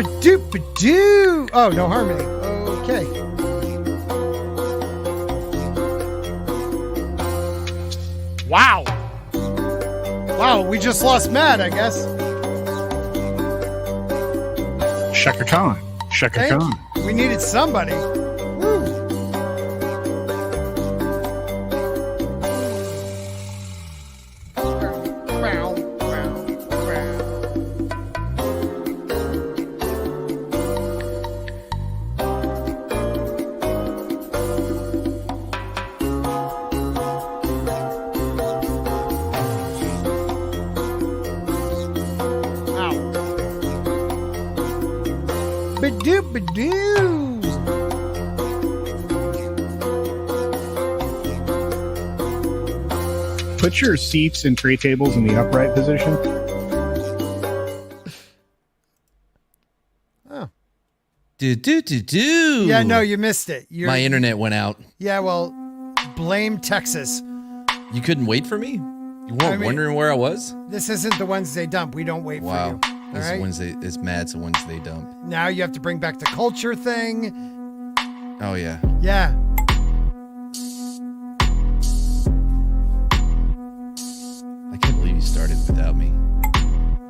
Ba-doop-ba-doo. Oh, no harmony. Okay. Wow. Wow, we just lost Matt, I guess. Shaka Khan. Shaka Khan. We needed somebody. Woo. Put your seats and tray tables in the upright position. Oh. Do. Yeah, no, you missed it. My internet went out. Yeah, well, blame Texas. You couldn't wait for me? You weren't wondering where I was? This isn't the Wednesday dump. We don't wait for you. Wow. All This right? Wednesday. It's Matt's a Wednesday dump. Now you have to bring back the culture thing. Oh, yeah. Yeah. I can't believe you started without me.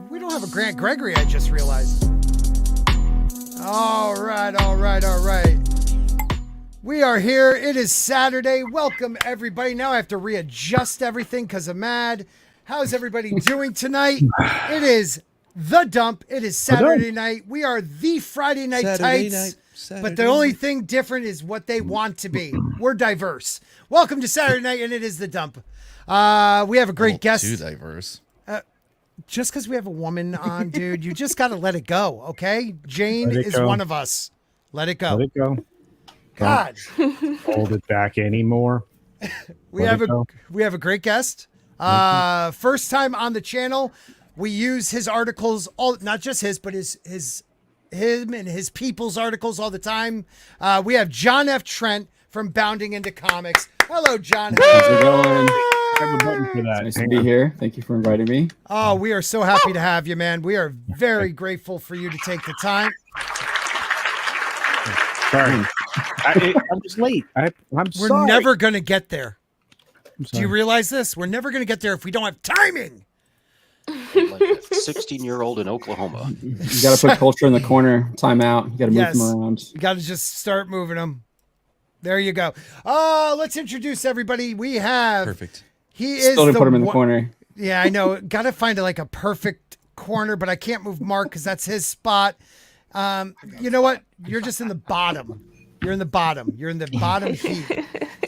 We don't have a Grant Gregory, I just realized. All right. We are here. It is Saturday. Welcome, everybody. Now I have to readjust everything because of Mad. How's everybody doing tonight? It is The Dump. It is Saturday night. We are the Friday Night Tights. But the only thing different is what they want to be. We're diverse. Welcome to Saturday night, and it is The Dump. We have a great guest. Too diverse. Just because we have a woman on, dude, you just got to let it go, okay? Jane is one of us. Let it go. Let it go. God. Don't hold it back anymore. We have a great guest. First time on the channel. We use his articles, not just his, but him and his people's articles all the time. We have John F. Trent from Bounding into Comics. Hello, John. How's it going? I have a button for that. Nice to be here. Thank you for inviting me. Oh, we are so happy to have you, man. We are very grateful for you to take the time. Sorry. I'm just late. I'm sorry. We're never going to get there. I'm Do sorry. you realize this? We're never going to get there if we don't have timing. Like a 16-year-old in Oklahoma. You got to put culture in the corner. Time out. You got to move them around. You got to just start moving them. There you go. Let's introduce everybody. We have. Perfect. He is Still didn't put him in the corner. Yeah, I know. Got to find a perfect corner, but I can't move Mark because that's his spot. You know what? You're just in the bottom. You're in the bottom. You're in the bottom heap.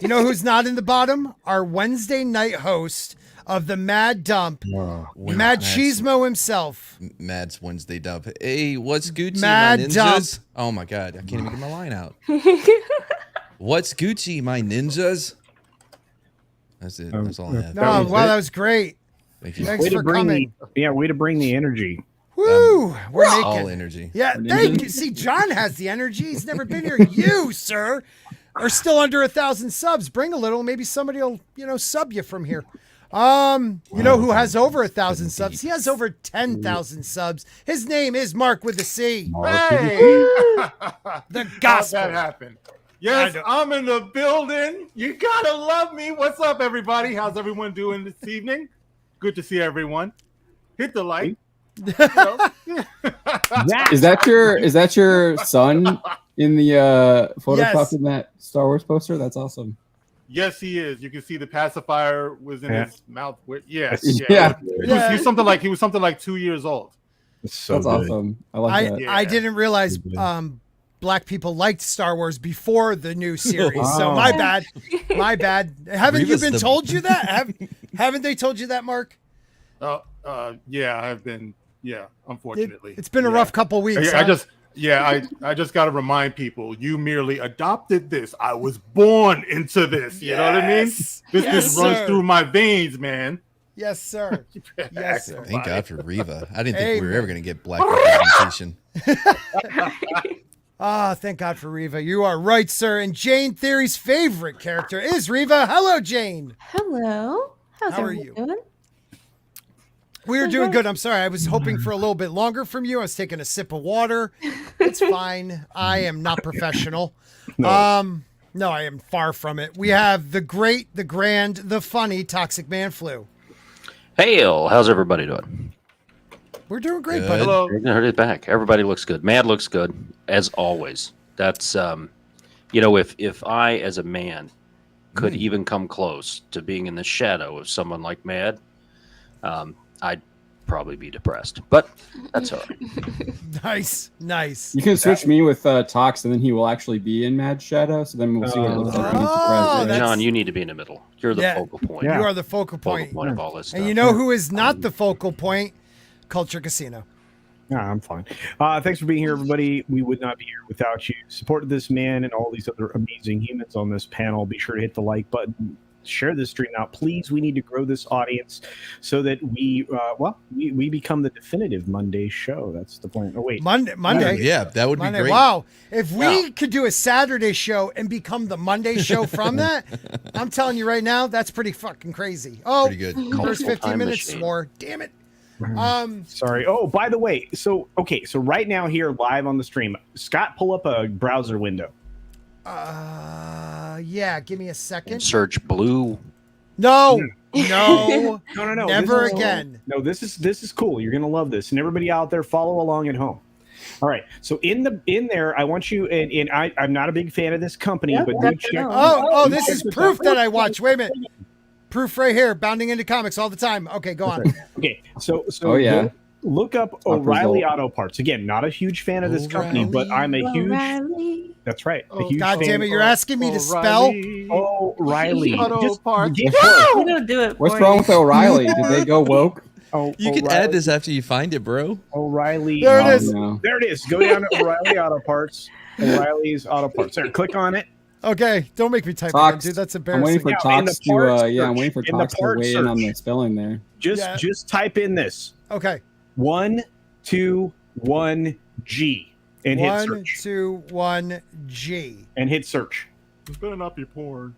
You know who's not in the bottom? Our Wednesday night host of the Mad Dump, Mad Cheesemo himself. Mad's Wednesday dump. Hey, what's Gucci, Mad my ninjas? Dump. Oh my God, I can't even get my line out. What's Gucci, my ninjas? That's it. That's all I have. No, wow, that was great. Thank you. Thanks for coming. Way to bring the energy. Woo! We're making all energy. Yeah, thank you. See, John has the energy. He's never been here. You, sir, are still under 1,000 subs. Bring a little. Maybe somebody will, sub you from here. You know who has over 1,000 subs? He has over 10,000 subs. His name is Mark with a C. Hey! The How'd gospel. that happen? Yes, I'm in the building. You gotta love me. What's up, everybody? How's everyone doing this evening? Good to see everyone. Hit the like. Is that your son in the photograph in that Star Wars poster? That's awesome. Yes, he is. You can see the pacifier was in his mouth. Yes. Yeah. He was something like 2 years old. That's awesome. I like that. I didn't realize black people liked Star Wars before the new series. So my bad. Haven't you been told you that? Haven't they told you that, Mark? Yeah, I've been. Yeah, unfortunately, it's been a rough couple weeks. I just got to remind people: you merely adopted this. I was born into this. You know what I mean? This runs through my veins, man. Yes, sir. Yes, sir. Thank God for Reva. I didn't think we were ever going to get black representation. Thank God for Reva. You are right, sir. And Jane Theory's favorite character is Reva. Hello, Jane. Hello. How are you doing? We are doing good. I'm sorry. I was hoping for a little bit longer from you. I was taking a sip of water. It's fine. I am not professional. No, I am far from it. We have the great, the grand, the funny Toxic Man Flu. Hail, how's everybody doing? We're doing great, Good. buddy. Hello. Heard it back. Everybody looks good. Mad looks good, as always. That's, if I, as a man, could even come close to being in the shadow of someone like Mad, I'd probably be depressed. But that's all right. Nice. You can switch me with Tox, and then he will actually be in Mad Shadow. So then we'll see what it looks like. that's- John, you need to be in the middle. You're the Yeah. focal point. You are the focal point. Focal point of all this stuff. And you know who is not the focal point? Culture Casino. No, I'm fine. Thanks for being here, everybody. We would not be here without you. Support this man and all these other amazing humans on this panel. Be sure to hit the like button. Share this stream out, please. We need to grow this audience so that we become the definitive Monday show. That's the plan. Oh wait, Monday. Yeah, that would be Monday. great. Wow. If we could do a Saturday show and become the Monday show from that, I'm telling you right now, that's pretty fucking crazy. Oh, Pretty good. first Colorful 15 time minutes machine. more. Damn it. Sorry. Oh, by the way, so right now here live on the stream, Scott, pull up a browser window. Yeah, give me a second. Search blue. No. No. Never This is- again. No, this is cool. You're gonna love this, and everybody out there, follow along at home. All right. So in there, I want you, and I'm not a big fan of this company, but do check. Oh, this is proof that I watch. Wait a minute. Proof right here. Bounding into comics all the time. Okay, go on. Okay. So Oh, yeah. look up Top O'Reilly result. Auto Parts. Again, not a huge fan of this company, but I'm a huge. That's right. A huge God fan damn it. You're asking me to spell? O'Reilly. Auto Parts. get We don't do it. What's for wrong you. with O'Reilly? Did they go woke? You can add this after you find it, bro. O'Reilly. There it Oh, is. no. There it is. Go down to O'Reilly Auto Parts. O'Reilly's Auto Parts. There, click on it. Okay, don't make me type again, Tox. dude. That's I'm embarrassing. waiting for Yeah, in the Tox to. parts I'm search. waiting for In the Tox to parts weigh in on search. the spelling there. Just type in this Okay. 121G and hit 1, search. 2, 1, G. And hit search. This better not be porn.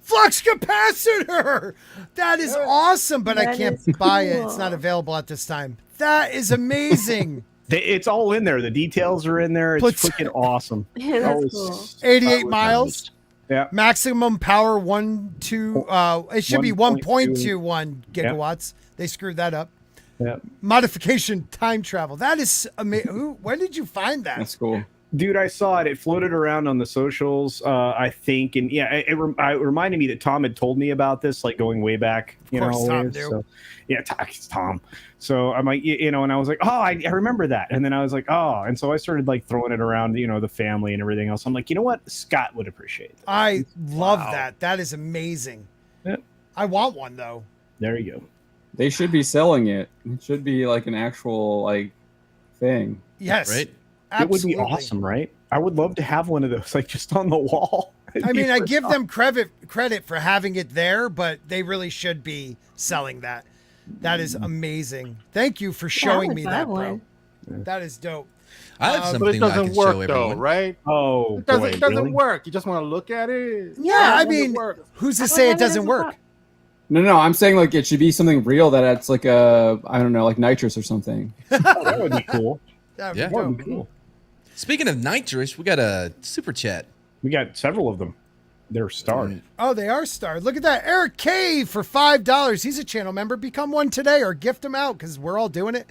Flux capacitor. That is awesome, but I That can't is buy it. cool. It's not available at this time. That is amazing. It's all in there. The details are in there. It's Puts- freaking awesome. Yeah, that's Always- cool. 88 always- miles. Yeah. Maximum power 1.2. It should be 1.2. 1.21 gigawatts. They screwed that up. Yeah. Modification time travel. That is amazing. When did you find that? That's cool. Dude, I saw it. It floated around on the socials, I think, and yeah, it reminded me that Tom had told me about this, like going way back. You Of course, know, Tom ways. knew. So, yeah, it's Tom. So I'm like, and I was like, oh, I remember that, and then I was like, oh, and so I started like throwing it around, the family and everything else. I'm like, you know what, Scott would appreciate that. I love Wow. that. That is amazing. Yeah. I want one though. There you go. They should be selling it. It should be like an actual like thing. Yes. Right? Absolutely. It would be awesome, right? I would love to have one of those, like just on the wall. I mean, I give them credit for having it there, but they really should be selling that. That is amazing. Thank you for showing would me buy that, bro. one. That is dope. I have But something But it I doesn't can show work though, everyone. right? Oh, It doesn't, boy, it doesn't really? work. You just want to look at it. Yeah, I It doesn't mean, work. who's to I say don't it have doesn't as a work? prop. No, I'm saying like it should be something real that it's like I don't know, like nitrous or something. Oh, that would be cool. That would Yeah. be That dope. would be cool. Speaking of nitrous, we got a super chat. We got several of them. They're starred. Oh, they are starred. Look at that. Eric K for $5. He's a channel member. Become one today or gift him out because we're all doing it.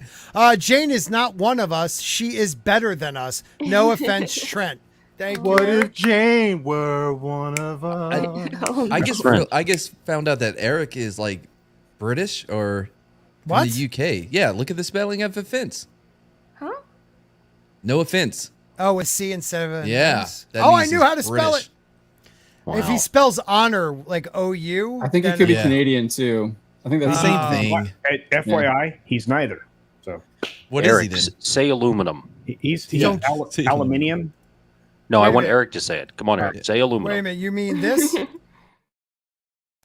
Jane is not one of us. She is better than us. No offense, Trent. Thank you. What if Eric. Jane were one of us? Oh, I guess found out that Eric is like British or from What? the UK. Yeah, look at the spelling of offense. Huh? No offense. Oh, a C instead of a Yeah. S. that Oh, I means knew he's how to spell British. it. If he spells honor like OU, I think it then- could be Yeah. Canadian too. I think that's Same thing. FYI, he's neither. So What is Eric, he then? say aluminum. he's Yeah. aluminium. No, I Wait a want minute. Eric to say it. Come on, Eric. Say Wait a aluminum. minute, you mean this?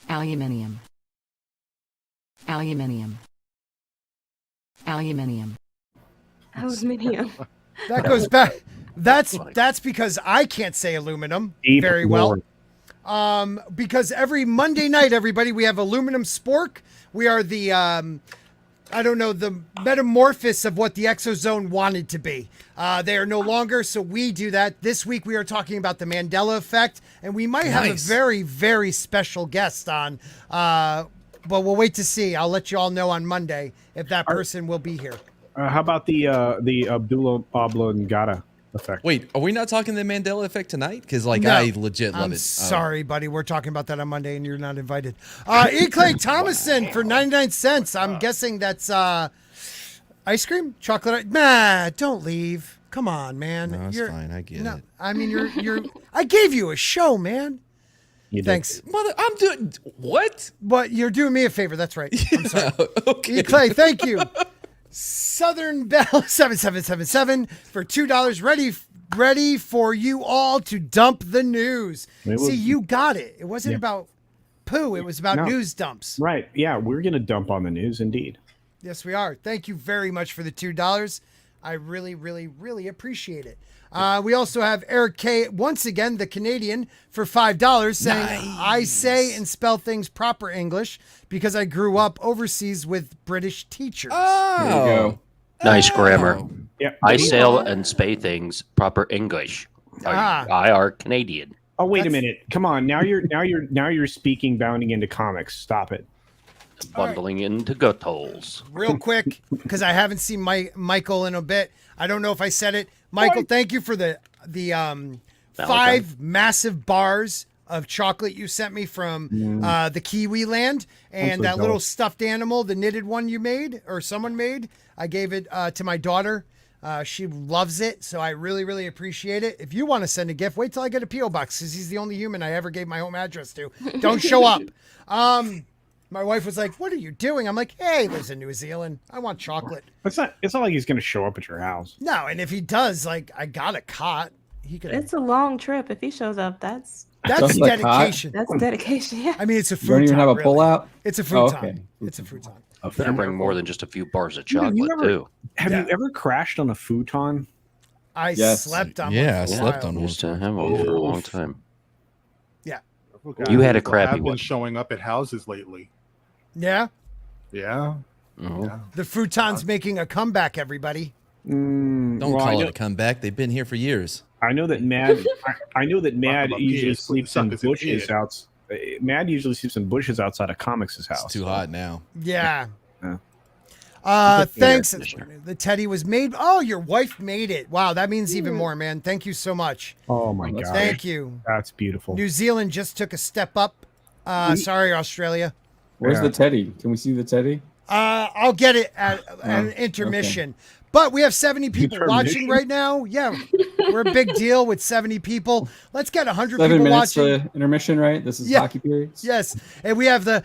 Aluminium. Aluminium. Aluminium. Aluminium. That goes back. That's because I can't say aluminum Deep very well. Lord. Because every Monday night, everybody, we have aluminum spork. We are the I don't know, the metamorphosis of what the exozone wanted to be. They are no longer, so we do that. This week we are talking about the Mandela effect, and we might have a very, very special guest on. But we'll wait to see. I'll let you all know on Monday if that person will be here. How about the Abdullah Oblongata effect? Wait, are we not talking the Mandela effect tonight? Because No. I legit love I'm it. sorry, buddy. We're talking about that on Monday, and you're not invited. E. Clay Thomason for 99 cents. I'm guessing that's ice cream, chocolate. Nah, don't leave. Come on, man. No, it's fine. I get it. I mean, you're. I gave you a show, man. Thanks. Mother, I'm doing what? But you're doing me a favor. That's right. I'm sorry. Okay. E. Clay, thank you. Southern Bell 7777 for $2. Ready for you all to dump the news. See, you got it. It wasn't about poo. It was about news dumps. Right. Yeah, we're going to dump on the news indeed. Yes, we are. Thank you very much for the $2. I really, really, really appreciate it. We also have Eric K, once again, the Canadian, for $5 saying, I say and spell things proper English because I grew up overseas with British teachers. Oh, There you go. Nice grammar. Yeah. I sail and spay things proper English. I are Canadian. Oh, wait a minute. Come on. Now you're speaking bounding into comics. Stop it. Bundling into gut holes. Real quick, because I haven't seen Michael in a bit. I don't know if I said it. Michael, thank you for the 5 massive bars of chocolate you sent me from the Kiwi land, and that little stuffed animal, the knitted one you made or someone made. I gave it to my daughter. She loves it, so I really, really appreciate it. If you want to send a gift, wait till I get a P.O. box because he's the only human I ever gave my home address to. Don't show up. My wife was like, "What are you doing?" I'm like, "Hey, he lives in New Zealand. I want chocolate." It's not like he's going to show up at your house. No, and if he does, like, I got a cot. He could. It's a long trip. If he shows up, that's Just like dedication. that's dedication. Yeah. I mean, it's a You futon. don't even have a really. pull-out? It's a Oh, futon. okay. It's a futon. Better bring more than just a few bars of You chocolate, ever- too. Have you ever crashed on a futon? I Yes. slept on Yeah, one I for a slept while. on one. Used to have one for a long time. Guys, You had a people crappy have one. been showing up at houses lately. Yeah, Yeah. Oh. Yeah. the futon's making a comeback. Everybody. Don't Well, call I it know- a comeback. They've been here for years. I know that Mad. I know that Mad about usually kids, sleeps in suck is an bushes idiot. out. Mad usually sleeps in bushes outside of Comics' house. It's too hot now. Yeah. Yeah. Thanks. conditioner. The teddy was made. Oh, your wife made it. Wow, that means even more, man. Thank you so much. Oh my That's god, Thank you. that's beautiful. New Zealand just took a step up. Sorry, Australia. Where's Yeah. the teddy? Can we see the teddy? I'll get it at an intermission. But we have 70 people watching Intermission? right now. Yeah, we're a big deal with 70 people. Let's get 100 7 people minutes watching. to intermission, right? This is Yeah. hockey periods? Yes, and we have the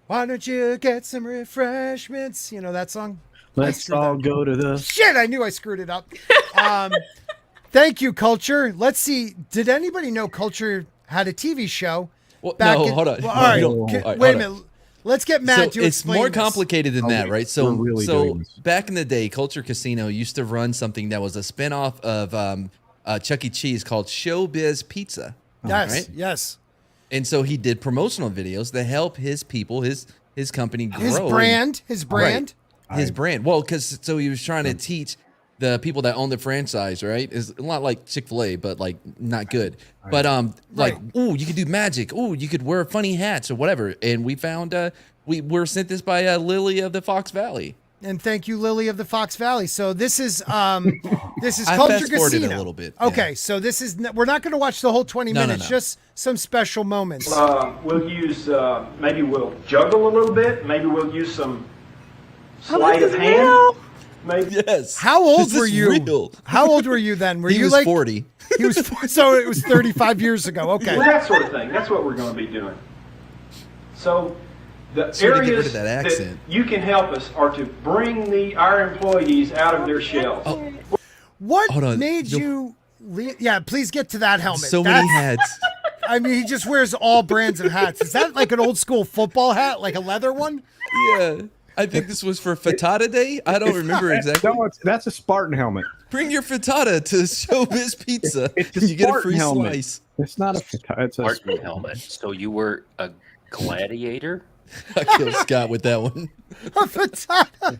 "Why don't you get some refreshments?" You know that song? Let's screwed all that. go to the. Shit, I knew I screwed it up. Thank you, Culture. Let's see. Did anybody know Culture had a TV show? Well, back no, in- hold on. Well, all right, No, okay, all right, wait a hold on. minute. Let's get Matt So to it's explain more this. complicated than that, right? So, we're really doing this. back in the day, Culture Casino used to run something that was a spinoff of Chuck E. Cheese called Showbiz Pizza. Yes, right? yes. And so he did promotional videos to help his people, his company grow. His brand, his brand. His brand. Well, because so he was trying to teach the people that own the franchise, right? Is a lot like Chick-fil-A, but like not good. But like, oh, you could do magic. Oh, you could wear funny hats or whatever. And we found we were sent this by Lily of the Fox Valley. And thank you, Lily of the Fox Valley. So this is I Culture fast-forwarded Casino a little bit, yeah. Okay, so this is we're not going to watch the whole 20 No, no, minutes, no. just some special moments. We'll use, maybe we'll juggle a little bit. Maybe we'll use some sleight of hand. real? Maybe. Yes. How old This is were you? real. How old were you then? Were He you was like 40. He was so it was 35 years ago. Okay. Well, that sort of thing. That's what we're going to be doing. So the So to get rid areas of that that accent. you can help us are to bring our employees out of their shells. What Hold on. made you Yeah, please get to that helmet. So many hats. I mean, he just wears all brands of hats. Is that like an old school football hat, like a leather one? Yeah. I think this was for Frittata Day. I don't remember exactly. No, that's a Spartan helmet. Bring your frittata to Showbiz Pizza. It's a You get a Spartan free helmet. slice. It's not a. It's a. Spartan helmet. So you were a gladiator? I killed Scott with that one. A patata.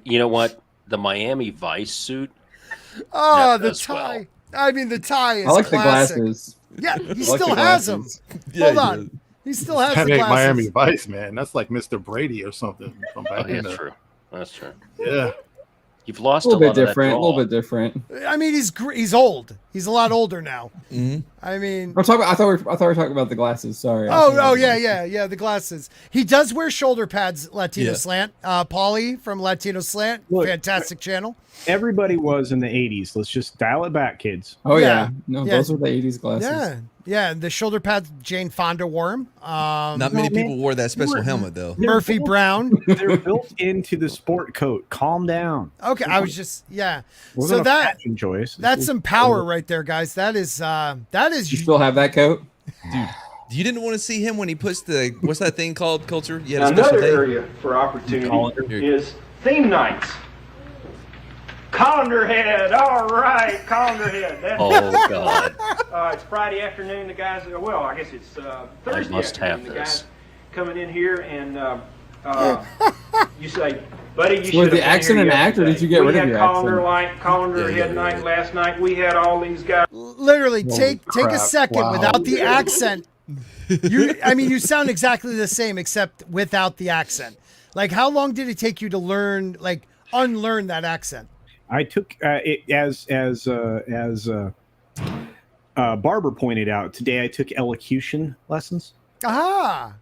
You know what? The Miami Vice suit. Oh, that the does well. tie. I mean, the tie is I like classic. the glasses. Yeah, he I like still the has them. glasses. Hold on. He still has That the ain't glasses. Miami Vice, man. That's like Mr. Brady or something from Oh, back in that's the. true. That's true. Yeah. You've lost A little lot bit of different. that A little draw. bit different. I mean, he's old. He's a lot older now. Mhm. I mean, I thought we were talking about the glasses. Sorry. oh yeah, the glasses. He does wear shoulder pads. Latino Yeah. Slant. Paulie from Latino Slant, Look, fantastic channel. Everybody was in the 80s. Let's just dial it back, kids. Oh Yeah. yeah. No, Yeah. those are the '80s glasses. Yeah, yeah. The shoulder pads. Jane Fonda wore 'em. Not many people wore that special helmet though. Murphy Brown. They're built into the sport coat. Calm down. Okay, I was just yeah. Wasn't So a that fashion choice. that's some power right there, guys. That is You still have that coat? You didn't want to see him when he puts the what's that thing called, Culture? You had a special Another day. area for opportunity Calendar. is theme nights. Colander Head, all right, Colander Head. That's Oh God! it's Friday afternoon. The guys, well, I guess it's Thursday must have afternoon. The this. guys coming in here and you say, buddy, you Was should have the been accent here an act, or did yesterday." you get rid of We your had Colander accent? Colander Yeah, Head yeah, night yeah. last night. We had all these guys. literally take a crap. second Wow. without the accent. You sound exactly the same except without the accent. Like, how long did it take you to learn, like, unlearn that accent? I took it as Barbara pointed out today. I took elocution lessons. Ah,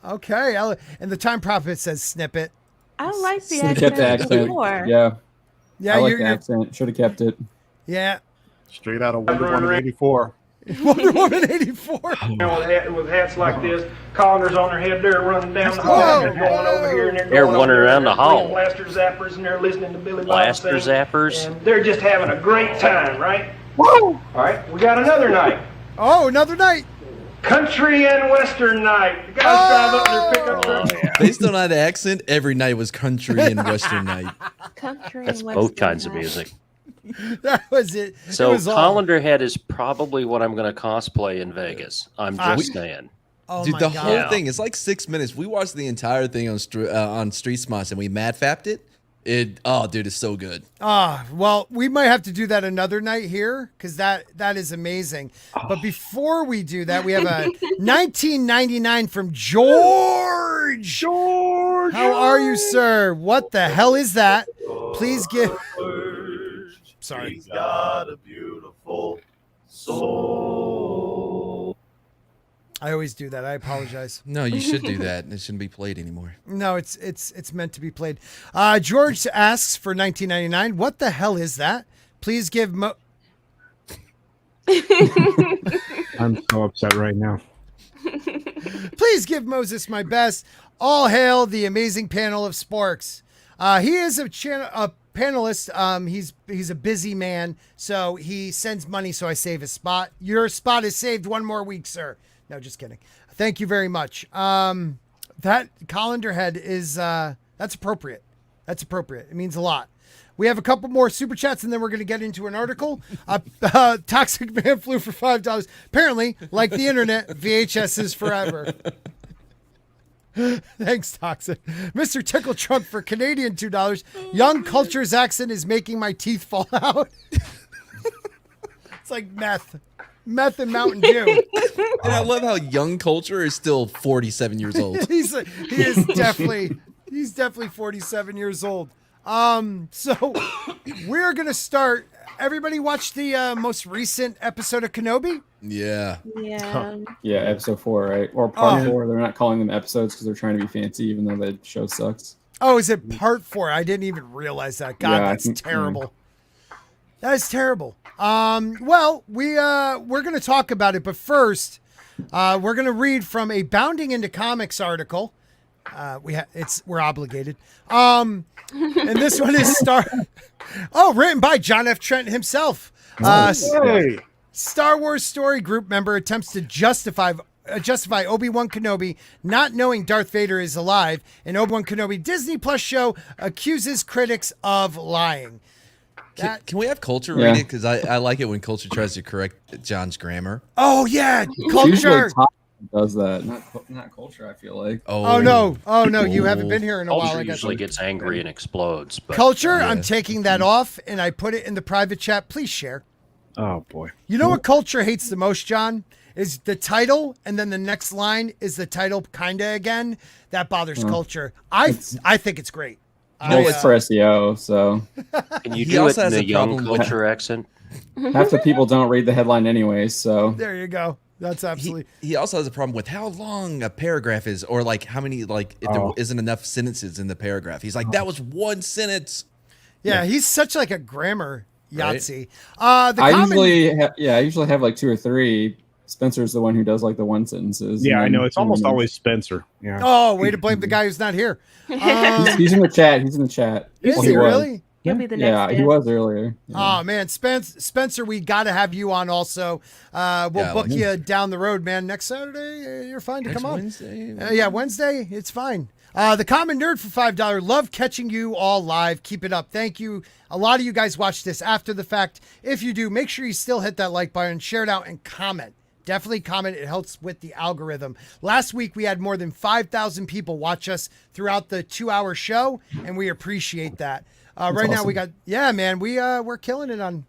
okay. And the time prophet says snippet. I like the Should have kept the accent accent. before. Yeah. Yeah, I like you're, the accent. Should have kept it. yeah. Straight out of Wonder Woman '84. Wonder Woman 84. With hats like this, colanders on their head, they're running down the Whoa, hall, they're going over here, and They're they're going wandering over around there, the they're hall. playing blaster zappers, and they're listening to Billy Bob Blaster sing, zappers? and they're just having a great time, right? Woo! All right, we got another night, Oh, another night. country and western night. The guys drive up in their pickup trucks. Based on that accent, every night was country and western night. Country That's and both Western kinds of night. music. That was it. So it was all. Colander Head is probably what I'm going to cosplay in Vegas. I'm just saying. Oh Dude, my the God. whole thing, it's like 6 minutes. We watched the entire thing on Street Smarts and we mad fapped it. Oh, dude, it's so good. Well, we might have to do that another night here because that is amazing. But before we do that, we have a 1999 from George. George, how are you, sir? What the hell is that? Please give. Sorry. He's got a beautiful soul. I always do that. I apologize. No, you should do that. It shouldn't be played anymore. No, it's meant to be played. George asks for 1999. What the hell is that? Please give I'm so upset right now. Please give Moses my best. All hail the amazing panel of Sporks. He is a panelist. He's a busy man, so he sends money so I save his spot. Your spot is saved one more week, sir. No, just kidding. Thank you very much. That colander head is that's appropriate. That's appropriate. It means a lot. We have a couple more super chats, and then we're going to get into an article. Toxic Man flew for $5. Apparently, like the internet, VHS is forever. Thanks, Toxic. Mr. Tickle Trunk for Canadian $2. Young Culture's accent is making my teeth fall out. It's like meth. Meth and Mountain Dew. And I love how Young Culture is still 47 years old. He's definitely 47 years old. So we're gonna start. Everybody watch the most recent episode of Kenobi? Yeah. Yeah. Yeah, episode 4, right? Or part 4. They're not calling them episodes because they're trying to be fancy, even though the show sucks. Oh, is it part 4? I didn't even realize that. God, Yeah, I that's think- terrible. That is terrible. Well, we're gonna talk about it, but first, we're gonna read from a Bounding into Comics article. We're obligated. And this one is written by John F. Trent himself. Hey. Star Wars Story Group member attempts to justify Obi-Wan Kenobi not knowing Darth Vader is alive. An Obi-Wan Kenobi Disney Plus show accuses critics of lying. Can we have Culture read it? Because I like it when Culture tries to correct John's grammar. Oh yeah, It's usually Culture. top does that. Not culture, I feel like. Oh no. Oh no, you haven't been here in a while. Culture I got usually gets angry and explodes. But Culture, I'm taking that off and I put it in the private chat. Please share. Oh boy. You know what Culture hates the most, John? Is the title and then the next line is the title kinda again. That bothers Culture. I think it's great. It's for SEO, so can you He do it also in has the a young problem with- culture accent? half the people don't read the headline anyway. So There you go. That's absolutely He also has a problem with how long a paragraph is, or like how many, like if there isn't enough sentences in the paragraph. He's like, that was one sentence. Yeah, he's such like a grammar Yahtzee. I usually have like 2 or 3. Spencer's the one who does like the one sentences. Yeah, I and know. then It's almost humans. always Spencer. Yeah. Oh, way to blame the guy who's not here. He's in the chat. He's in the chat. Is Well, he was. really? You'll be the next Yeah, he guest. was earlier. Oh man, Spencer, we got to have you on also. We'll book you down the road, man. Next Saturday, you're fine to come on. Wednesday. Wednesday, it's fine. The Common Nerd for $5. Love catching you all live. Keep it up. Thank you. A lot of you guys watch this after the fact. If you do, make sure you still hit that like button, share it out, and comment. Definitely comment. It helps with the algorithm. Last week, we had more than 5,000 people watch us throughout the 2-hour show, and we appreciate that. Right now, we got, man, we're killing it on,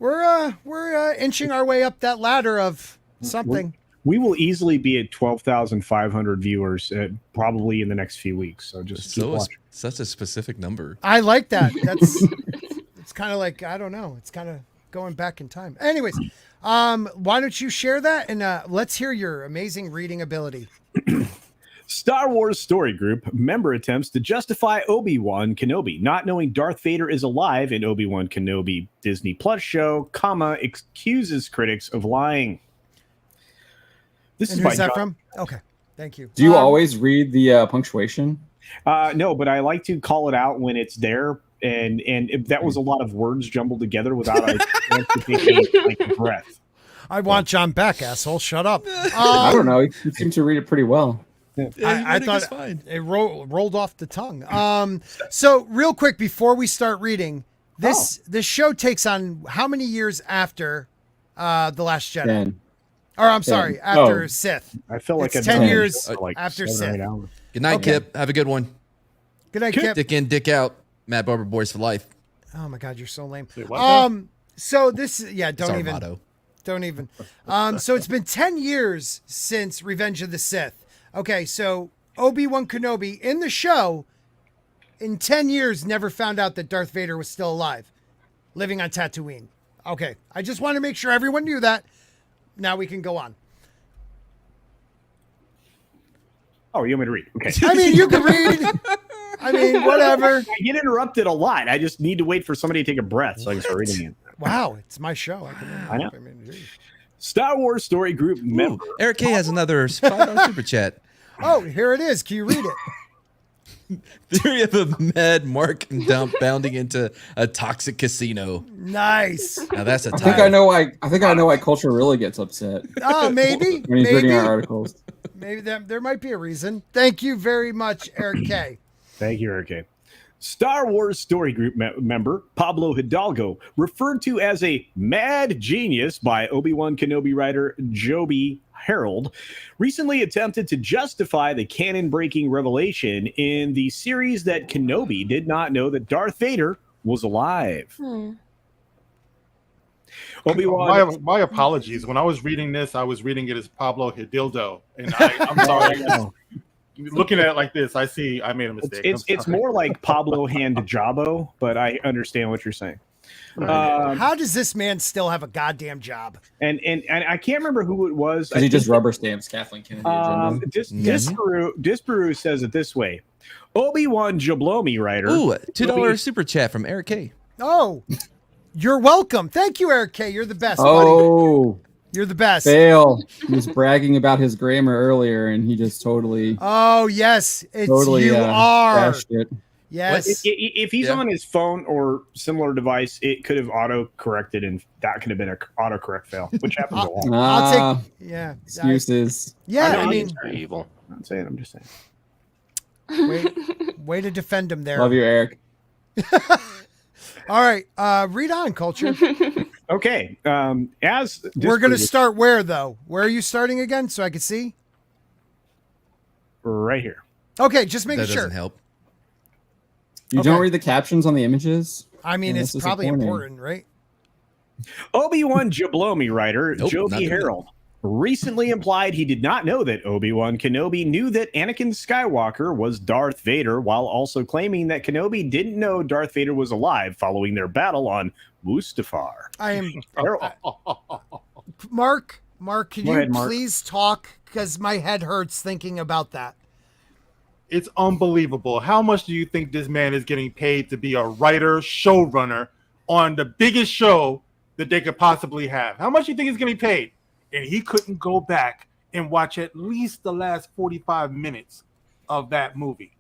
we're inching our way up that ladder of something. We will easily be at 12,500 viewers probably in the next few weeks. So just keep watching. Such a specific number. I like that. That's, it's kind of like, I don't know. It's kind of going back in time. Anyways, why don't you share that? And let's hear your amazing reading ability. Star Wars Story Group member attempts to justify Obi-Wan Kenobi, not knowing Darth Vader is alive in Obi-Wan Kenobi Disney Plus show, accuses critics of lying. This And is by who's that John- from? Okay, thank you. Do you always read the punctuation? No, but I like to call it out when it's there. And if that was a lot of words jumbled together without a chance to take a breath. I want John back, asshole. Shut up. I don't know. You seem to read it pretty well. I thought it rolled off the tongue. So real quick before we start reading, this show takes on how many years after The Last Jedi? 10. Or I'm sorry, after Sith. I feel like It's I've 10 done years for like after 7 or 8 Sith. hours. Good night, Okay. Kip. Have a good one. Good night, Kip. Dick in, dick out. Matt Barber Boys for life. Oh my God, you're so lame. what So this, It's don't our even. motto. Don't even. So it's been 10 years since Revenge of the Sith. Okay, so Obi-Wan Kenobi in the show, in 10 years, never found out that Darth Vader was still alive, living on Tatooine. Okay, I just want to make sure everyone knew that. Now we can go on. Oh, you want me to read? Okay. I mean, you can read. I mean, whatever. I get interrupted a lot. I just need to wait for somebody to take a breath so I can start reading it. Wow, it's my show. I know. mean, geez. Star Wars Story Group member. Eric K has another $5 super chat. Oh, here it is. Can you read it? Theory of a mad Mark and dump bounding into a toxic casino. Nice. Now that's a I think I know why. I think I know why culture really gets upset Oh, maybe. when he's reading our Maybe. articles. Maybe there might be a reason. Thank you very much, Eric K. Thank you, Eric. Star Wars Story Group member Pablo Hidalgo, referred to as a mad genius by Obi-Wan Kenobi writer Joby Harold, recently attempted to justify the canon-breaking revelation in the series that Kenobi did not know that Darth Vader was alive. Obi-Wan. My apologies. When I was reading this, I was reading it as Pablo Hidalgo, and I'm sorry. Looking at it like this, I made a mistake. It's more like Pablo Handjabo, but I understand what you're saying. How does this man still have a goddamn job? And I can't remember who it was. Because he just rubber stamps Kathleen Kennedy. agenda. Disparu says it this way: Obi-Wan Jablomi writer. Ooh, $2 super chat from Eric K. Oh, you're welcome. Thank you, Eric K. You're the best, buddy. Oh, You're the best. fail. He was bragging about his grammar earlier, and he just totally, Oh, yes. It's totally you are. trashed it. Yes. If he's on his phone or similar device, it could have auto-corrected, and that could have been an autocorrect fail, which happens a lot. I'll take, yeah. Excuses. I mean, Are evil. I'm not saying. I'm just saying. way to defend him there. Love you, Eric. All right. Read on, Culture. Okay. As We're going to Disparu- start where, though? Where are you starting again so I can see? right here. Okay, just making That sure. doesn't help. You Okay. don't read the captions on the images? I mean, Yeah, it's this is probably disappointing. important, right? Obi-Wan Jablomi writer Nope, not Jovi doing Harold recently implied he did not know that Obi-Wan Kenobi knew that Anakin Skywalker was Darth Vader, while also claiming that Kenobi didn't know Darth Vader was alive following their battle on Mustafar. I am Harold, Mark, can Go you ahead, Mark. please talk? Because my head hurts thinking about that. It's unbelievable. How much do you think this man is getting paid to be a writer, showrunner on the biggest show that they could possibly have? How much do you think he's getting paid? And he couldn't go back and watch at least the last 45 minutes of that movie.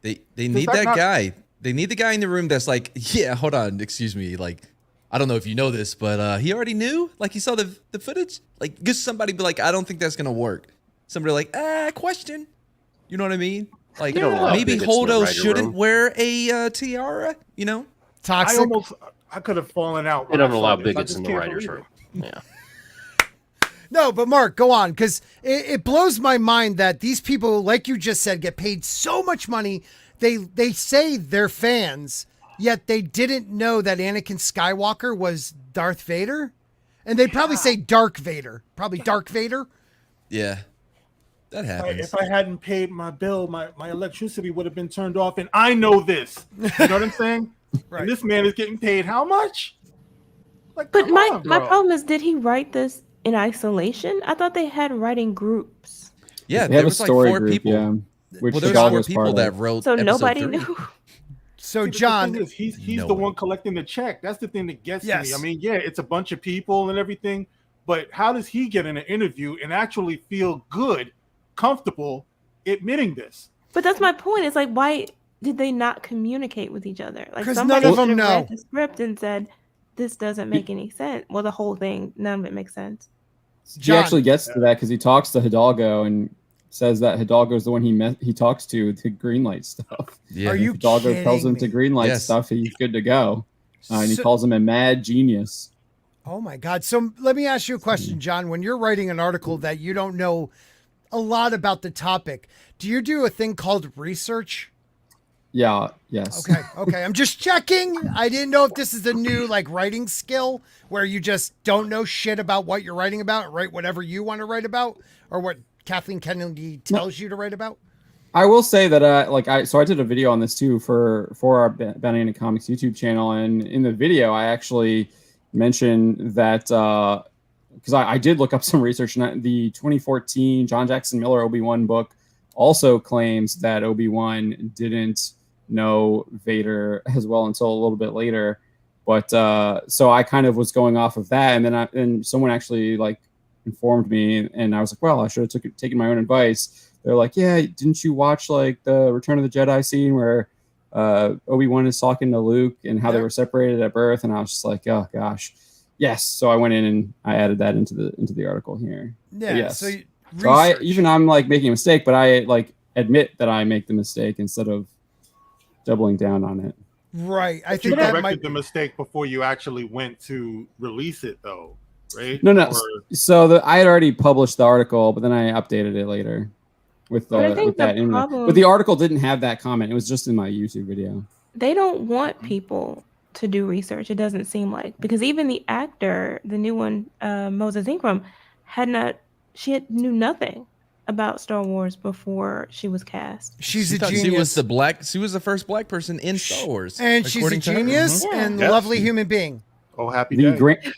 They need that that not- guy. They need the guy in the room that's like, yeah, hold on, excuse me. Like, I don't know if you know this, but he already knew? Like, he saw the footage? Like, just somebody be like, I don't think that's going to work. Somebody like, question. You know what I mean? Like, You don't allow maybe bigots in the Holdo writer shouldn't room. wear a tiara, you know? Toxic. I could have fallen out. They when I don't saw allow this. I bigots just in the can't writers' believe room. it. Yeah. No, but Mark, go on, because it blows my mind that these people, like you just said, get paid so much money. They say they're fans, yet they didn't know that Anakin Skywalker was Darth Vader, and they probably say Dark Vader, probably Dark Vader. Yeah. That happens. If I hadn't paid my bill, my electricity would have been turned off, and I know this. You know what I'm saying? Right. And this man is getting paid how much? Like, But come my on, my bro. problem is, did he write this in isolation? I thought they had writing groups. Yeah, They there have a was like story 4 group, people. yeah. Which Well, there's Seagal 4 was people part that of. wrote So episode nobody 3. knew. So See, the John, thing is, he's No the one. one collecting the check. That's the thing that gets Yes. to me. I mean, yeah, it's a bunch of people and everything, but how does he get in an interview and actually feel good, comfortable admitting this? But that's my point. It's like, why did they not communicate with each other? Like, 'Cause somebody none of should them have know. read the script and said, "This doesn't make any sense." Well, the whole thing, none of it makes sense. He John. actually gets to that because he talks to Hidalgo and says that Hidalgo is the one he talks to greenlight stuff. Yeah. Are you Hidalgo tells kidding him to me? greenlight Yes. stuff, he's good to go. And he So- calls him a mad genius. Oh my God. So let me ask you a question, John. When you're writing an article that you don't know a lot about the topic, do you do a thing called research? Yeah, yes. Okay. I'm just checking. I didn't know if this is a new like writing skill where you just don't know shit about what you're writing about, write whatever you want to write about, or what Kathleen Kennedy tells you to write about. I will say that I did a video on this too for our Banana Comics YouTube channel, and in the video I actually mentioned that because I did look up some research, and the 2014 John Jackson Miller Obi-Wan book also claims that Obi-Wan didn't know Vader as well until a little bit later. But so I kind of was going off of that, and then someone actually like informed me, and I was like, well, I should have taken my own advice. They're like, yeah, didn't you watch like the Return of the Jedi scene where Obi-Wan is talking to Luke and how they were separated at birth? And I was just like, oh gosh, yes. So I went in and I added that into the article here. Yeah. But yes. So I'm like making a mistake, but I like admit that I make the mistake instead of doubling down on it. right. I You think that corrected might. the mistake before you actually went to release it, though, right? No. Or- So I had already published the article, but then I updated it later with But I think with that the in there. problem- But the article didn't have that comment. It was just in my YouTube video. They don't want people to do research. It doesn't seem like, because even the actor, the new one, Moses Ingram, knew nothing about Star Wars before she was cast. She's She a thought genius. She was the first black person in Star Wars. And she's a according to her. genius Mhm. and Yes. lovely human being. Oh, happy The day.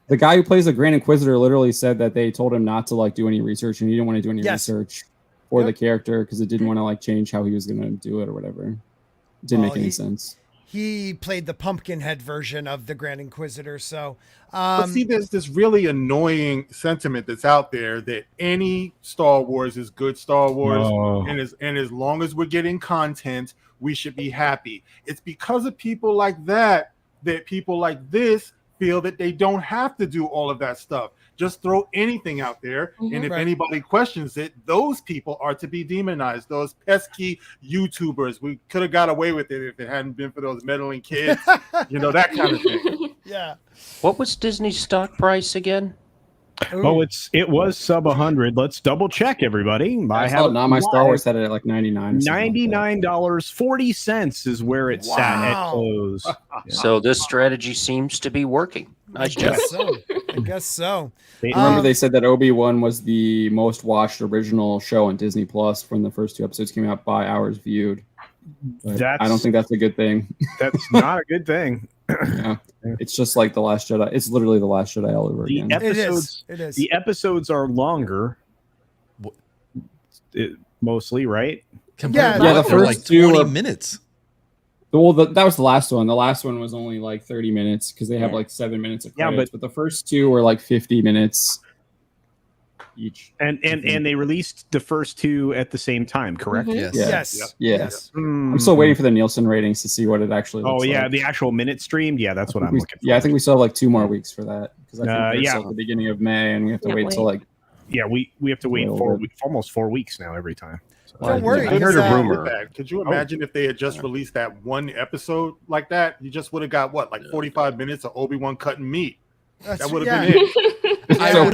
the guy who plays the Grand Inquisitor literally said that they told him not to like do any research, and he didn't want to do any Yes. research for Yep. the character because it didn't want to like change how he was going to do it or whatever. It didn't Well, make any he- sense. He played the Pumpkinhead version of the Grand Inquisitor. So, But see, there's this really annoying sentiment that's out there that any Star Wars is good Star Wars, No. and as long as we're getting content, we should be happy. It's because of people like that people like this feel that they don't have to do all of that stuff. Just throw anything out there, and if Right. anybody questions it, those people are to be demonized. Those pesky YouTubers. We could have got away with it if it hadn't been for those meddling kids. You know, that kind of thing. yeah. What was Disney's stock price again? Oh, it was sub 100. Let's double check, everybody. I have not. My Star Wars had it at like 99. $99.40 is where it sat at close. So this strategy seems to be working. Nice job. I guess so. Remember, they said that Obi-Wan was the most watched original show on Disney Plus when the first 2 episodes came out by hours viewed. I don't think that's a good thing. That's not a good thing. Yeah. It's just like The Last Jedi. It's literally The Last Jedi all over again. It is. The episodes are longer, mostly, right? The first like 2 20 are minutes. Well, that was the last one. The last one was only like 30 minutes because they have like 7 minutes of credits. But the first 2 were like 50 minutes each. And they released the first 2 at the same time, correct? Yes. I'm still waiting for the Nielsen ratings to see what it actually looks like. The actual minute streamed. Yeah, that's what I'm looking for. Yeah, I think we still have like 2 more weeks for that because I think it's at the beginning of May, and we have to wait till like. Yeah, we have to wait almost 4 weeks now every time. Don't worry. I heard a rumor. Could you imagine if they had just released that one episode like that? You just would have got what, like 45 minutes of Obi-Wan cutting meat. That would have been it. I would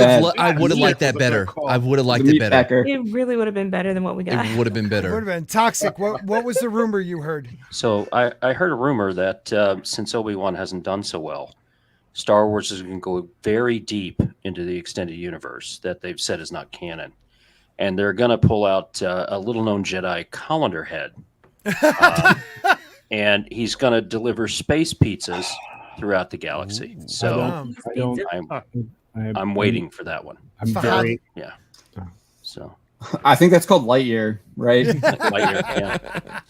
have liked that better. I would have liked it better. It really would have been better than what we got. It would have been better. It would have been toxic. What was the rumor you heard? So I heard a rumor that since Obi-Wan hasn't done so well, Star Wars is going to go very deep into the extended universe that they've said is not canon. And they're going to pull out a little-known Jedi colander head. And he's going to deliver space pizzas throughout the galaxy. So I'm waiting for that one. So I think that's called Lightyear, right? Lightyear, yeah.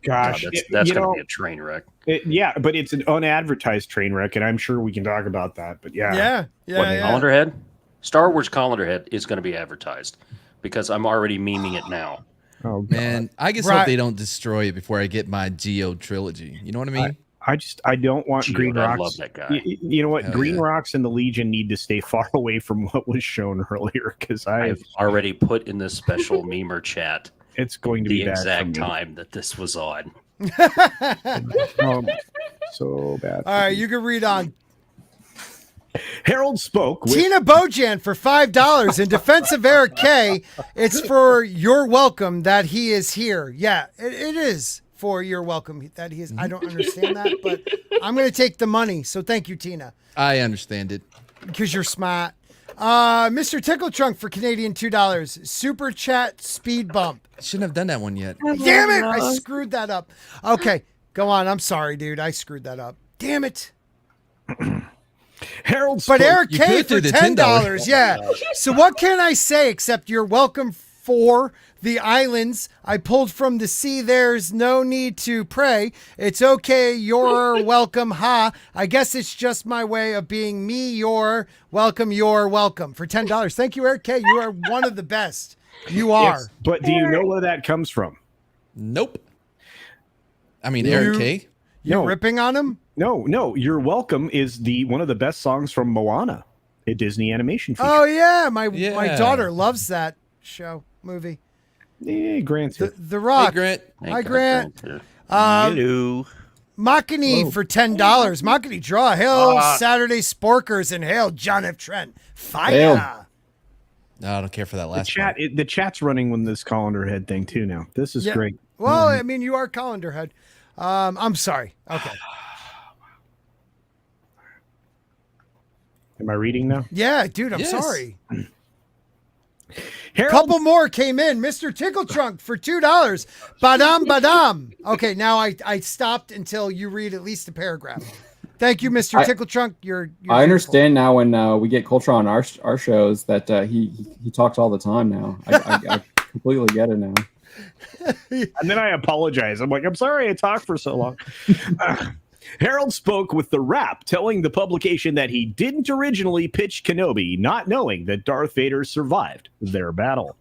Gosh, that's going to be a train wreck. But it's an unadvertised train wreck, and I'm sure we can talk about that. But Colander head? Star Wars Colander head is going to be advertised because I'm already memeing it now. Oh man, I just hope they don't destroy it before I get my Geo trilogy. You know what I mean? I don't want Geo, Green Rocks. I love that guy. You know what? Hell Green yeah. Rocks and the Legion need to stay far away from what was shown earlier because I've already put in this special memer chat. It's going to the be bad exact time that this was on. So bad. All right, you can read on. Harold spoke with Tina Bojan for $5 in defense of Eric K. It's for your welcome that he is here. Yeah, it is for your welcome that he is. I don't understand that, but I'm going to take the money. So thank you, Tina. I understand it. Because you're smart. Mr. Tickle Trunk for Canadian $2. Super chat speed bump. Shouldn't have done that one yet. Damn it. I screwed that up. Okay, go on. I'm sorry, dude. I screwed that up. Damn it. Harold But spoke. Eric K for $10. Yeah. So what can I say except you're welcome for the islands I pulled from the sea. There's no need to pray. It's okay. You're welcome. Ha. I guess it's just my way of being me. You're welcome. You're welcome for $10. Thank you, Eric K. You are one of the best. You are. Yes, but do you know where that comes from? Nope. I mean, Eric K. You're ripping on him? No. You're welcome is one of the best songs from Moana, a Disney animation feature. Oh yeah, my daughter loves that movie. Grant's here. The Rock. Hey, Grant. Hi, Grant. Hello. Mccann for $10. Mccann draw. Hail Saturday Sporkerz and hail John F. Trent. Fire. No, I don't care for that last The chat's running with this colander head thing too now. This is great. Well, I mean, you are colander head. I'm sorry. Okay. Am I reading now? Yeah, dude, I'm sorry. Harold, Couple more came in. Mr. Tickle Trunk for $2. Badam. Okay, now I stopped until you read at least a paragraph. Thank you, Mr. Tickle Trunk. You're I understand now when we get culture on our shows that he talks all the time now. I completely get it now. And then I apologize. I'm like, I'm sorry I talked for so long. Harold spoke with the Wrap, telling the publication that he didn't originally pitch Kenobi, not knowing that Darth Vader survived their battle.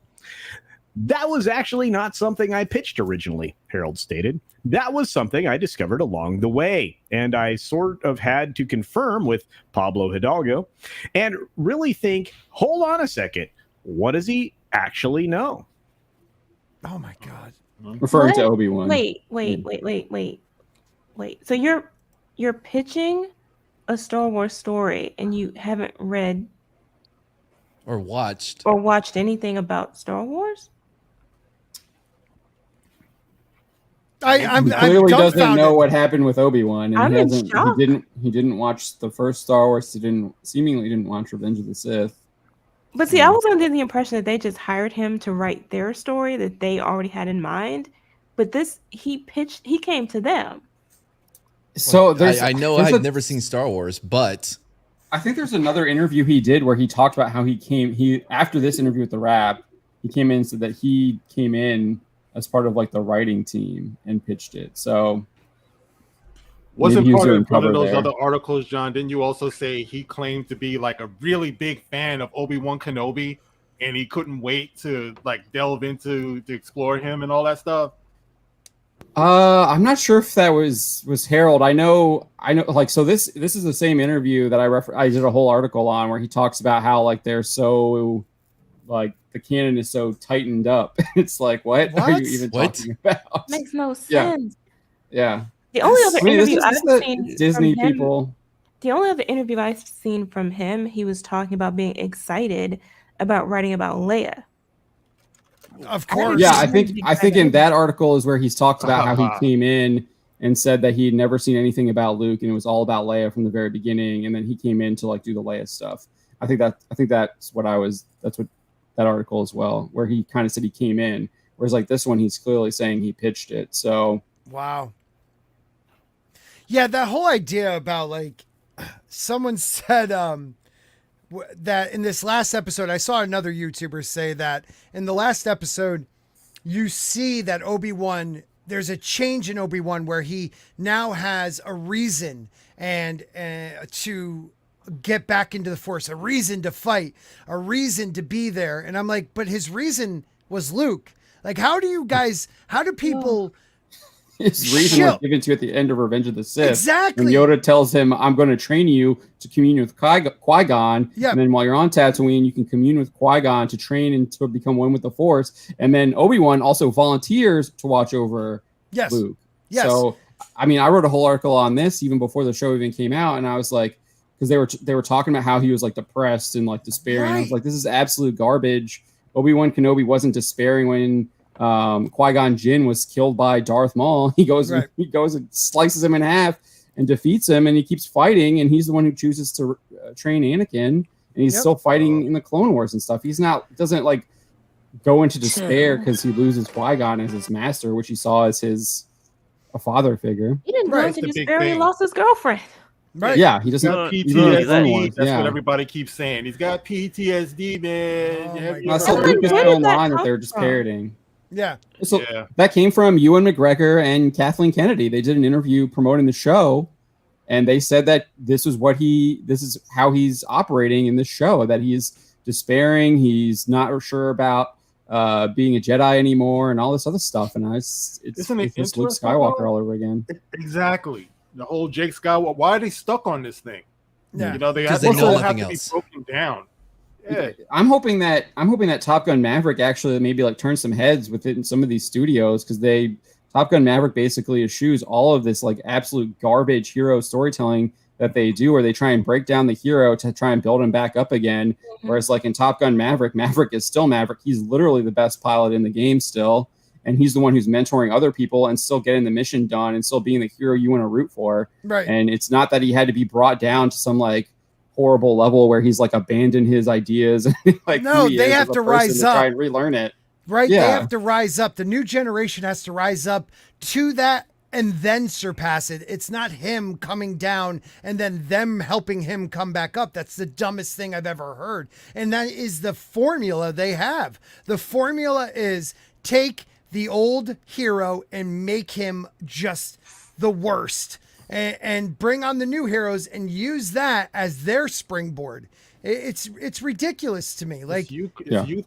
That was actually not something I pitched originally, Harold stated. That was something I discovered along the way, and I sort of had to confirm with Pablo Hidalgo and really think, hold on a second, what does he actually know? Oh my God. Referring to Obi-Wan. Wait. So you're pitching a Star Wars story and you haven't read or watched anything about Star Wars. I'm clearly doesn't know dumbfounded. what happened with Obi-Wan, and I'm in he shock. didn't watch the first Star Wars. He seemingly didn't watch Revenge of the Sith. But see, I was under the impression that they just hired him to write their story that they already had in mind. But he came to them. So I know I've never seen Star Wars, but I think there's another interview he did where he talked about how after this interview with the Wrap, he came in and said that he came in as part of like the writing team and pitched it. So wasn't maybe he was part doing of one of cover those there. other articles, John? Didn't you also say he claimed to be like a really big fan of Obi-Wan Kenobi, and he couldn't wait to like delve into to explore him and all that stuff? I'm not sure if that was Harold. I know. Like, so this is the same interview that I did a whole article on where he talks about how like they're so like the canon is so tightened up. It's like, what are you even talking about? Makes no sense. Yeah. The only other interview this I've is the seen Disney from him, people. The only other interview I've seen from him, he was talking about being excited about writing about Leia. Of course. Yeah, I think in that article is where he's talked about how he came in and said that he'd never seen anything about Luke and it was all about Leia from the very beginning, and then he came in to like do the Leia stuff. I think that's what that article as well, where he kind of said he came in. Whereas like this one, he's clearly saying he pitched it. So wow. Yeah, that whole idea about like someone said that in this last episode, I saw another YouTuber say that in the last episode, you see that Obi-Wan, there's a change in Obi-Wan where he now has a reason and to get back into the Force, a reason to fight, a reason to be there. And I'm like, but his reason was Luke. Like, how do people... His reason was given to you at the end of Revenge of the Sith. Exactly. When Yoda tells him, I'm going to train you to commune with Qui-Gon. Yep. And then while you're on Tatooine, you can commune with Qui-Gon to train and to become one with the Force. And then Obi-Wan also volunteers to watch over Luke. Yes. So, I mean, I wrote a whole article on this even before the show even came out. And I was like, because they were talking about how he was like depressed and like despairing. Right. I was like, this is absolute garbage. Obi-Wan Kenobi wasn't despairing when Qui-Gon Jinn was killed by Darth Maul. He goes and slices him in half and defeats him, and he keeps fighting, and he's the one who chooses to train Anakin, and he's still fighting in the Clone Wars and stuff. Doesn't like go into despair because he loses Qui-Gon as his master, which he saw as a father figure. He didn't go into despair. He lost his girlfriend. Right. Yeah, he doesn't. PTSD. That's what everybody keeps saying. He's got PTSD, man. I saw Lucas put online that they're just parroting. Yeah. So that came from Ewan McGregor and Kathleen Kennedy. They did an interview promoting the show, and they said that this is how he's operating in this show, that he's despairing, he's not sure about being a Jedi anymore and all this other stuff. And it's Luke Skywalker all over again. Exactly. The whole Jake Skywalker. Why are they stuck on this thing? Yeah. You know, they have know to be broken down. Yeah. I'm hoping that Top Gun Maverick actually maybe like turns some heads within some of these studios, because Top Gun Maverick basically eschews all of this like absolute garbage hero storytelling that they do, where they try and break down the hero to try and build him back up again. Mm-hmm. Whereas like in Top Gun Maverick is still Maverick. He's literally the best pilot in the game still, and he's the one who's mentoring other people and still getting the mission done and still being the hero you want to root for. Right. And it's not that he had to be brought down to some like horrible level where he's like abandoned his ideas. Like, no, they have to rise up, try and relearn it. Right. Yeah. They have to rise up. The new generation has to rise up to that and then surpass it. It's not him coming down and then them helping him come back up. That's the dumbest thing I've ever heard. And that is the formula they have. The formula is take the old hero and make him just the worst, and bring on the new heroes and use that as their springboard. It's ridiculous to me. Like youth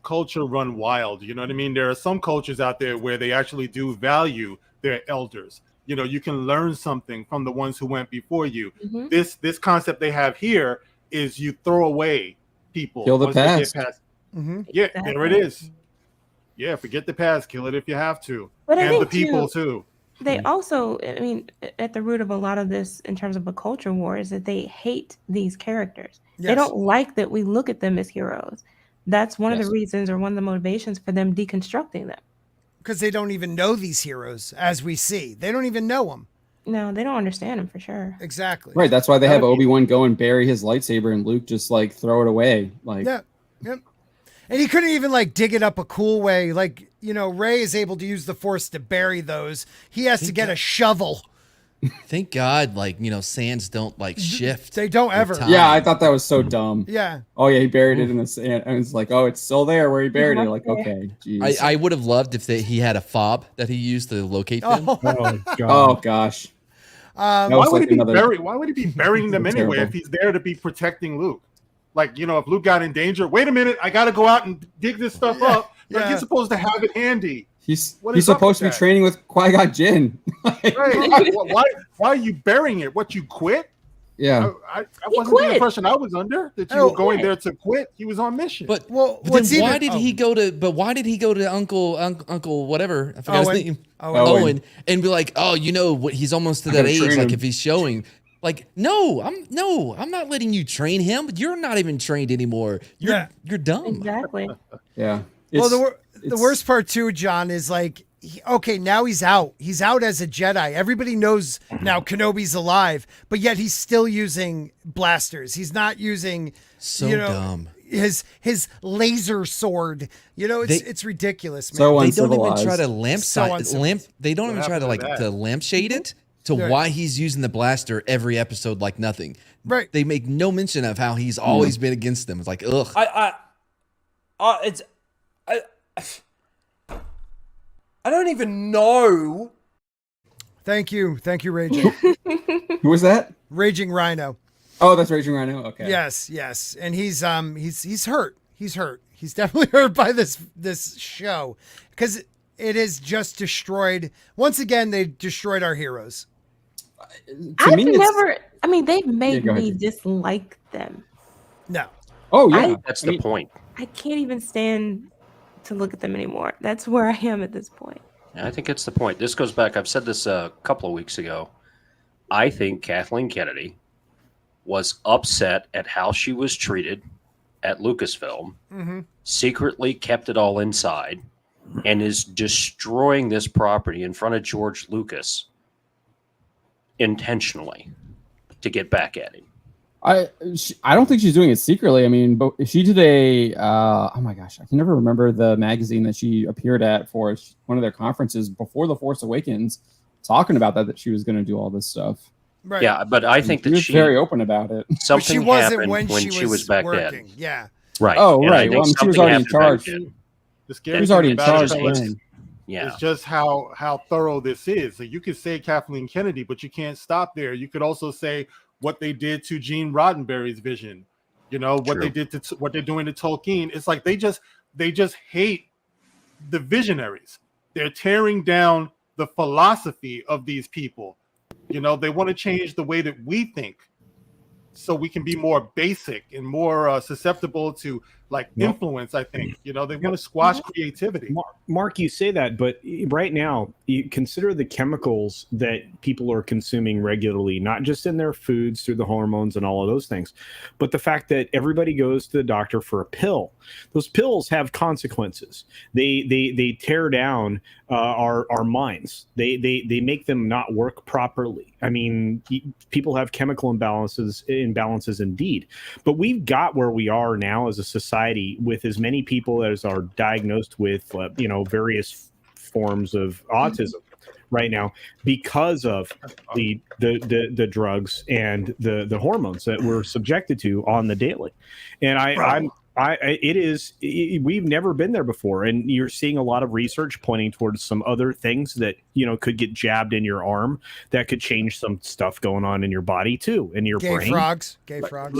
culture run wild. You know what I mean? There are some cultures out there where they actually do value their elders. You know, you can learn something from the ones who went before you. Mm-hmm. This concept they have here is you throw away people. Kill the past. Mm-hmm. Yeah, exactly. There it is. Yeah, forget the past. Kill it if you have to. But and the people too. They also, I mean, at the root of a lot of this in terms of a culture war is that they hate these characters. Yes. They don't like that we look at them as heroes. That's one of the reasons, or one of the motivations for them deconstructing them. Because they don't even know these heroes, as we see. They don't even know them. No, they don't understand them for sure. Exactly. Right. That's why they have Obi-Wan go and bury his lightsaber, and Luke just like throw it away. Like, yeah, yep. And he couldn't even like dig it up a cool way. Like, Rey is able to use the Force to bury those. He has to get a shovel. Thank God, sands don't like shift. They don't ever. Yeah, I thought that was so dumb. Yeah. Oh yeah, he buried it in the sand, and it's like, oh, it's still there where he buried it. Like, okay, geez. I would have loved if he had a fob that he used to locate them. Oh, God. Oh gosh. Why would he be burying them anyway if he's there to be protecting Luke? Like, if Luke got in danger, wait a minute, I got to go out and dig this stuff up. Like, you're supposed to have it handy. He's supposed to be training with Qui-Gon Jinn. Right. Why are you burying it? What, you quit? Yeah. I wasn't the impression I was under that you were going there to quit. He was on mission. But why did he go to Uncle whatever, I forgot his name. Owen, and be like, he's almost to that age. Like, if he's showing, like, no, I'm not letting you train him. You're not even trained anymore. You're dumb. Exactly. Yeah. The worst part too, John, is like, now he's out. He's out as a Jedi. Everybody knows now Kenobi's alive, but yet he's still using blasters. He's not using dumb. His laser sword. It's ridiculous, man. So they don't even try to They don't even try to to lampshade it to why he's using the blaster every episode like nothing. Right. They make no mention of how he's always been against them. It's like, ugh. I don't even know. Thank you, Raging. Who was that? Raging Rhino. Oh, that's Raging Rhino. Okay. Yes, and he's hurt. He's hurt. He's definitely hurt by this show because it has just destroyed. Once again, they destroyed our heroes. They've made me dislike them. No. Oh yeah, that's the point. I can't even stand to look at them anymore. That's where I am at this point. I think it's the point. This goes back. I've said this a couple of weeks ago. I think Kathleen Kennedy was upset at how she was treated at Lucasfilm, secretly kept it all inside, and is destroying this property in front of George Lucas intentionally to get back at him. I don't think she's doing it secretly. I mean, but she did oh my gosh, I can never remember the magazine that she appeared at for one of their conferences before The Force Awakens, talking about that she was going to do all this stuff. Right. Yeah, but I think that she was very open about it. Something she wasn't happened when she was back working. then. Yeah. Right. Oh, and right. Well, she was already in charge. She was already in charge then. Yeah. It's just how thorough this is. So you could say Kathleen Kennedy, but you can't stop there. You could also say what they did to Gene Roddenberry's vision, what they did to what they're doing to Tolkien. It's like they just hate the visionaries. They're tearing down the philosophy of these people. They want to change the way that we think so we can be more basic and more susceptible to influence. I think they want to squash creativity. Mark, you say that, but right now you consider the chemicals that people are consuming regularly, not just in their foods through the hormones and all of those things, but the fact that everybody goes to the doctor for a pill. Those pills have consequences. They tear down our minds. They make them not work properly. I mean, people have chemical imbalances indeed, but we've got where we are now as a society with as many people as are diagnosed with various forms of autism right now because of the drugs and the hormones that we're subjected to on the daily. And we've never been there before, and you're seeing a lot of research pointing towards some other things that could get jabbed in your arm that could change some stuff going on in your body too, in your brain. Gay frogs.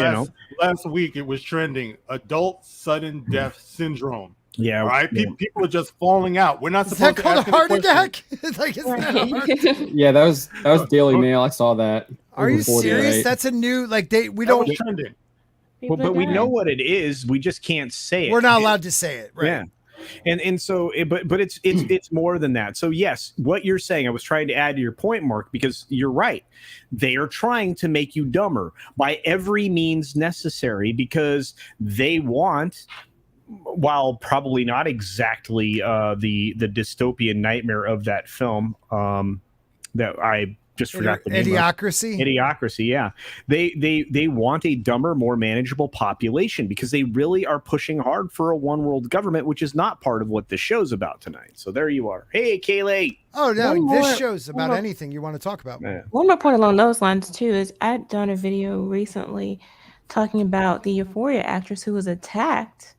Last week it was trending: adult sudden death syndrome. Yeah. All right. Yeah. People are just falling out. We're not supposed to call a heart attack. Yeah, that was Daily Mail. I saw that. Are you serious? That's a new we don't. Trending. But we know what it is. We just can't say it. We're not allowed to say it, right? Yeah. And so, but it's more than that. So yes, what you're saying, I was trying to add to your point, Mark, because you're right. They are trying to make you dumber by every means necessary because they want while probably not exactly the dystopian nightmare of that film, that I just forgot the name. Idiocracy. Idiocracy, yeah. They want a dumber, more manageable population because they really are pushing hard for a one world government, which is not part of what this show's about tonight. So there you are. Hey, Kaylee. Oh no, One this more- show's about anything you want to talk about. Yeah. One more point along those lines too is I'd done a video recently talking about the Euphoria actress who was attacked.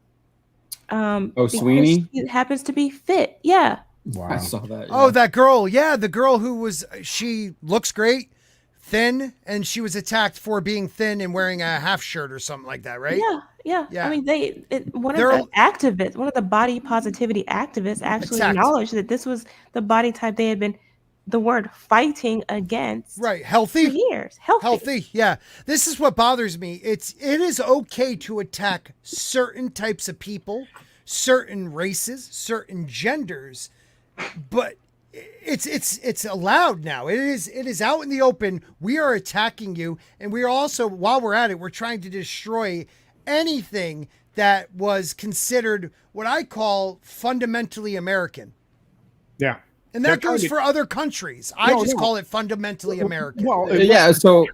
Because Sweeney? she happens to be fit. Yeah. I saw that. Oh, that girl. Yeah, the girl she looks great, thin, and she was attacked for being thin and wearing a half shirt or something like that, right? Yeah. Yeah. I mean, one of the activists, one of the body positivity activists actually acknowledged that this was the body type they had been, the word fighting against. Right. Healthy. For years. Healthy. Yeah. This is what bothers me. It is okay to attack certain types of people, certain races, certain genders, but it's allowed now. It is out in the open. We are attacking you, and we are also, while we're at it, we're trying to destroy anything that was considered what I call fundamentally American. Yeah. And that goes for other countries. I just call it fundamentally American. Well, yeah. So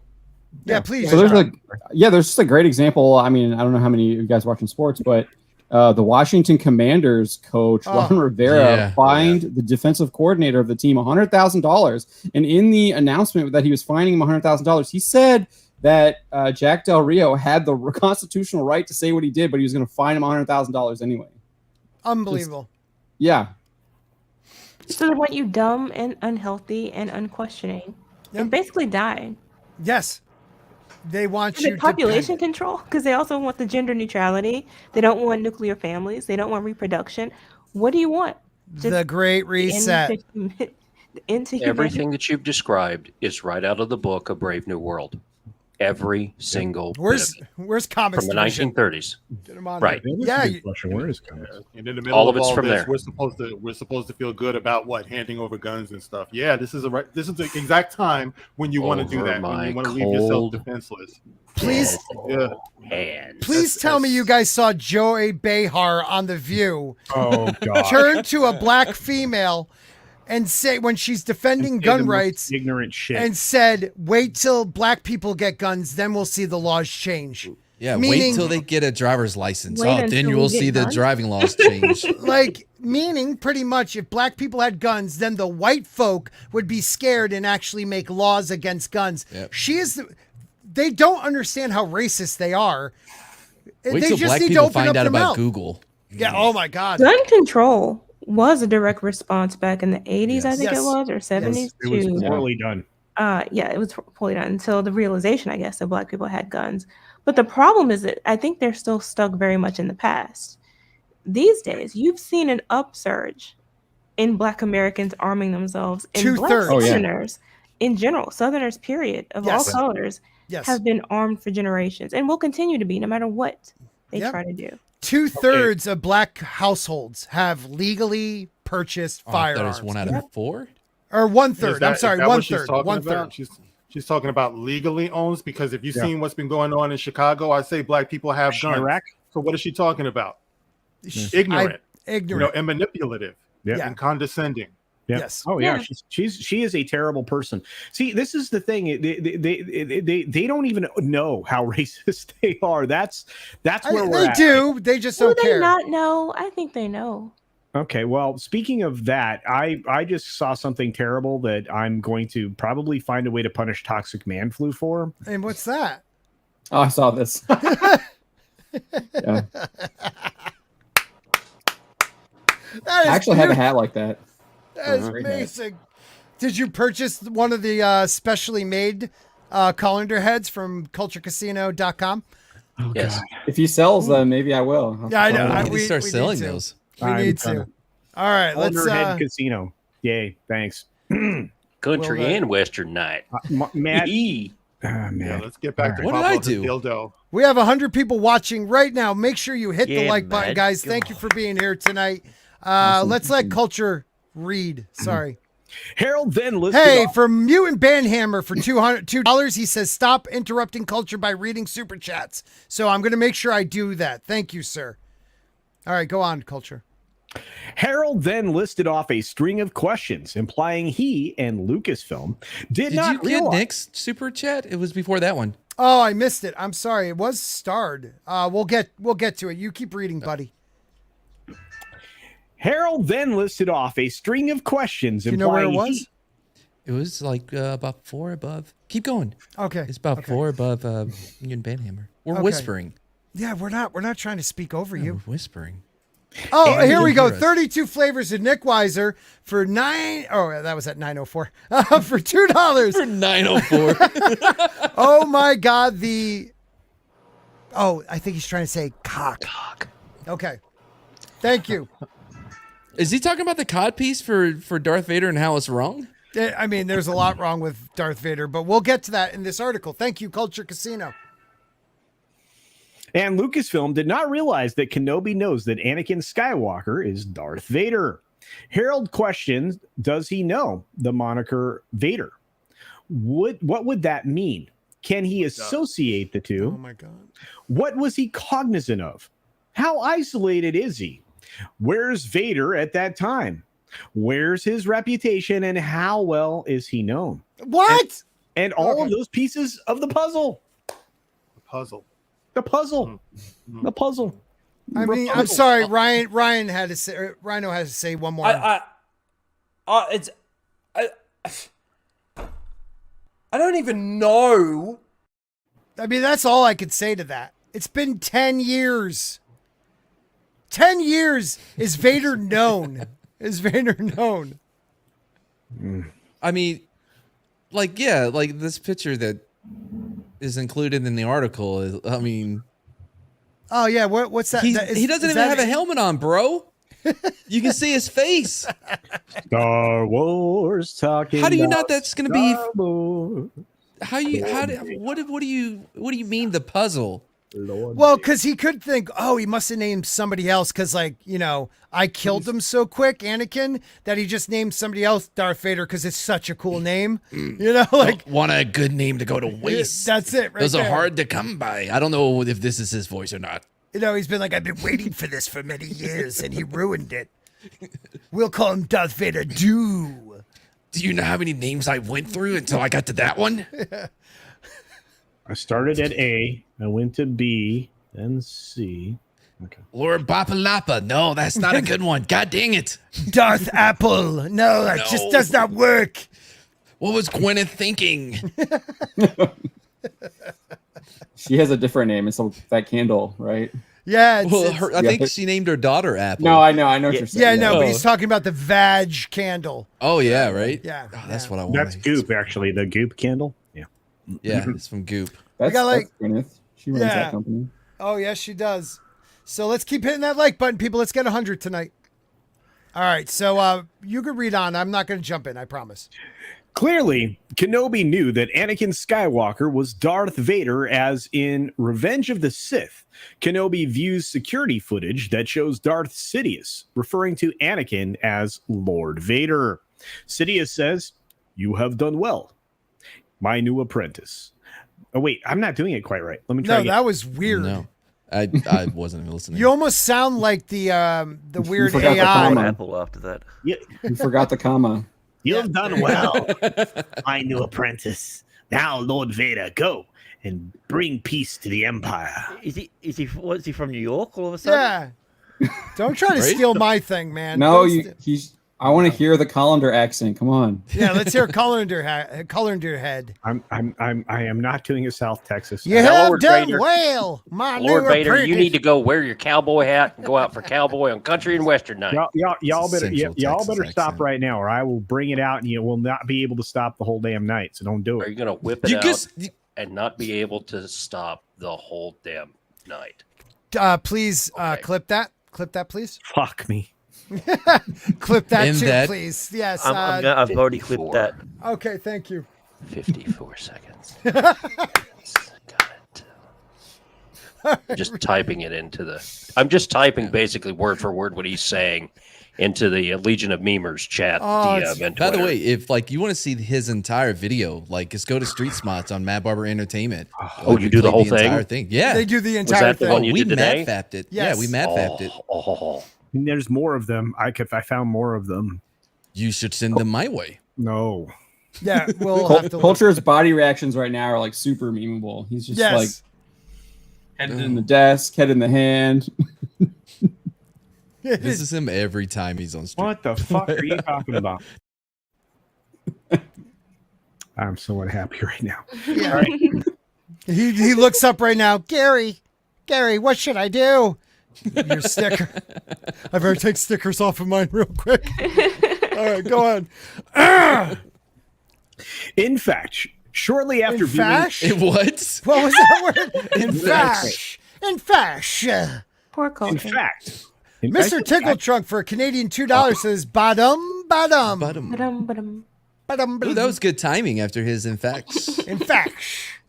please. So there's just a great example. I mean, I don't know how many of you guys watching sports, but the Washington Commanders coach Ron Rivera fined the defensive coordinator of the team $100,000, and in the announcement that he was fining him $100,000, he said that Jack Del Rio had the constitutional right to say what he did, but he was going to fine him $100,000 anyway. Unbelievable. Yeah. So they want you dumb and unhealthy and unquestioning, and basically dying. Yes. They want you population control, because they also want the gender neutrality. They don't want nuclear families. They don't want reproduction. What do you want? The Great Reset. Everything that you've described is right out of the book A Brave New World. Every single where's comics from the 1930s. Get him on right. Yeah. Where is comics? And in the middle All of of it's all from this, there. we're supposed to feel good about what, handing over guns and stuff. Yeah, this is the exact time when you want to do that. When you want to leave yourself defenseless. Please, hands. Please tell me you guys saw Joey Behar on The View. Oh God! Turn to a black female and say, when she's defending gun rights, ignorant shit, and said, "Wait till black people get guns, then we'll see the laws change." Yeah, meaning, wait till they get a driver's license. Then you will see the driving laws change. Meaning pretty much if black people had guns, then the white folk would be scared and actually make laws against guns. Yep. They don't understand how racist they are. Wait they till just black need people to open find up out their about mouth. Google. Yeah, oh my God. Gun control was a direct response back in the 80s, I think Yes. it was, or 70s It was too. poorly done. It was poorly done until the realization, I guess, that black people had guns. But the problem is that I think they're still stuck very much in the past. These days, you've seen an upsurge in black Americans arming themselves, and black Southerners in general, Southerners period, of all colors, have been armed for generations and will continue to be no matter what they try to do. 2/3 of black households have legally purchased firearms. That is 1 out of 4? Or 1/3. I'm sorry, 1/3. 1/3. She's talking about legally owns, because if you've seen what's been going on in Chicago, I say black people have guns. So what is she talking about? Ignorant, and manipulative, and condescending. Yeah. Yes. Oh yeah. She is a terrible person. See, this is the thing. They don't even know how racist they are. That's where we're at. They do. They just don't care. Do they not know? I think they know. Okay, well, speaking of that, I just saw something terrible that I'm going to probably find a way to punish toxic man flu for. And what's that? Oh, I saw this. I actually have a hat like that. That is amazing. Did you purchase one of the specially made colander heads from culturecasino.com? Oh, yes. God. If he sells them, maybe I will. Yeah, I know. We start selling those. We need to. All right, let's head casino. Yay, thanks. Country and Western night. Matt. Let's get back to what did I do? dildo. We have 100 people watching right now. Make sure you hit the like button, Matt. guys. Thank you for being here tonight. Let's let Culture read. Sorry. Harold then listed. Hey, from Mutant Bandhammer for $200, he says, stop interrupting Culture by reading super chats. So I'm going to make sure I do that. Thank you, sir. All right, go on, Culture. Harold then listed off a string of questions implying he and Lucasfilm did not you get realize. Nick's super chat? It was before that one. Oh, I missed it. I'm sorry. It was starred. We'll get to it. You keep reading, buddy. Harold then listed off a string of questions Do you know where it implying was? It was like about 4 above. Keep going. Okay. It's about okay. 4 above Union Banhammer. We're Okay. whispering. Yeah, we're not trying to speak over Yeah, you. we're whispering. Oh, And here you we can go. hear us. 32 flavors of Nick Weiser for that was at 9:04. For $2. For 904. Oh my God. I think he's trying to say cock. Okay. Thank you. Is he talking about the cod piece for Darth Vader and how it's wrong? I mean, there's a lot wrong with Darth Vader, but we'll get to that in this article. Thank you, Culture Casino. And Lucasfilm did not realize that Kenobi knows that Anakin Skywalker is Darth Vader. Harold questions, does he know the moniker Vader? What would that mean? Can he associate the two? Oh my God. What was he cognizant of? How isolated is he? Where's Vader at that time? Where's his reputation and how well is he known? What? And all of those pieces of the puzzle. The puzzle. The puzzle. I mean, I'm sorry, Rhino had to say one more. I don't even know. I mean, that's all I could say to that. It's been 10 years. 10 years. Is Vader known? Is Vader known? I mean, like this picture that is included in the article is, I mean, oh yeah, what's that? He doesn't even have a helmet on, bro. You can see his face. Star Wars talking. How do you know that's going to be? Wars. What do you mean the puzzle? Lord. Well, because he could think, he must have named somebody else because, I killed him so quick, Anakin, that he just named somebody else Darth Vader because it's such a cool name. Want a good name to go to waste. That's it, right Those there. are hard to come by. I don't know if this is his voice or not. He's been like, I've been waiting for this for many years, and he ruined it. We'll call him Darth Vader Do. Do you know how many names I went through until I got to that one? I started at A, I went to B, then C. Okay. Lord Bapalapa. No, that's not a good one. God dang it. Darth Apple. No, that just does not work. What was Gwyneth thinking? She has a different name. It's that candle, right? Yeah. I think she named her daughter Apple. No, I know what you're saying. Yeah, no, but he's talking about the Vag candle. Oh, yeah, right? Yeah. Oh, that's what I want. That's Goop, actually. The Goop candle. Yeah. Yeah, it's from Goop. That's Gwyneth. She runs Yeah. that company. Oh, yes, she does. So let's keep hitting that like button, people. Let's get 100 tonight. All right, so you can read on. I'm not going to jump in, I promise. Clearly, Kenobi knew that Anakin Skywalker was Darth Vader, as in Revenge of the Sith. Kenobi views security footage that shows Darth Sidious referring to Anakin as Lord Vader. Sidious says, "You have done well, my new apprentice." Oh, wait, I'm not doing it quite right. Let me try No, again. that was weird. No, I wasn't even listening. You almost sound like the weird forgot the AI. comma. Apple after that. You forgot the comma. have done well, my new apprentice. Now, Lord Vader, go and bring peace to the Empire. Is he was he from New York all of a sudden? Yeah. Don't try to steal my thing, man. No, Don't I want to hear the colander accent. Come on. Yeah, let's hear Colander Head. I am not doing a South Texas. You have Lord done Vader. well, my Lord new Vader, you apprentice. need to go wear your cowboy hat and go out for cowboy on country and western night. Y'all better Central y'all better Texas stop accent. right now, or I will bring it out, and you will not be able to stop the whole damn night. So don't do Are it. you going to whip it You out just and not be able to stop the whole damn night? Please Okay. clip that. Clip that, please. Fuck me. Clip that In too, that- plees. Yes. I've already clipped that. Okay, thank you. 54 seconds. Got it. I'm just typing it into the. I'm just typing basically word for word what he's saying into the Legion of Memers chat DM. And By the Twitter. way, if like you want to see his entire video, like just go to Street Smots on Mad Barber Entertainment. Oh, you do the whole entire thing? Yeah, They do the Was entire that the thing. one you we did today? mad fapped it. Yes. Yeah, we mad fapped it. Oh. There's more of them. I found more of them. You should send them my way. No. Yeah, we'll have to look. Culture's body reactions right now are like super memeable. He's just like Yes. head in the desk, head in the hand. This is him every time he's on stream. What the fuck are you talking about? I'm so unhappy right now. Yeah. All right. He looks up right now. Gary, what should I do? Your sticker. I better take stickers off of mine real quick. All right, go on. In fact, shortly after viewing, Fash? What? What was that word? In fash. In fash. Poor in culture. fact, Mr. Tickle Trunk for a Canadian $2 says bottom. Ba-dum, ba-dum. Ooh, that was good timing after his in fact. In fact.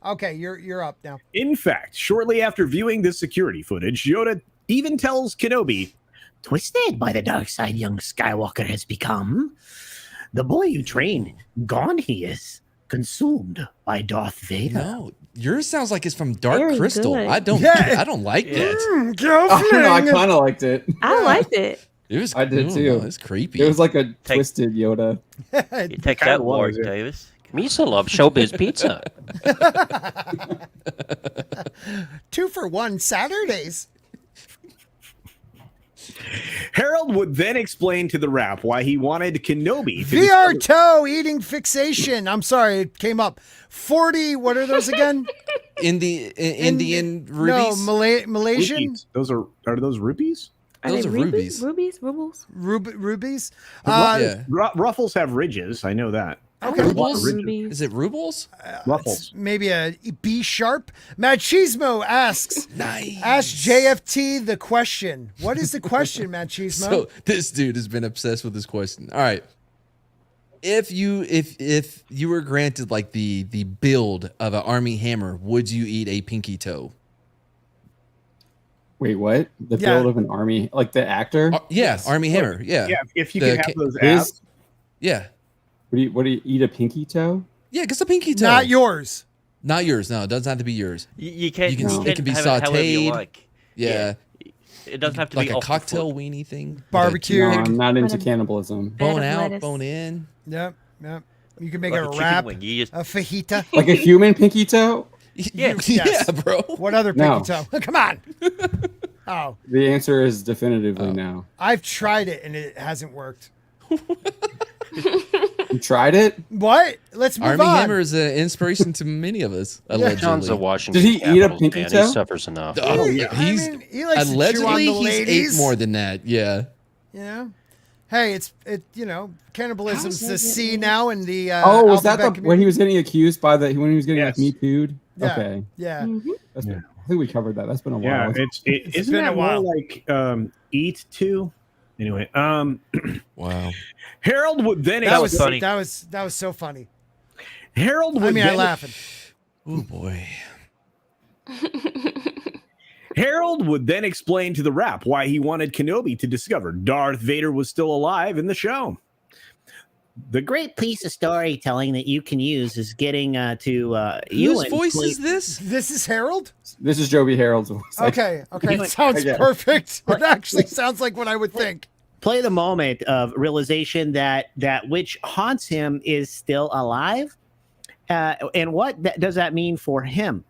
Okay, you're up now. In fact, shortly after viewing this security footage, Yoda even tells Kenobi, Twisted by the dark side young Skywalker has become. The boy you trained, gone he is, consumed by Darth Vader. No, yours sounds like it's from Dark Very Crystal. good. I don't like that. I don't know, I kind of liked it. I liked it. It was. I did too. It's creepy. It was like a twisted Yoda. You take that, Warwick was, yeah. Davis. Misa loves showbiz pizza. 2-for-1 Saturdays. Harold would then explain to the rap why he wanted Kenobi to VR toe eating fixation. I'm sorry, it came up. 40. What are those again? Indian rubies. No, Malaysian. rupees. Those are those rupees? Those they are rubies. Rubies? Rubies. Yeah. Ruffles have ridges. I know that. Okay. Rubles? Rubies. Is it rubles? Ruffles. Maybe a B sharp. Machismo asks. Nice. Ask JFT the question. What is the question, Machismo? So this dude has been obsessed with this question. All right. If you were granted like the build of an army hammer, would you eat a pinky toe? Wait, what? The Yeah. build of an army, like the actor? Yeah, army hammer. Yeah. Yeah, if you The can have those His- abs. Yeah. What do you eat a pinky toe? Yeah, because a pinky toe. Not yours. Not yours. No, it doesn't have to be yours. You can. You can- You it can be have it however you sautéed. like. Yeah. It doesn't have to Like be a off the cocktail foot. weenie thing. Barbecue. No, I'm not into Bed of- cannibalism. Bone of out, lettuce. bone in. Yep. You can make Like a chicken wrap, wing. You just a fajita. Like a human pinky toe? Yeah. Yeah, bro. What other No. pinky toe? Come on. Oh, The answer is definitively no. I've tried it and it hasn't worked. You tried it? What? Let's move Army on. Hammer is an inspiration to many of us. Allegedly. John's a Washington. Did he eat a Capitals pinky fan. toe? He suffers enough. Oh, He- yeah. I He's mean, he likes to chew on allegedly the he's ladies. ate more than that. Yeah. You know, hey, cannibalism's the C now in the. Was that alphabet when he community. was getting accused when he was getting Yes. like Me Too'd? Yeah. Okay. Yeah. That's Yeah. I think we covered that. That's been a Yeah, while. isn't been that a more while. like eat to? Anyway, Wow. Harold would then That was funny. That was so funny. Harold would I mean, I then, laughing. Oh boy. Harold would then explain to the rap why he wanted Kenobi to discover Darth Vader was still alive in the show. The Great piece of storytelling that you can use is getting to Whose Ewan voice play- is this? This is Harold. This is Joby Harold's voice. Okay. I Sounds get it. perfect. It actually sounds like what I would think. play the moment of realization that which haunts him is still alive. And what does that mean for him?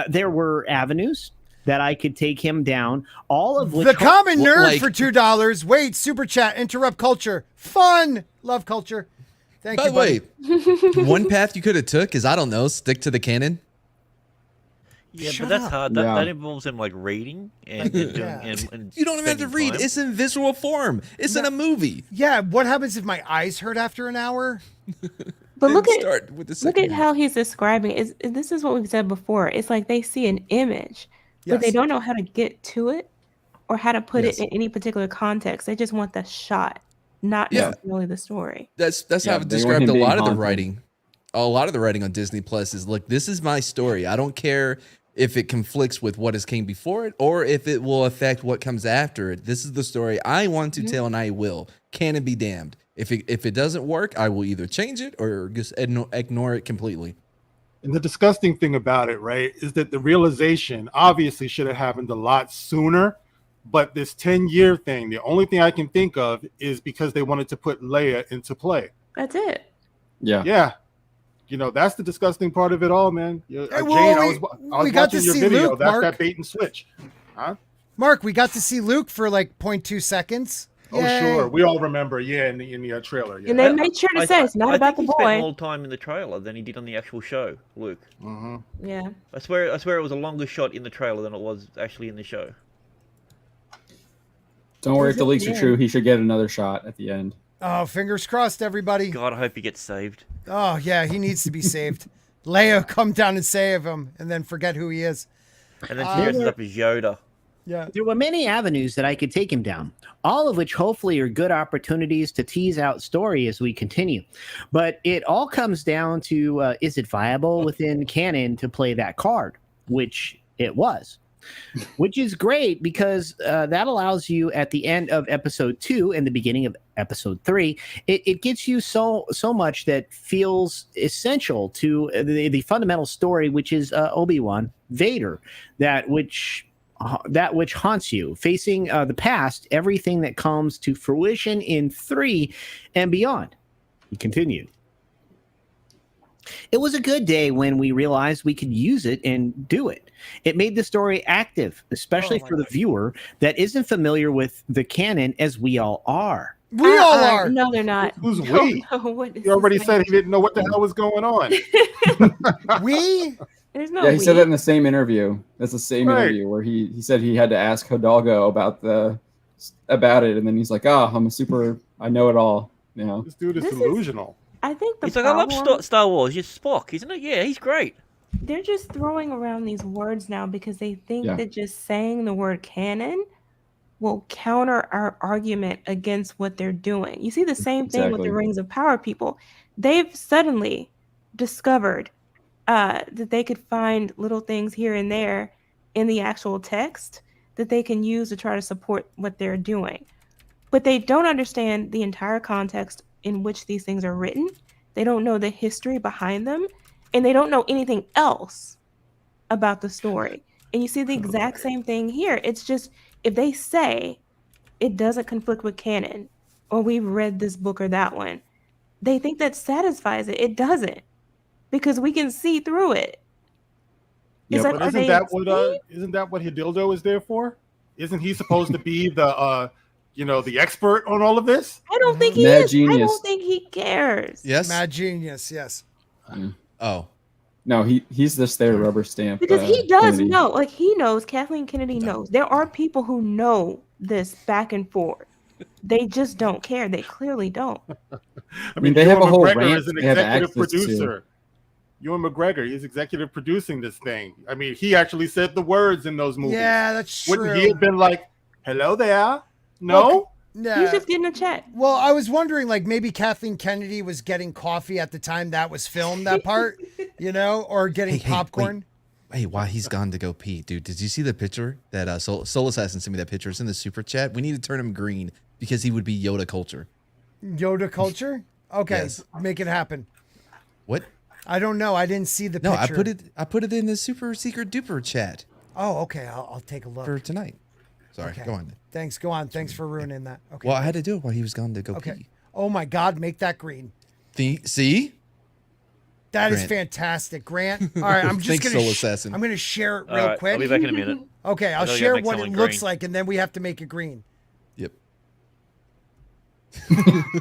There were avenues that I could take him down, all of which... The common nerd like- for $2. Wait, super chat, interrupt culture. Fun. Love culture. Thank By you, the way, buddy. one path you could have took is, I don't know, stick to the canon. Yeah, Shut but that's up. hard. Yeah. That involves him like reading and doing Yeah. and You don't even have to spending read. time. It's in visual form. It's in a movie. Yeah, what happens if my eyes hurt after an hour? But look Then at start with the look second at how he's describing it. This is what we've said before. It's like they see an image, but they Yes. don't know how to get to it or how to put Yes. it in any particular context. They just want the shot, not Yeah. necessarily the story. That's Yeah, how I've they want described him a being lot of the haunted. writing. A lot of the writing on Disney Plus is, look, this is my story. I don't care if it conflicts with what has came before it, or if it will affect what comes after it. This is the story I want to tell, and I will. Can it be damned? If it doesn't work, I will either change it or just ignore it completely. And the disgusting thing about it, right, is that the realization obviously should have happened a lot sooner. But this 10-year thing, the only thing I can think of is because they wanted to put Leia into play. That's it. Yeah. Yeah. You know, that's the disgusting part of it all, man. Jane, I was we got watching to your see video. Luke, That's Mark. that bait and switch. Huh? Mark, we got to see Luke for like 0.2 seconds. Oh, Yay. sure. We all remember, in the trailer. Yeah. And they made sure to say it's not about the he spent boy. more time in the trailer than he did on the actual show, Luke. Mm-hmm. Yeah. I swear it was a longer shot in the trailer than it was actually in the show. Don't worry if the leaks are true. He should get another shot at the end. Oh, fingers crossed, everybody. God, I hope he gets saved. Oh, yeah, he needs to be saved. Leia, come down and save him, and then forget who he is. And then she dresses up as Yoda. Yeah. There were many avenues that I could take him down, all of which hopefully are good opportunities to tease out story as we continue. But it all comes down to, is it viable within canon to play that card, which it was. Which is great because that allows you at the end of episode 2 and the beginning of episode 3, it gets you so much that feels essential to the fundamental story, which is Obi-Wan Vader, that which haunts you, facing the past, everything that comes to fruition in 3 and beyond. He continued. It was a good day when we realized we could use it and do it. It made the story active, especially for the viewer that isn't familiar with the canon as we all are. We all are. No, they're not. Who's we? He already said he didn't know what the hell was going on. We? There's no. Yeah, he we. said that in the same interview. That's the same Right. interview where he said he had to ask Hidalgo about it, and then he's like, I know it all. You know, This dude is This is- delusional. I think the He's like, I love problem- Star Wars. You're Spock, isn't it? Yeah, he's great. They're just throwing around these words now because they think Yeah. that just saying the word canon will counter our argument against what they're doing. You see the same thing with Exactly. the Rings of Power people. They've suddenly discovered that they could find little things here and there in the actual text that they can use to try to support what they're doing. But they don't understand the entire context in which these things are written. They don't know the history behind them, and they don't know anything else about the story. And you see the exact same thing here. It's just if they say it doesn't conflict with canon, or we've read this book or that one, they think that satisfies it. It doesn't, because we can see through it. It's like, But are isn't they that what Hidalgo is there for? Isn't he supposed to be the the expert on all of this? I don't think he Mad is. I genius. don't think he cares. Yes. Mad genius, yes. Oh. no, he's just there to rubber stamp. Because he does Kennedy. know, like he knows, Kathleen Kennedy knows. There are people who know this back and forth. They just don't care. They clearly don't. I mean, they have Ewan a whole McGregor rant is an they have executive access to. producer. Ewan McGregor, he's executive producing this thing. I mean, he actually said the words in those movies. Yeah, that's true. Wouldn't he have been like, "Hello there"? No. Yeah. He's just getting a check. Well, I was wondering, like, maybe Kathleen Kennedy was getting coffee at the time that was filmed, that part, or getting popcorn. Hey, why he's gone to go pee, dude? Did you see the picture that Soul Assassin sent me? That picture. It's in the super chat. We need to turn him green because he would be Yoda culture. Yoda culture? Okay, Yes. make it happen. What? I don't know. I didn't see the No, picture. I put it in the super secret duper chat Oh, okay. I'll take a look. for tonight. Sorry, Okay. go on. Thanks. Go on. Thanks for ruining that. Okay. Well, I had to do it while he was gone to go Okay. pee. Oh my God, make that green. See? That is Grant. fantastic, Grant. All right, I'm just Thanks, gonna. Soul Assassin. I'm gonna share it All real right, quick. I'll be back in a minute. Okay, I'll I gotta share make what it someone looks green. like, and then we have to make it green. Yep.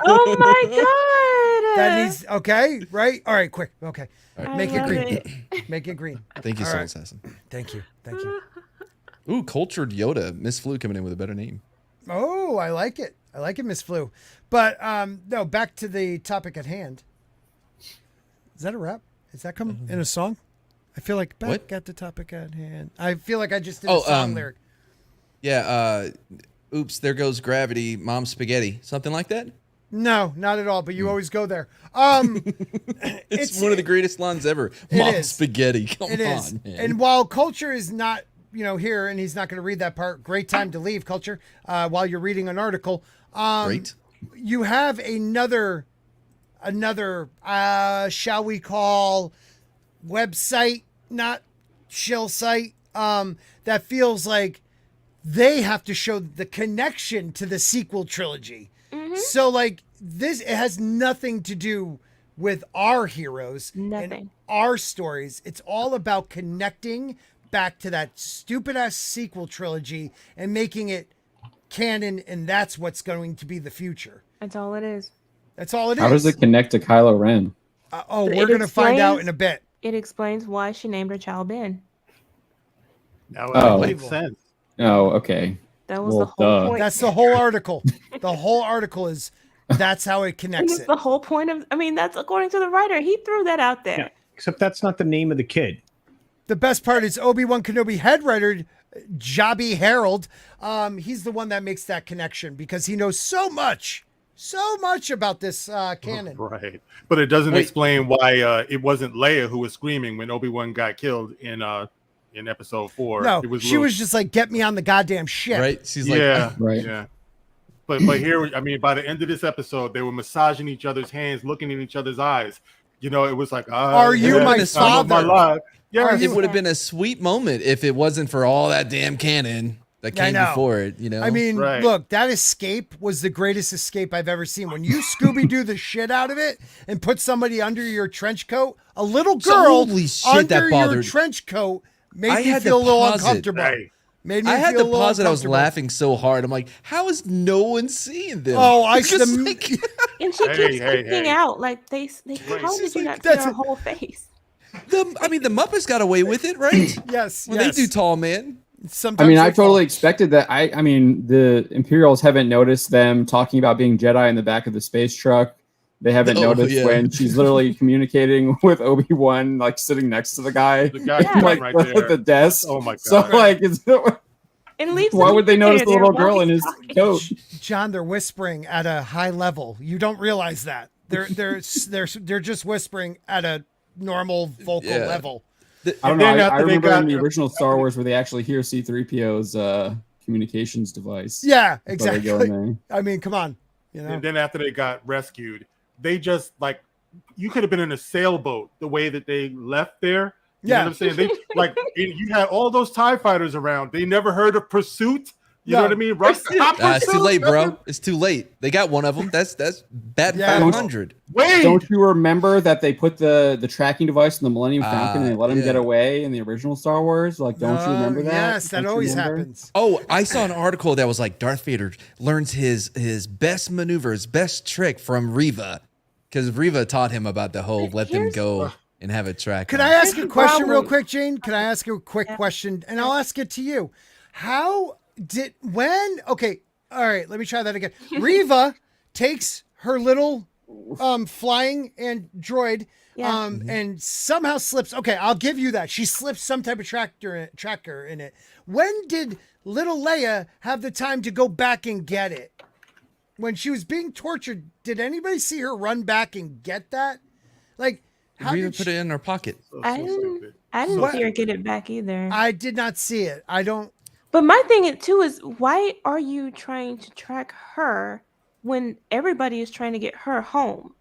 Oh my god! That needs okay, right? All right, quick. Okay, I make it love green. it. Make it green. Thank you, All Soul right. Assassin. Thank you. Thank you. Ooh, cultured Yoda. Miss Flu coming in with a better name. Oh, I like it. I like it, Miss Flu. But no, back to the topic at hand. Is that a rap? Is that come in a song? I feel like back What? at the topic at hand. I feel like I just did a song lyric. Yeah, oops, there goes gravity, mom spaghetti. Something like that? No, not at all. But you always go there. It's one of the greatest lines ever. It Mom is. spaghetti. Come It is. on, man. And while Culture is not, here, and he's not going to read that part. Great time to leave, Culture. While you're reading an article. Great. You have another, shall we call, website, not shill site, that feels like they have to show the connection to the sequel trilogy. So like this, it has nothing to do with our heroes and our stories. It's all about connecting back to that stupid ass sequel trilogy and making it canon, and that's what's going to be the future. That's all it is. That's all it is. How does it connect to Kylo Ren? We're going to find out in a bit. It explains why she named her child Ben. Now it makes sense. Oh, okay. That was the whole point. That's the whole article. The whole article is that's how it connects it. The whole point of, that's according to the writer. He threw that out there. Yeah, except that's not the name of the kid. The best part is Obi-Wan Kenobi head writer Jabby Harold. He's the one that makes that connection because he knows so much about this canon. Right. But it doesn't explain why it wasn't Leia who was screaming when Obi-Wan got killed in episode 4. No, it was she was just like, get me on the goddamn ship. Right? She's like, right. Yeah. But here, by the end of this episode, they were massaging each other's hands, looking in each other's eyes. It was like, are you my father? It would have been a sweet moment if it wasn't for all that damn canon that came before it, I mean, look, that escape was the greatest escape I've ever seen. When you Scooby-Doo the shit out of it and put somebody under your trench coat, a little girl under your trench coat made me feel a little uncomfortable. Made me I had feel to a little pause it. I was uncomfortable. laughing so hard. I'm like, how is no one seeing them? Oh, I Because, should like, And she keeps peeking out. Like, they how did you not see her whole face? the Muppets got away with it, right? Yes. Well, they do Tall Man. Sometimes I totally expected that. I mean, the Imperials haven't noticed them talking about being Jedi in the back of the space truck. They haven't noticed when she's literally communicating with Obi-Wan, like sitting next to the guy like right there at the desk. Oh my god! So like, why would they notice the little girl in his coat? John, they're whispering at a high level. You don't realize that they're just whispering at a normal vocal level. I don't know. I remember in the original Star Wars where they actually hear C-3PO's communications device. Yeah, exactly. I mean, come on. And then after they got rescued, they just you could have been in a sailboat the way that they left there. You know what I'm saying? They you had all those TIE fighters around. They never heard of pursuit. You know what I mean? It's too late, bro. It's too late. They got one of them. That's bad 500. Wait. Don't you remember that they put the tracking device in the Millennium Falcon and they let him get away in the original Star Wars? Like, don't you remember that? Yes, that always happens. Oh, I saw an article that was like Darth Vader learns his best maneuver, his best trick from Reva, because Reva taught him about the whole let them go and have it track. Could I ask a question real quick, Jane? Can I ask a quick question? And I'll ask it to you. Okay, all right, let me try that again. Reva takes her little flying droid and somehow slips. Okay, I'll give you that. She slips some type of tracker in it. When did little Leia have the time to go back and get it? When she was being tortured, did anybody see her run back and get that? Like, how Reva did put it in her pocket. I didn't see her get it back either. I did not see it. I don't. But my thing too is, why are you trying to track her when everybody is trying to get her home?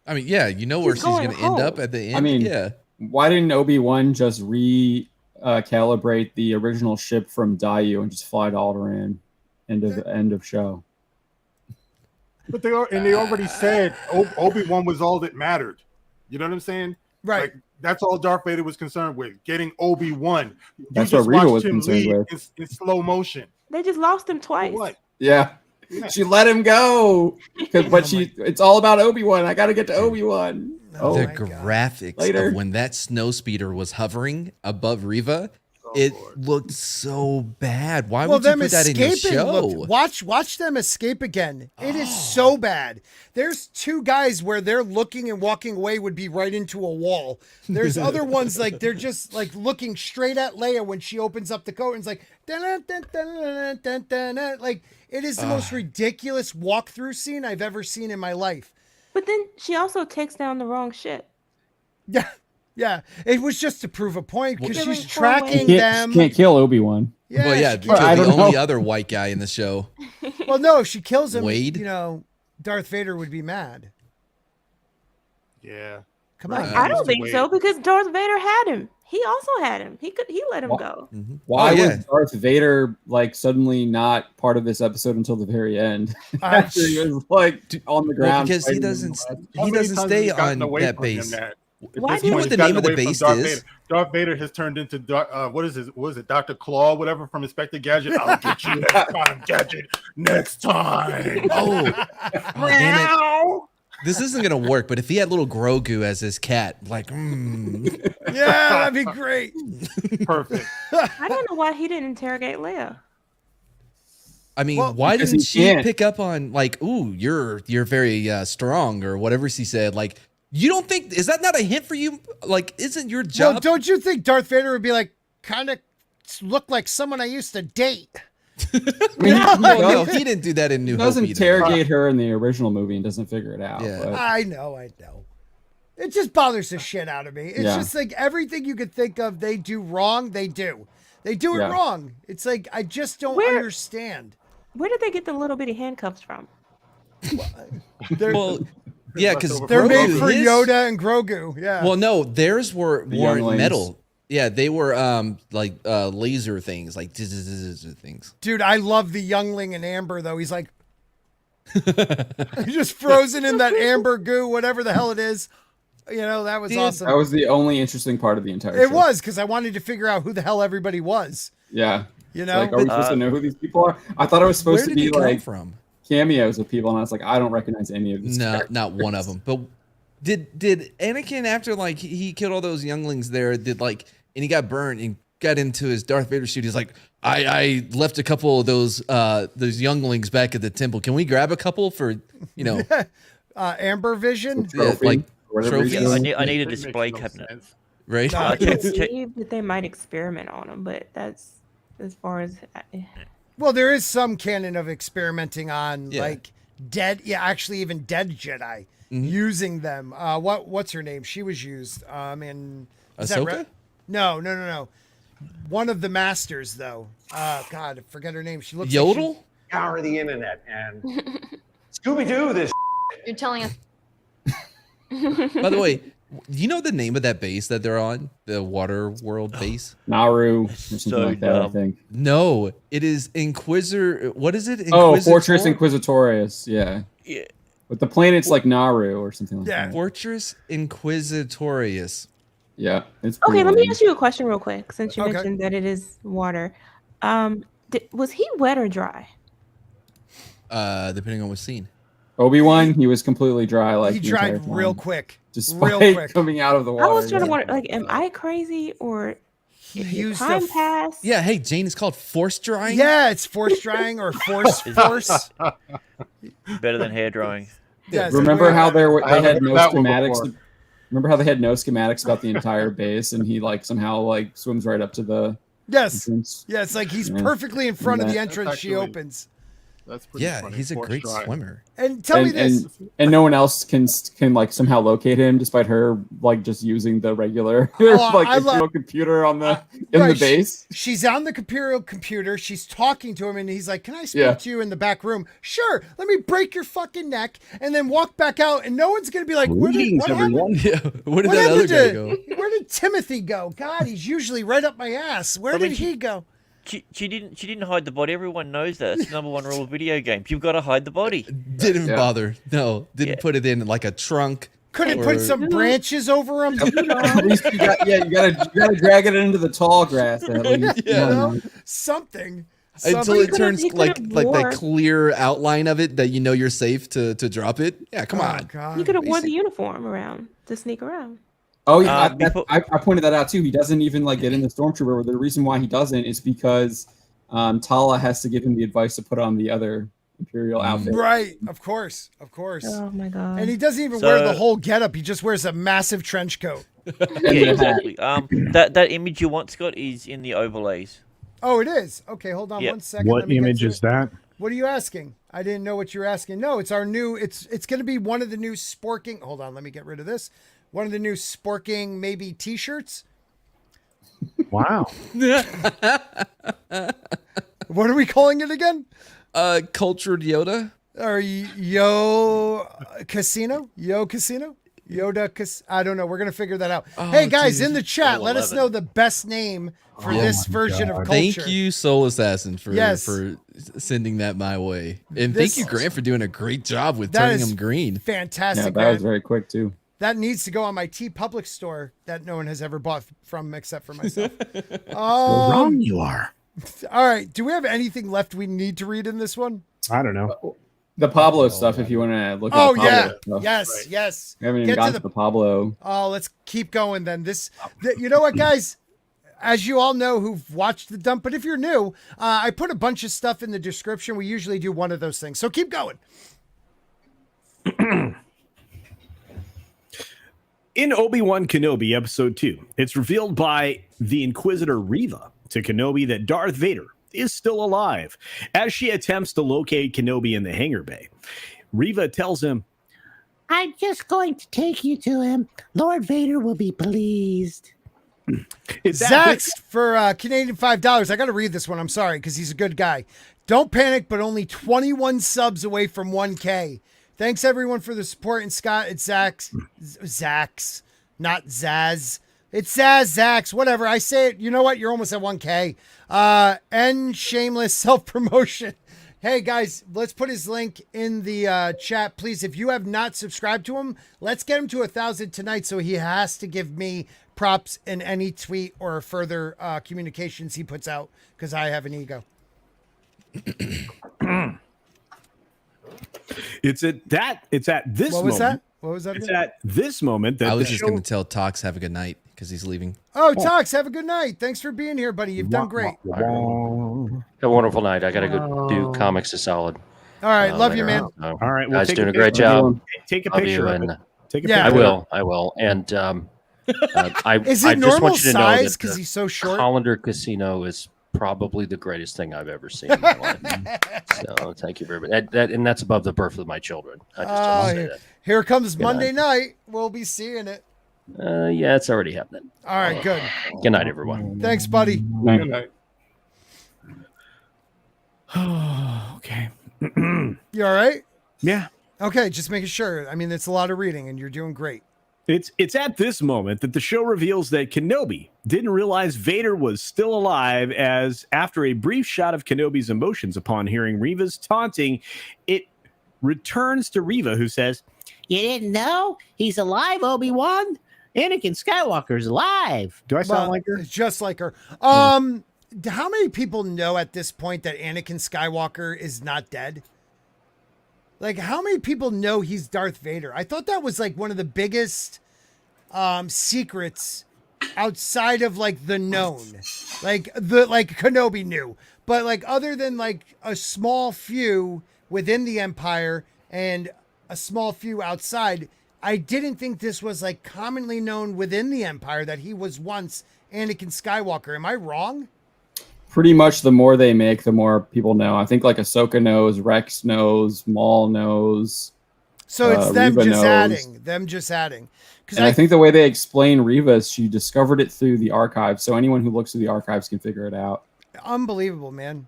I mean, yeah, you know where she's going to end up at the end. I mean, yeah. Why didn't Obi-Wan just calibrate the original ship from Dayu and just fly to Alderaan? End of show. But they already said Obi-Wan was all that mattered. You know what I'm saying? Right. Like, that's all Darth Vader was concerned with, getting Obi-Wan. That's what Reva was concerned with. In slow motion. They just lost him twice. What? Yeah. She let him go. It's all about Obi-Wan. I got to get to Obi-Wan. The graphics of when that snow speeder was hovering above Reva. it looked so bad. Why Well, would you them put that in your escaping show? watch them escape again. It is so bad. There's two guys where they're looking and walking away would be right into a wall. There's other ones like they're just like looking straight at Leia when she opens up the coat and it's like dun, dun, dun, dun, dun, dun. Like it is the most ridiculous walkthrough scene I've ever seen in my life. But then she also takes down the wrong shit. Yeah. Yeah, it was just to prove a point because Killing she's four tracking ways. them. Can't kill Obi-Wan. Yeah, Well, yeah, she because can't- I the don't only know. other white guy in the show. Well, no, if she kills him. Wade? You know, Darth Vader would be mad. Yeah. Come Right. on. I don't Mr. think so Wade. because Darth Vader had him. He also had him. He let him go. Why Oh, yeah. was Darth Vader like suddenly not part of this episode until the very end? After he was like on the Well, ground. because he fighting doesn't them. How he many doesn't times stay has he gotten on away that from him base. that- Why At this do you know point, what the he's gotten name of the away from base Darth is? Vader. Darth Vader has turned into what is it, Dr. Claw, whatever from Inspector Gadget? I'll get you next time, Gadget. Next time. Oh, damn it. This isn't gonna work, but if he had little Grogu as his cat, like, Yeah, that'd be great. Perfect. I don't know why he didn't interrogate Leia. I mean, Well, why because didn't he she can't. pick up on like, ooh, you're very strong or whatever she said? Like, you don't think is that not a hint for you? Like, isn't your job? Well, don't you think Darth Vader would be like, kind of look like someone I used to date? I mean, no, he didn't do that in New he Hope doesn't either. interrogate her in the original movie and doesn't figure it out. Yeah. but- I know. It just bothers the shit out of me. It's Yeah. just like everything you could think of they do wrong, they do. They do it Yeah. wrong. It's like, I just don't Where- understand. Where did they get the little bitty handcuffs from? They're, Well, yeah, because they're made for his, Yoda and Grogu. Yeah. Well, no, theirs weren't younglings. metal. Yeah, they were like laser things, like things. Dude, I love the youngling and Amber, though. He's like, he's just frozen in that amber goo, whatever the hell it is. You know, that was awesome. That was the only interesting part of the entire It show. was because I wanted to figure out who the hell everybody was. Yeah. You It's know, like, are we supposed to know who these people are? I thought it was Where supposed to did be it come like from? cameos of people, and I was like, I don't recognize any of these. No, characters. not one of them. But did Anakin, after like he killed all those younglings there, and he got burned and got into his Darth Vader suit? He's like, I left a couple of those younglings back at the temple. Can we grab a couple for Amber Vision. Trophy, like or whatever he trophies? says. I need a It makes display no cabinet. sense. right? I check- can check- see that they might experiment on them, but that's as far as. Well, there is some canon of experimenting on Yeah. like dead, actually even dead Jedi using them. What's her name? She was used. In is that Ahsoka? No. One of the masters, though. God, I forget her name. She looks like Yodel? Scour the internet and Scooby-Doo this. You're telling us. By the way, you know the name of that base that they're on? The Water World base? Naru or something So like that, I dumb. think. No, it is Inquisitor. What is it? Oh, Fortress Inquisitor? Inquisitorius, yeah. Yeah. But the planet's like Naru or something like Yeah. that. Fortress Inquisitorius. Yeah. It's Okay, pretty let me lame. ask you a question real quick, since you Okay. mentioned that it is water. Was he wet or dry? Depending on what scene. Obi-Wan, he was completely dry. Like he the entire dried time, real quick. despite real quick. coming out of the water. I was trying to yeah. wonder, like, am I crazy or He did used time the pass? Yeah, hey, Jane, it's called force drying. Yeah, it's force drying or force. Better than hair drying. Yes, Remember how they I had haven't no heard that one schematics? before. Remember how they had no schematics about the entire base, and he like somehow like swims right up to the Yes. entrance. Yeah, it's like he's Yeah. perfectly in front of the That's entrance she actually- opens. That's pretty Yeah, funny. he's a Force great dry. swimmer. And tell me this. And no one else can like somehow locate him, despite her like just using the regular Oh, like I internal love- computer on the in Right, the base. She's on the computer. She's talking to him, and he's like, "Can I speak Yeah. to you in the back room?" Sure. Let me break your fucking neck, and then walk back out, and no one's gonna be like, "Where did Greetings, what happened? everyone. Yeah, where did What that other happened guy to? go? Where did Timothy go? God, he's usually right up my ass. Where I mean, did he go?" She didn't hide the body. Everyone knows that. It's the number one rule of video games. You've got to hide the body. Didn't Yeah. bother. No, didn't Yeah. put it in like a trunk. Couldn't Or- put some branches over him. At least you gotta drag it into the tall grass. At least. You Yeah. know, something. Until Something. it turns he like could've that wore- clear outline of it that you know you're safe to drop it. Yeah, come Oh, on. God. You could have wore the uniform around to sneak around. Oh yeah, before- I pointed that out too. He doesn't even like get in the stormtrooper. The reason why he doesn't is because Tala has to give him the advice to put on the other Imperial outfit. Right, of course. Oh my god. And he doesn't even wear the whole getup. He just wears a massive trench coat. Yeah, exactly. That image you want, Scott, is in the overlays. Oh, it is. Okay, hold on Yep. 1 second. What Let me get image to is it. that? What are you asking? I didn't know what you were asking. No, it's our new. It's going to be one of the new Sporking. Hold on, let me get rid of this. One of the new Sporking maybe T-shirts. Wow. What are we calling it again? Cultured Yoda. Or Yo Casino? Yo Casino? Yoda I don't know. We're going to figure that out. Hey guys, in the chat, let us know the best name for this version of culture. Thank you, Soul Assassin, for Yes. sending that my way. And This- thank you, Grant, for doing a great job with That turning is them green. Fantastic. Yeah, that Grant. was very quick too. That needs to go on my T Public store that no one has ever bought from except for myself. Wrong you are. All right. Do we have anything left we need to read in this one? I don't know. The Pablo stuff, if you want to look at Oh the Pablo yeah. stuff. Yes, yes. We haven't even Get to gotten to the the Pablo. Oh, let's keep going then. You know what, guys? As you all know who've watched the dump, but if you're new, I put a bunch of stuff in the description. We usually do one of those things. So keep going. In Obi-Wan Kenobi Episode 2, it's revealed by the Inquisitor Reva to Kenobi that Darth Vader is still alive as she attempts to locate Kenobi in the hangar bay. Reva tells him, I'm just going to take you to him. Lord Vader will be pleased. Is that Zax for Canadian $5. I got to read this one. I'm sorry because he's a good guy. Don't panic, but only 21 subs away from 1K. Thanks everyone for the support. And Scott, it's Zax, not Zaz. It's Zax, whatever. I say it. You know what? You're almost at 1K. And shameless self-promotion. Hey guys, let's put his link in the chat, please. If you have not subscribed to him, let's get him to 1,000 tonight. So he has to give me props in any tweet or further communications he puts out because I have an ego. It's at this What was moment. that? What was that It's again? at this moment that I was the just show- going to tell Tox have a good night because he's leaving. Oh, Tox, have a good night. Thanks for being here, buddy. You've done great. Have a wonderful night. I got to go do comics a solid. All right, love you, later man. on. So, All right, well, guys take doing a a great picture. job. Take a Love picture you, of and it. Take a Yeah. picture. I will. And I Is I it just normal want you to know size that because the he's so short? Hollander Casino is probably the greatest thing I've ever seen in my life. So thank you very much. And that's above the birth of my children. I just want to say that. Here comes Good Monday night. We'll be seeing it. Yeah, it's already happening. All right, good. Good night, everyone. Thanks, buddy. Good night. Okay. You all right? Yeah. Okay, just making sure. I mean, it's a lot of reading, and you're doing great. It's at this moment that the show reveals that Kenobi didn't realize Vader was still alive, as after a brief shot of Kenobi's emotions upon hearing Reva's taunting, it returns to Reva, who says, You didn't know? He's alive, Obi-Wan. Anakin Skywalker's alive. do I sound Well, like her? it's just like her. How many people know at this point that Anakin Skywalker is not dead? Like, how many people know he's Darth Vader? I thought that was like one of the biggest secrets outside of like the known. Like Kenobi knew. But like other than like a small few within the Empire and a small few outside, I didn't think this was like commonly known within the Empire that he was once Anakin Skywalker. Am I wrong? Pretty much the more they make, the more people know. I think like Ahsoka knows, Rex knows, Maul knows. So it's them Reva just knows. adding. Them just adding. And I think the way they explain Reva is she discovered it through the archives. So anyone who looks through the archives can figure it out. Unbelievable, man.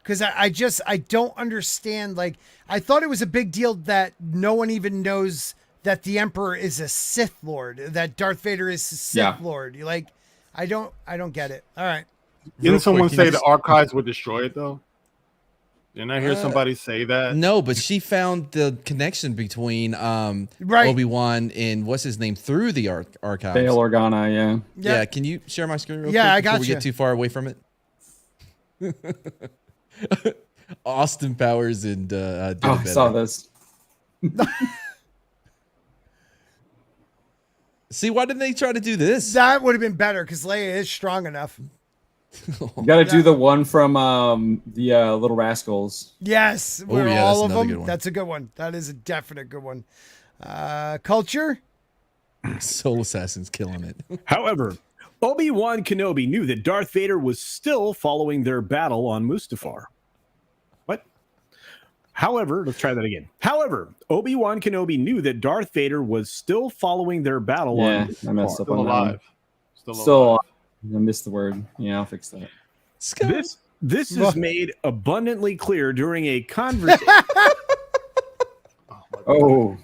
Because I don't understand. Like, I thought it was a big deal that no one even knows that the Emperor is a Sith Lord, that Darth Vader is a Sith Lord. You're like, I don't get it. All right. Didn't someone say the archives would destroy it though? Didn't I hear somebody say that? No, but she found the connection between Right. Obi-Wan and what's his name through the archives. Bail Organa, yeah. Yeah, can you share my screen real Yeah, quick I before got we you. get too far away from it? Austin Powers and did Oh, it I saw better. this. See, why didn't they try to do this? That would have been better because Leia is strong enough. You got to do the one from the Little Rascals. Yes, Oh, yeah, all that's of another them. good one. That's a good one. That is a definite good one. Culture. Soul Assassin's killing it. However, Obi-Wan Kenobi knew that Darth Vader was still following their battle on Mustafar. What? However, let's try that again. However, Obi-Wan Kenobi knew that Darth Vader was still following their battle on Mustafar. I messed up Still on that alive. one. Still alive. I missed the word. Yeah, I'll fix that. This is made abundantly clear during a conversation. Oh,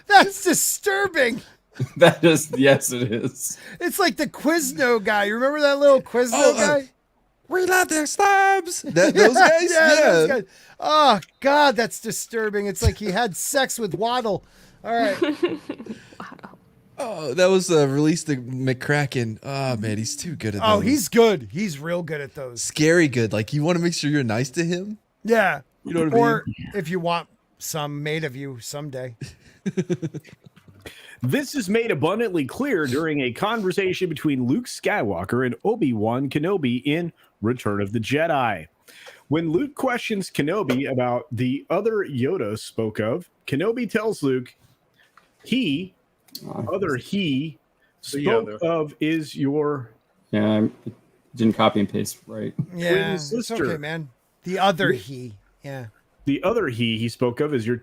That's disturbing. that is, yes, it is. It's like the Quizno guy. You remember that little Quizno guy? We love their slabs. Those guys? Those guys. Oh, God, that's disturbing. It's like he had sex with Waddle. All right. Oh, that was released to McCracken. Oh, man, he's too good at those. Oh, he's good. He's real good at those. Scary good. Like, you want to make sure you're nice to him? Yeah. You know what I mean? Or if you want some made of you someday. This is made abundantly clear during a conversation between Luke Skywalker and Obi-Wan Kenobi in Return of the Jedi. When Luke questions Kenobi about the other Yoda spoke of, Kenobi tells Luke he spoke of is your Yeah, I didn't copy and paste right. Yeah, twin sister. it's okay, man. The other he. Yeah. The other he spoke of is your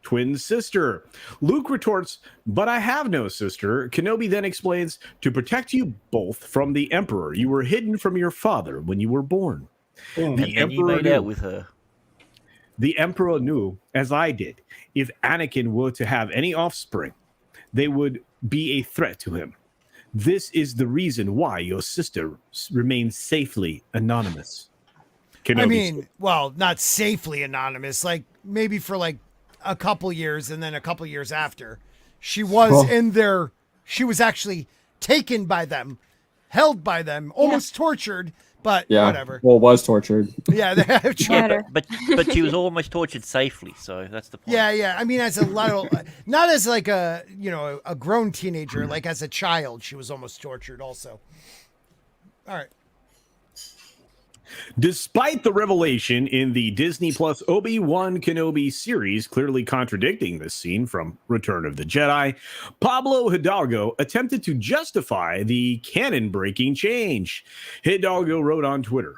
twin sister. Luke retorts, but I have no sister. Kenobi then explains, to protect you both from the Emperor. You were hidden from your father when you were born. And then you made out with her. The Emperor knew, as I did, if Anakin were to have any offspring, they would be a threat to him. This is the reason why your sister remains safely anonymous. Kenobi. I mean, well, not safely anonymous, like maybe for like a couple years and then a couple years after. She was in their, she was actually taken by them, held by them, almost tortured, but whatever. Well, was tortured. Yeah, they have but she was almost tortured safely, so that's the point. Yeah. I mean, as a little, not as like a, you know, a grown teenager, like as a child, she was almost tortured also. All right. Despite the revelation in the Disney Plus Obi-Wan Kenobi series clearly contradicting this scene from Return of the Jedi, Pablo Hidalgo attempted to justify the canon-breaking change. Hidalgo wrote on Twitter,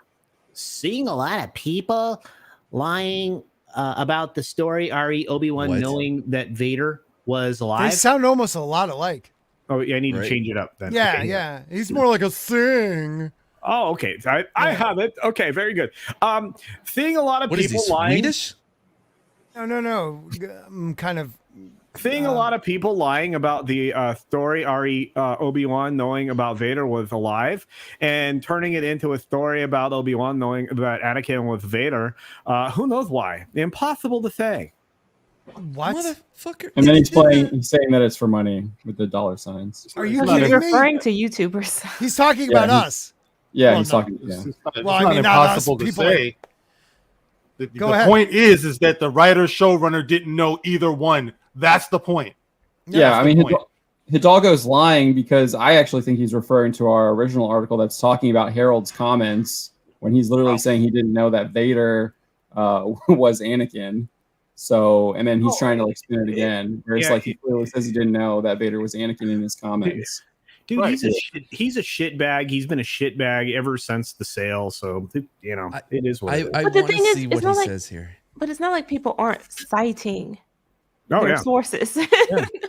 seeing a lot of people lying about the story, Obi-Wan knowing that Vader was alive. They sound almost a lot alike. Oh, yeah, I need to change it up then. Yeah, Okay. yeah. He's more like a thing. Oh, okay. I have it. Okay, very good. Seeing a lot of people lying. Swedish? No. Kind of. Seeing a lot of people lying about the story, Obi-Wan knowing about Vader was alive, and turning it into a story about Obi-Wan knowing that Anakin was Vader. Who knows why? Impossible to say. What? Motherfucker. And then he's saying that it's for money with the dollar signs. Are you He's kidding me? referring to YouTubers. He's talking about us. Yeah, Well, he's no. talking. Yeah. It's Well, I not mean, not us, impossible to people say. The Go ahead. point is that the writer showrunner didn't know either one. That's the point. Yeah, I mean, point. Hidalgo's lying because I actually think he's referring to our original article that's talking about Harold's comments when he's literally saying he didn't know that Vader was Anakin. So, and then he's trying to like spin it again, where it's like he clearly says he didn't know that Vader was Anakin in his comments. Dude, Right. he's a shitbag. He's been a shitbag ever since the sale. So, you know, it is what it is. I But the want to thing is, see it's what not he like- says here. But it's not like people aren't citing Oh, their yeah. sources.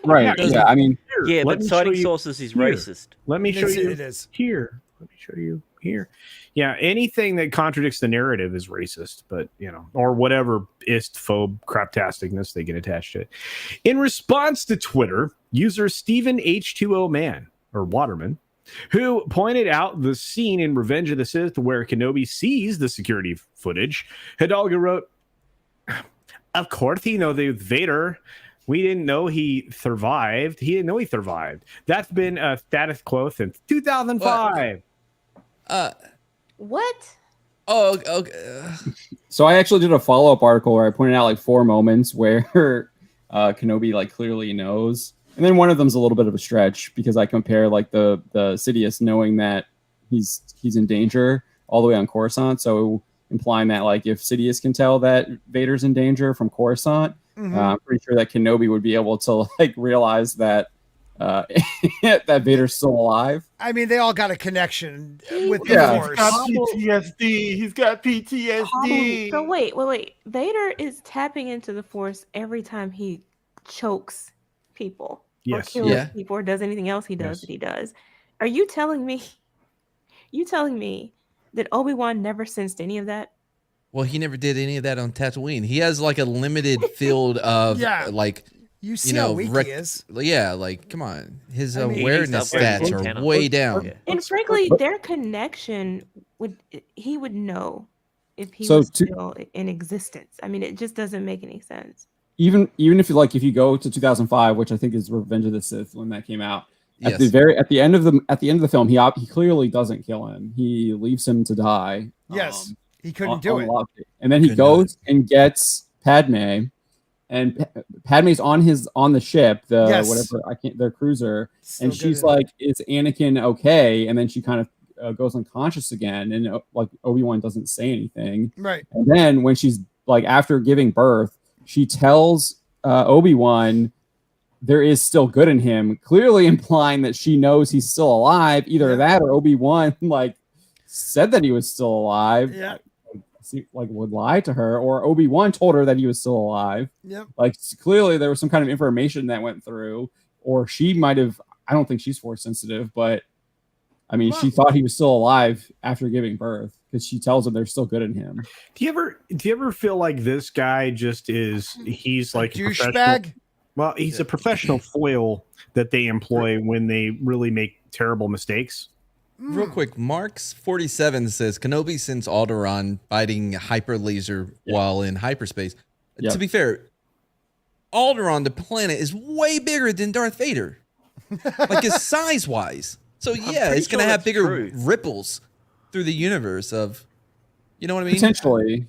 Right. Yeah. I mean, Yeah, Let but me citing show you sources is here. racist. Let me show you It is. here. Let me show you here. Yeah, anything that contradicts the narrative is racist, but you know, or whatever istphobe craptasticness they get attached to it. In response to Twitter, user Stephen H2O Man or Waterman, who pointed out the scene in Revenge of the Sith where Kenobi sees the security footage, Hidalgo wrote, "Of course he knows it was Vader. We didn't know he survived. He didn't know he survived. That's been a status quo since 2005. What? Oh, okay. so I actually did a follow-up article where I pointed out like 4 moments where Kenobi like clearly knows. And then one of them's a little bit of a stretch because I compare like the Sidious knowing that he's in danger all the way on Coruscant. So implying that like if Sidious can tell that Vader's in danger from Coruscant, I'm pretty sure that Kenobi would be able to like realize that that Vader's still alive. I mean, they all got a connection with the He's Force. got PTSD. He's got PTSD. So wait. Vader is tapping into the Force every time he chokes people or kills people or does anything else he does that he does. Are you telling me? That Obi-Wan never sensed any of that? Well, he never did any of that on Tatooine. He has like a limited field of like you see how weak he is. Yeah, like come on, his awareness stats are way down. And frankly, their connection he would know if he was still in existence. I mean, it just doesn't make any sense. Even if you go to 2005, which I think is Revenge of the Sith when that came out. At the end of the film, he clearly doesn't kill him. He leaves him to die. Yes, he couldn't do it. And then he goes and gets Padme, and Padme's on the ship, their cruiser, and she's like, "Is Anakin okay?" And then she kind of goes unconscious again, and like Obi-Wan doesn't say anything. Right. And then when she's like after giving birth, she tells Obi-Wan there is still good in him, clearly implying that she knows he's still alive. Either that or Obi-Wan like said that he was still alive. Yeah. Like would lie to her, or Obi-Wan told her that he was still alive. Yep. Like clearly there was some kind of information that went through, or she might have. I don't think she's Force sensitive, but I mean, she thought he was still alive after giving birth because she tells him there's still good in him. Do you ever feel like this guy he's like a douchebag? Well, he's a professional foil that they employ when they really make terrible mistakes. Real quick, Marks47 says Kenobi sends Alderaan fighting hyper laser while in hyperspace. To be fair, Alderaan, the planet, is way bigger than Darth Vader, like his size wise. So it's gonna have bigger ripples through the universe of, you know what I mean? Potentially.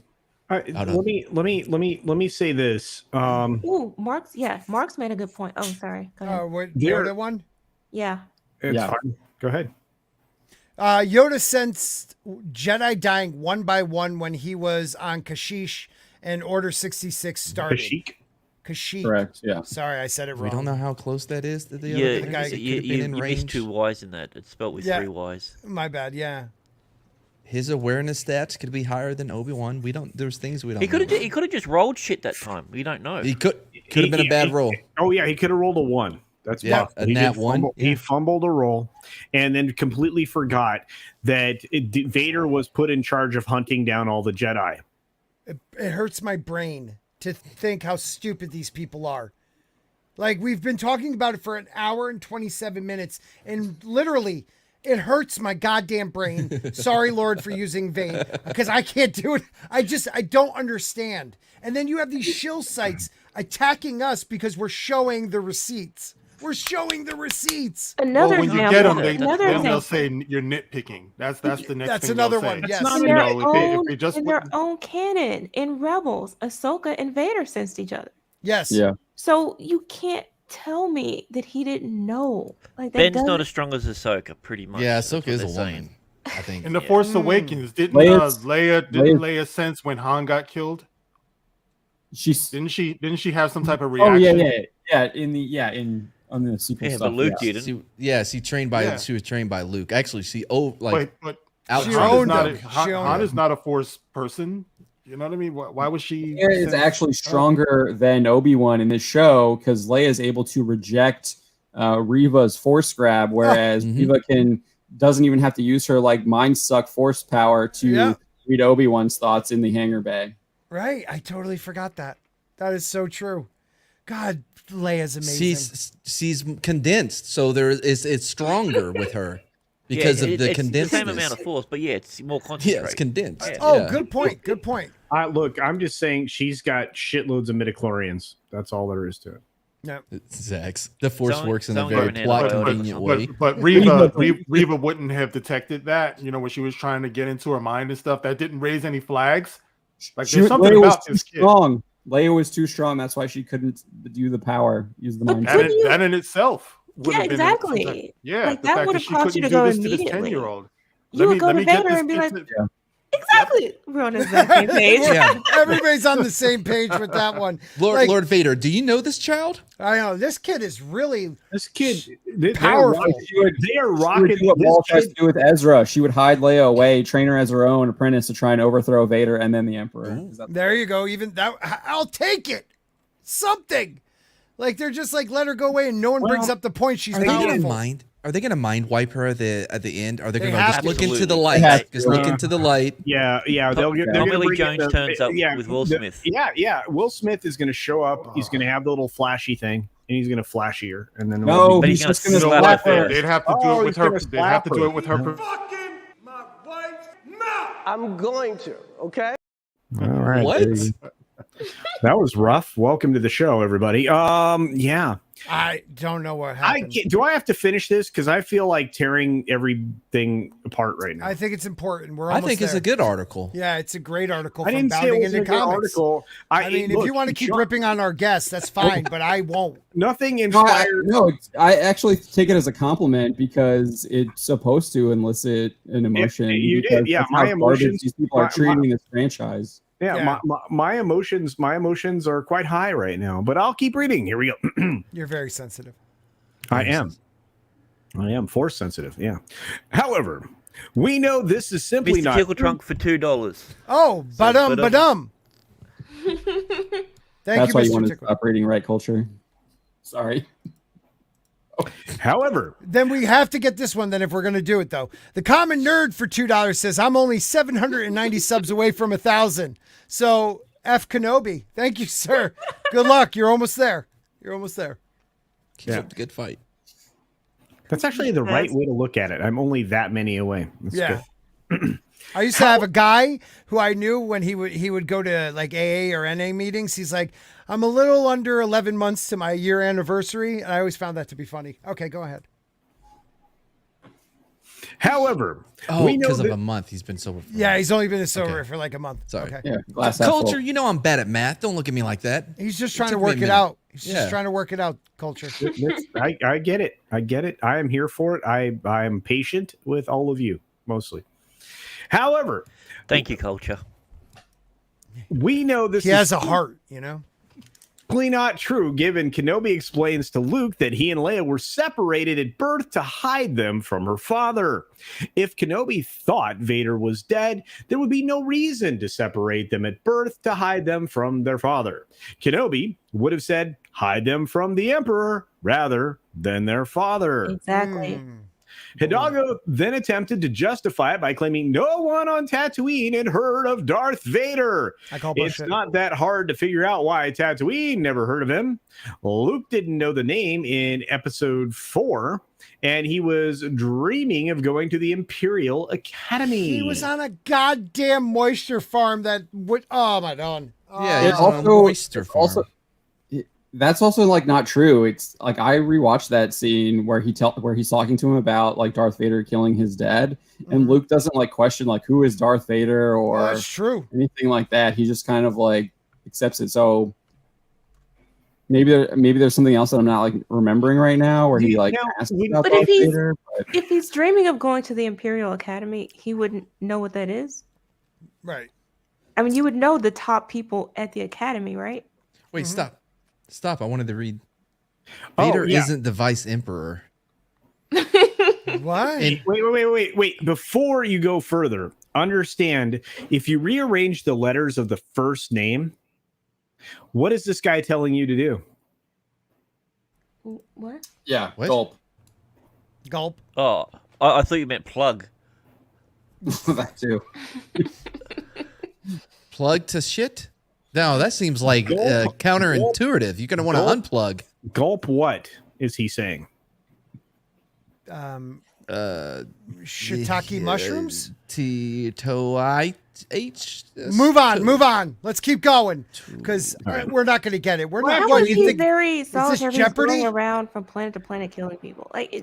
Let me say this. Mark's made a good point. Oh, sorry. Go ahead. Yoda one? Yeah. It's fine. Go ahead. Yoda sensed Jedi dying one by one when he was on Kashyyyk and Order 66 started. Kashyyyk. Correct. Yeah. Sorry, I said it wrong. We don't know how close that is to the other guy. You missed 2 Ys in that. It's spelled with 3 Ys. My bad. Yeah. His awareness stats could be higher than Obi-Wan. There's things we don't. He could have just rolled shit that time. We don't know. He could have been a bad roll. Oh yeah, he could have rolled a 1. That's possible. A nat 1. He fumbled a roll, and then completely forgot that Vader was put in charge of hunting down all the Jedi. It hurts my brain to think how stupid these people are. Like, we've been talking about it for an hour and 27 minutes, and literally, it hurts my goddamn brain. Sorry, Lord, for using vain, because I can't do it. I don't understand. And then you have these shill sites attacking us because we're showing the receipts. When you get them, they'll say you're nitpicking. That's the next thing. That's another one. Yes. In their own canon, in Rebels, Ahsoka and Vader sensed each other. Yes. Yeah. So you can't tell me that he didn't know. Like that Ben's not as strong as Ahsoka, pretty much. Yeah, Ahsoka is a woman, I think. In The Force Awakens, didn't Leia sense when Han got killed? Didn't she have some type of reaction? On the sequel stuff. But Luke didn't. She was trained by Luke. Actually, but Han is not a Force person. You know what I mean? Why was she? Leia is actually stronger than Obi-Wan in this show because Leia is able to reject Reva's Force grab, whereas Reva doesn't even have to use her like mind suck Force power to read Obi-Wan's thoughts in the hangar bay. Right, I totally forgot that. That is so true. God, Leia's amazing. She's condensed, so it's stronger with her because of the condensed. It's the same amount of force, but it's more concentrated. Yeah, it's condensed. Good point. Good point. Look, I'm just saying she's got shitloads of midichlorians. That's all there is to it. No, Zax. The Force works in a very plot convenient way. But Reva wouldn't have detected that. You know, when she was trying to get into her mind and stuff, that didn't raise any flags. Like there's something about this kid. Leia was too strong. That's why she couldn't use the mind. That in itself. Yeah, exactly. Yeah, like the that fact would that have she caused you couldn't to go do this to this immediately. 10-year-old. You would go to Vader and be like, exactly. We're on the same page. Yeah. Everybody's on the same page with that one. Lord Vader, do you know this child? I know this kid is really powerful. They are She rocking. would do what Maul tries to do with Ezra. She would hide Leia away, train her as her own apprentice to try and overthrow Vader and then the Emperor. There you go. Even that, I'll take it. Something like they're just like let her go away, and no one brings up the point she's powerful. Are they gonna mind wipe her at the end? Are they They gonna have just to. look into the Absolutely. light? They have Just to. look into the light. Yeah. They're Tommy gonna Lee bring Jones in turns up with Will Smith. Yeah. Will Smith is going to show up. He's going to have the little flashy thing, and he's going to flash her, and then No, But he's he's just gonna going to slap her. They'd have to do it with her. They'd have to do it with her. I'm going to, okay? All right. What? there you go. That was rough. Welcome to the show, everybody. Yeah. I don't know what happened. Do I have to finish this? Because I feel like tearing everything apart right now. I think it's important. We're I almost think it's there. a good article. Yeah, it's a great article I from didn't say it Bounding wasn't into a good Comics. article. I mean, if look, you want to keep John- ripping on our guests, that's fine, but I won't. Nothing No, inspired. I actually take it as a compliment because it's supposed to elicit an emotion. you did, because yeah, that's my how garbage emotions- These people are treating this franchise. Yeah, my emotions are quite high right now. But I'll keep reading. Here we go. You're very sensitive. I am force sensitive. Yeah. However, we know this is simply Mr. not. Tickle Trunk for $2. Oh, badum. Thank That's you, why you Mr. want to Tickle. stop reading right culture. Sorry. However, Then we have to get this one then if we're going to do it, though. The Common Nerd for $2 says, I'm only 790 subs away from 1,000. So, F Kenobi. Thank you, sir. Good luck. You're almost there. Keeps up the good fight. that's actually the right way to look at it. I'm only that many away. That's Yeah. good. I used to have a guy who I knew when he would go to like AA or NA meetings. He's like, I'm a little under 11 months to my year anniversary. And I always found that to be funny. Okay, go ahead. However, we know because of that- a month, he's been sober. Yeah, he's only been sober for like a month. Sorry. Okay. Yeah, glass half full. Culture, you know I'm bad at math. Don't look at me like that. He's just It trying to took me a work it minute. out. He's Yeah. just trying to work it out, Culture. I get it. I am here for it. I am patient with all of you, mostly. However, Thank you, Culture. we know this He is has a heart, you know? simply not true, given Kenobi explains to Luke that he and Leia were separated at birth to hide them from her father. If Kenobi thought Vader was dead, there would be no reason to separate them at birth to hide them from their father. Kenobi would have said, hide them from the Emperor rather than their father. Exactly. Hidalgo then attempted to justify it by claiming no one on Tatooine had heard of Darth Vader. I call It's bullshit. not that hard to figure out why Tatooine never heard of him. Luke didn't know the name in episode 4, and he was dreaming of going to the Imperial Academy. He was on a goddamn moisture farm that would. Oh, my God. Yeah, It's he's on a also- moisture farm. Also, that's also like not true. It's like I rewatched that scene where he's talking to him about like Darth Vader killing his dad, and Luke doesn't like question like who is Darth Vader or That's true. anything like that. He just kind of like accepts it. So maybe there's something else that I'm not like remembering right now where he like asks about But Darth if he's Vader. if he's dreaming of going to the Imperial Academy, he wouldn't know what that is. Right. I mean, you would know the top people at the academy, right? Wait, stop. I wanted to read. Oh, Vader yeah. isn't the vice emperor. What? And wait. Before you go further, understand if you rearrange the letters of the first name, what is this guy telling you to do? What? Yeah, What? gulp. Gulp. Oh, I thought you meant plug. That too. Plug to shit? No, that seems like counterintuitive. You're going to want to unplug. Gulp what is he saying? Shiitake mushrooms? T-to-I-H? Move on. Let's keep going because we're not going to get it. We're Well, not. how What is you he think? very Is this solitary? He's Jeopardy? going around from planet to planet killing people. Like,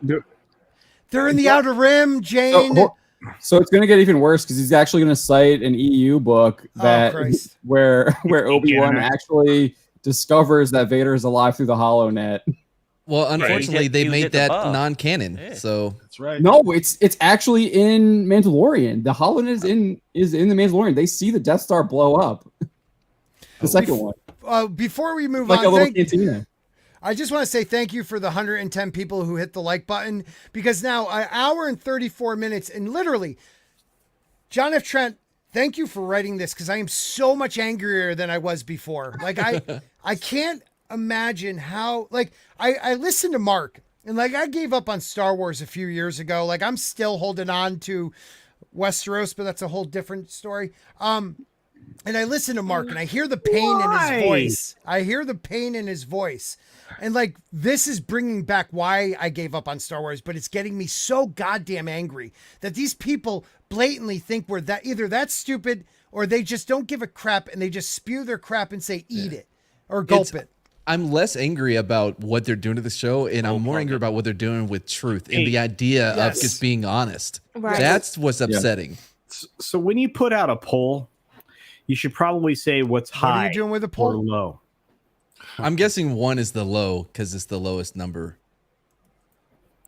They're in the Outer Rim, Jane. So, So it's going to get even worse because he's actually going to cite an EU book that where Obi-Wan actually discovers that Vader is alive through the HoloNet. Well, unfortunately, they made that non-canon. So that's right. No, it's actually in Mandalorian. The HoloNet is in the Mandalorian. They see the Death Star blow up. The second one. Before we move like on, a little cantina. I just want to say thank you for the 110 people who hit the like button, because now an hour and 34 minutes, and literally, John F. Trent, thank you for writing this, because I am so much angrier than I was before. Like I can't imagine how, like, I listened to Mark, and like I gave up on Star Wars a few years ago. Like I'm still holding on to Westeros, but that's a whole different story. And I listen to Mark, and I hear the pain in his voice. I hear the pain in his voice. And like, this is bringing back why I gave up on Star Wars, but it's getting me so goddamn angry that these people blatantly think we're either that stupid, or they just don't give a crap and they just spew their crap and say, eat it or gulp it. I'm less angry about what they're doing to the show, and I'm more angry about what they're doing with truth and the idea of just being honest. Right. That's what's upsetting. So when you put out a poll, you should probably say what's high. What are you doing with a poll? Or low. I'm guessing 1 is the low because it's the lowest number.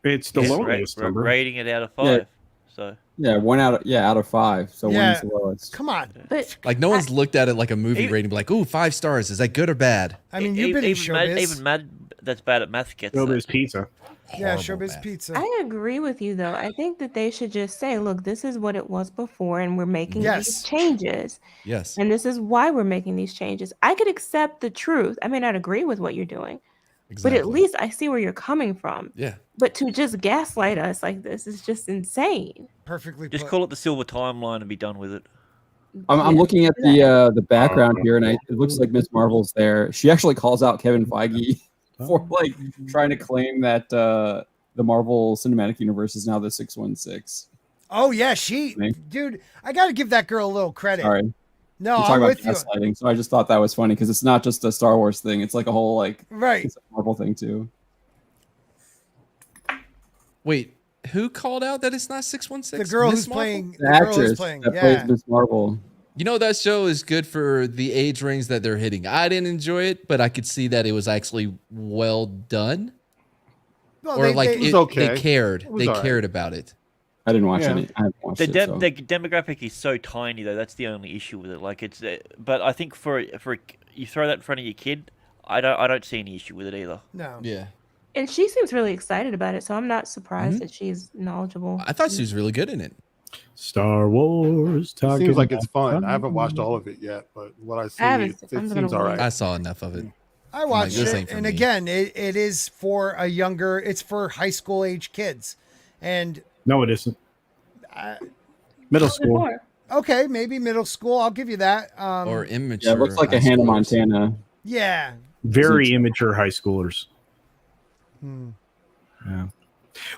It's the lowest number. Rating it out of 5. So yeah, 1 out of 5. So 1 is the lowest. Come on, like no one's looked at it like a movie rating, like, ooh, 5 stars. Is that good or bad? I mean, you've been in showbiz. Even Mad that's bad at math gets Showbiz Pizza. Yeah, Showbiz Pizza. I agree with you, though. I think that they should just say, look, this is what it was before, and we're making these changes. Yes. And this is why we're making these changes. I could accept the truth. I may not agree with what you're doing, but at least I see where you're coming from. Yeah. But to just gaslight us like this is just insane. Perfectly Just call it the silver timeline and be done with it. I'm looking at the background here, and it looks like Ms. Marvel's there. She actually calls out Kevin Feige for like trying to claim that the Marvel Cinematic Universe is now the 616. Oh yeah, dude, I got to give that girl a little credit. Sorry. No, I'm with you. Gaslighting, so I just thought that was funny because it's not just a Star Wars thing; it's like a whole it's a Marvel thing too. Wait, who called out that it's not 616? The girl Miss who's Marvel? playing. The actress that plays Ms. Marvel. You know, that show is good for the age range that they're hitting. I didn't enjoy it, but I could see that it was actually well done. Well, Or like it was okay. they cared. It was they all right. cared about it. I didn't watch any. I haven't watched The it. So. demographic is so tiny, though. That's the only issue with it. Like it's, but I think for you throw that in front of your kid, I don't see any issue with it either. No. Yeah. And she seems really excited about it, so I'm not surprised that she's knowledgeable. I thought she was really good in it. Star Wars. Seems like it's fun. I haven't watched all of it yet, but what I see, it seems all right. I saw enough of it. I watched this it, ain't for and me. again, it is for it's for high school age kids, and No, it isn't. Middle school. Okay, maybe middle school. I'll give you that. Or immature. Yeah, it looks like a Hannah Montana. Yeah. Very immature high schoolers. Yeah.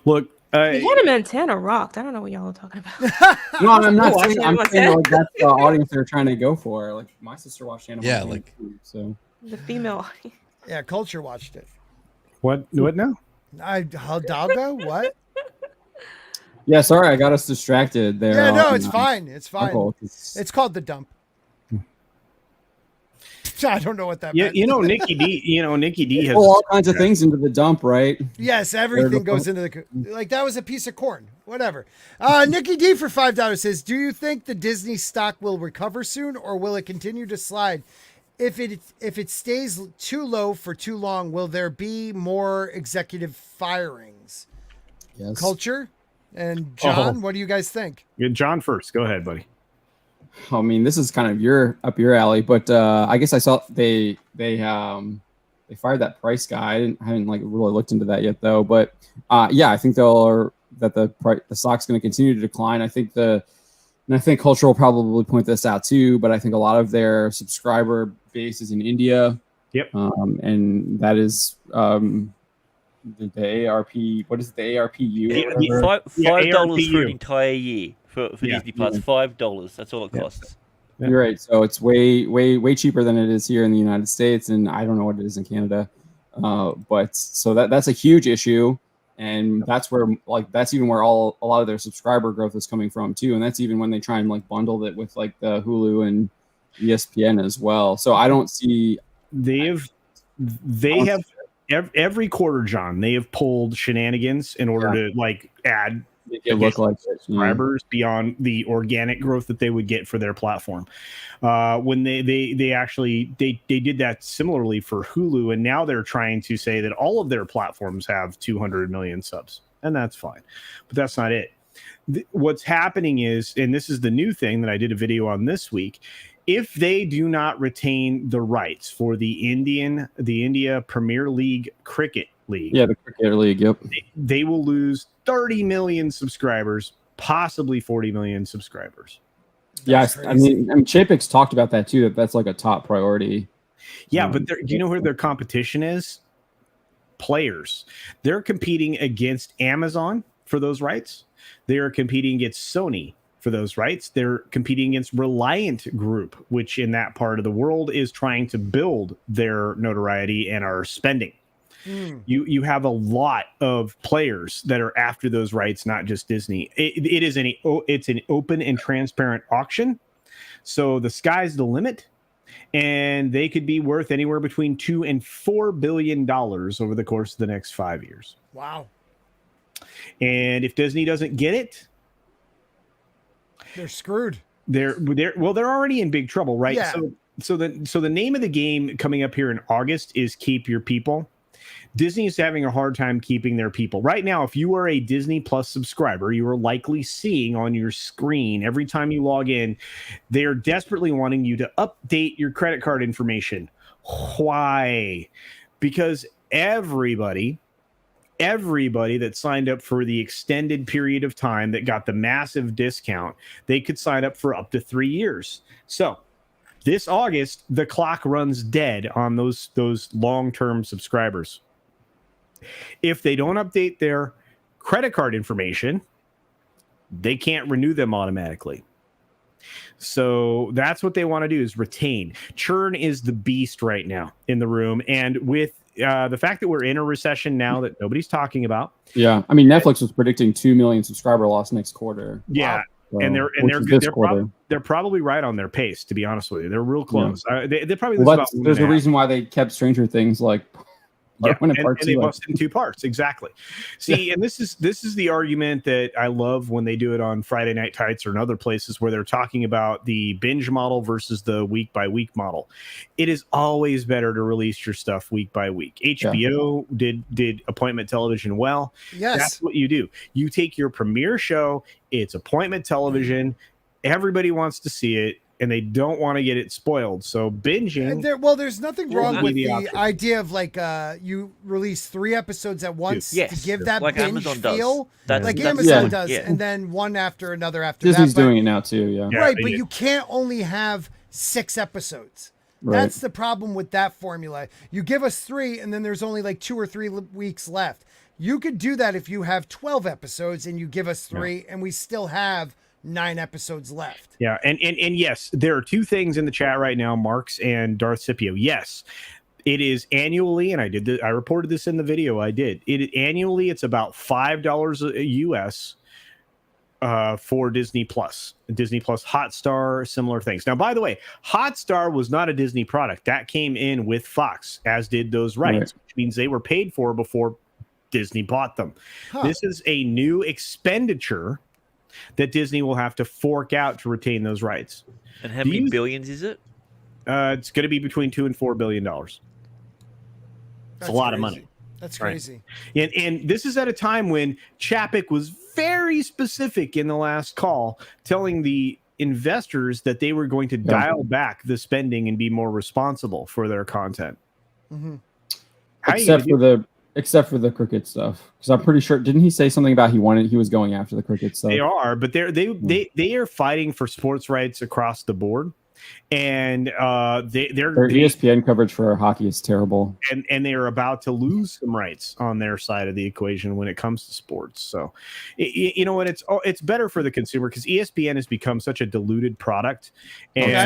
Look, Hannah Montana rocked. I don't know what y'all are talking about. No, I'm not saying. I'm saying like that's the audience they're trying to go for. Like my sister watched Hannah Montana. Yeah, like too, so the female. Yeah, Culture watched it. What now? Hidalgo? What? yeah, sorry, I got us distracted there. Yeah, no, it's fine. It's fine. Uncle, It's called The Dump. I don't know what that Yeah, meant. Nikki D has all kinds of things into the dump, right? Yes, everything goes into the like that was a piece of corn. Whatever. Nikki D for $5 says, "Do you think the Disney stock will recover soon, or will it continue to slide? If it stays too low for too long, will there be more executive firings?" Yes. Culture and John, what do you guys think? Yeah, John first. Go ahead, buddy. I mean, this is kind of up your alley, but I guess I saw they fired that Price guy. I haven't like really looked into that yet though. But yeah, I think the stock's going to continue to decline. I think Culture will probably point this out too. But I think a lot of their subscriber base is in India. Yep. And that is the ARP. What is it, the ARPU? $5 for an entire year. For Disney Plus, $5. That's all it costs. Yeah. You're right. So it's way cheaper than it is here in the United States, and I don't know what it is in Canada. But so that's a huge issue. and that's where that's even where a lot of their subscriber growth is coming from too, and that's even when they try and like bundle it with like the Hulu and ESPN as well. So I don't see they have every quarter, John. They have pulled shenanigans in order to like add it look like subscribers beyond the organic growth that they would get for their platform. When they actually did that similarly for Hulu, and now they're trying to say that all of their platforms have 200 million subs, and that's fine, but that's not it. What's happening is, and this is the new thing that I did a video on this week, if they do not retain the rights for the India Premier League Cricket League, the Cricket League, yep, they will lose 30 million subscribers, possibly 40 million subscribers. Yes, I mean Chapek's talked about that too. That's like a top priority. Yeah, but do you know who their competition is? Players. They're competing against Amazon for those rights. They are competing against Sony for those rights. They're competing against Reliant Group, which in that part of the world is trying to build their notoriety and are spending. You have a lot of players that are after those rights, not just Disney. It's an open and transparent auction, so the sky's the limit, and they could be worth anywhere between $2 and $4 billion over the course of the next 5 years. Wow! And if Disney doesn't get it, they're screwed. They're already in big trouble, right? Yeah. So the name of the game coming up here in August is Keep Your People. Disney is having a hard time keeping their people. Right now, if you are a Disney Plus subscriber, you are likely seeing on your screen every time you log in, they are desperately wanting you to update your credit card information. Why? Because everybody that signed up for the extended period of time that got the massive discount, they could sign up for up to 3 years. So this August, the clock runs dead on those long-term subscribers. If they don't update their credit card information, they can't renew them automatically. So that's what they want to do, is retain. Churn is the beast right now in the room. And with the fact that we're in a recession now that nobody's talking about. Yeah. I mean, Netflix was predicting 2 million subscriber loss next quarter. Yeah. Wow. And they're probably right on their pace, to be honest with you. They're real close. They probably lose about there's a reason why they kept Stranger Things like and they busted in 2 parts. Exactly. See, and this is the argument that I love when they do it on Friday Night Tights or in other places where they're talking about the binge model versus the week by week model. It is always better to release your stuff week by week. HBO did appointment television well. Yes. That's what you do. You take your premiere show, it's appointment television, everybody wants to see it, and they don't want to get it spoiled. So binging. There's nothing wrong with the idea of like you release 3 episodes at once to give that like binge Amazon feel, does. like Amazon does, and then one after another after Disney's that. doing it now too, yeah. Right, but you can't only have 6 episodes. Right. That's the problem with that formula. You give us 3, and then there's only like 2 or 3 weeks left. You could do that if you have 12 episodes and you give us 3, and we still have 9 episodes left. Yeah, and yes, there are 2 things in the chat right now, Marks and Darth Scipio. Yes, it is annually, and I reported this in the video. Annually, it's about $5 US for Disney Plus Hotstar, similar things. Now, by the way, Hotstar was not a Disney product. That came in with Fox, as did those rights, which means they were paid for before Disney bought them. This is a new expenditure that Disney will have to fork out to retain those rights. And how many billions is it? It's going to be between $2 and $4 billion. It's a lot of money. That's crazy. And this is at a time when Chapek was very specific in the last call, telling the investors that they were going to dial back the spending and be more responsible for their content. Mm-hmm. Except for the cricket stuff, because I'm pretty sure, didn't he say something about he was going after the cricket stuff? They are, but they are fighting for sports rights across the board, and their ESPN coverage for hockey is terrible, and they are about to lose some rights on their side of the equation when it comes to sports. So, you know what? It's better for the consumer because ESPN has become such a diluted product. And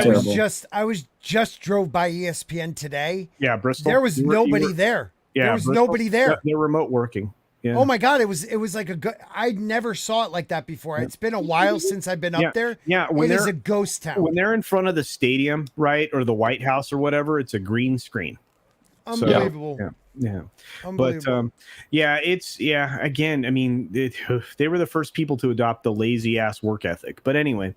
I was just drove by ESPN today. Yeah, Bristol. There was nobody there. Yeah, there was nobody there. They're remote working. Yeah. Oh my God, it was like I never saw it like that before. It's been a while since I've been up there. Yeah, it is a ghost town. When they're in front of the stadium, right, or the White House or whatever, it's a green screen. Unbelievable. So, yeah. Unbelievable. But again, I mean, they were the first people to adopt the lazy ass work ethic. But anyway,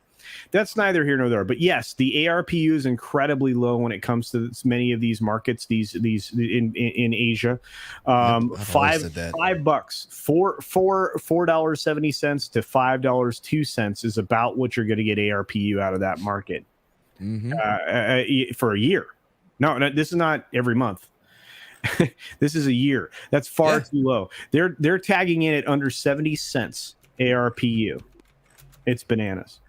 that's neither here nor there. But yes, the ARPU is incredibly low when it comes to many of these markets. These in Asia, $5 $4.70 to $5.02 is about what you're going to get ARPU out of that market for a year. No, this is not every month. This is a year. That's far too low. They're tagging in at under 70 cents ARPU. It's bananas.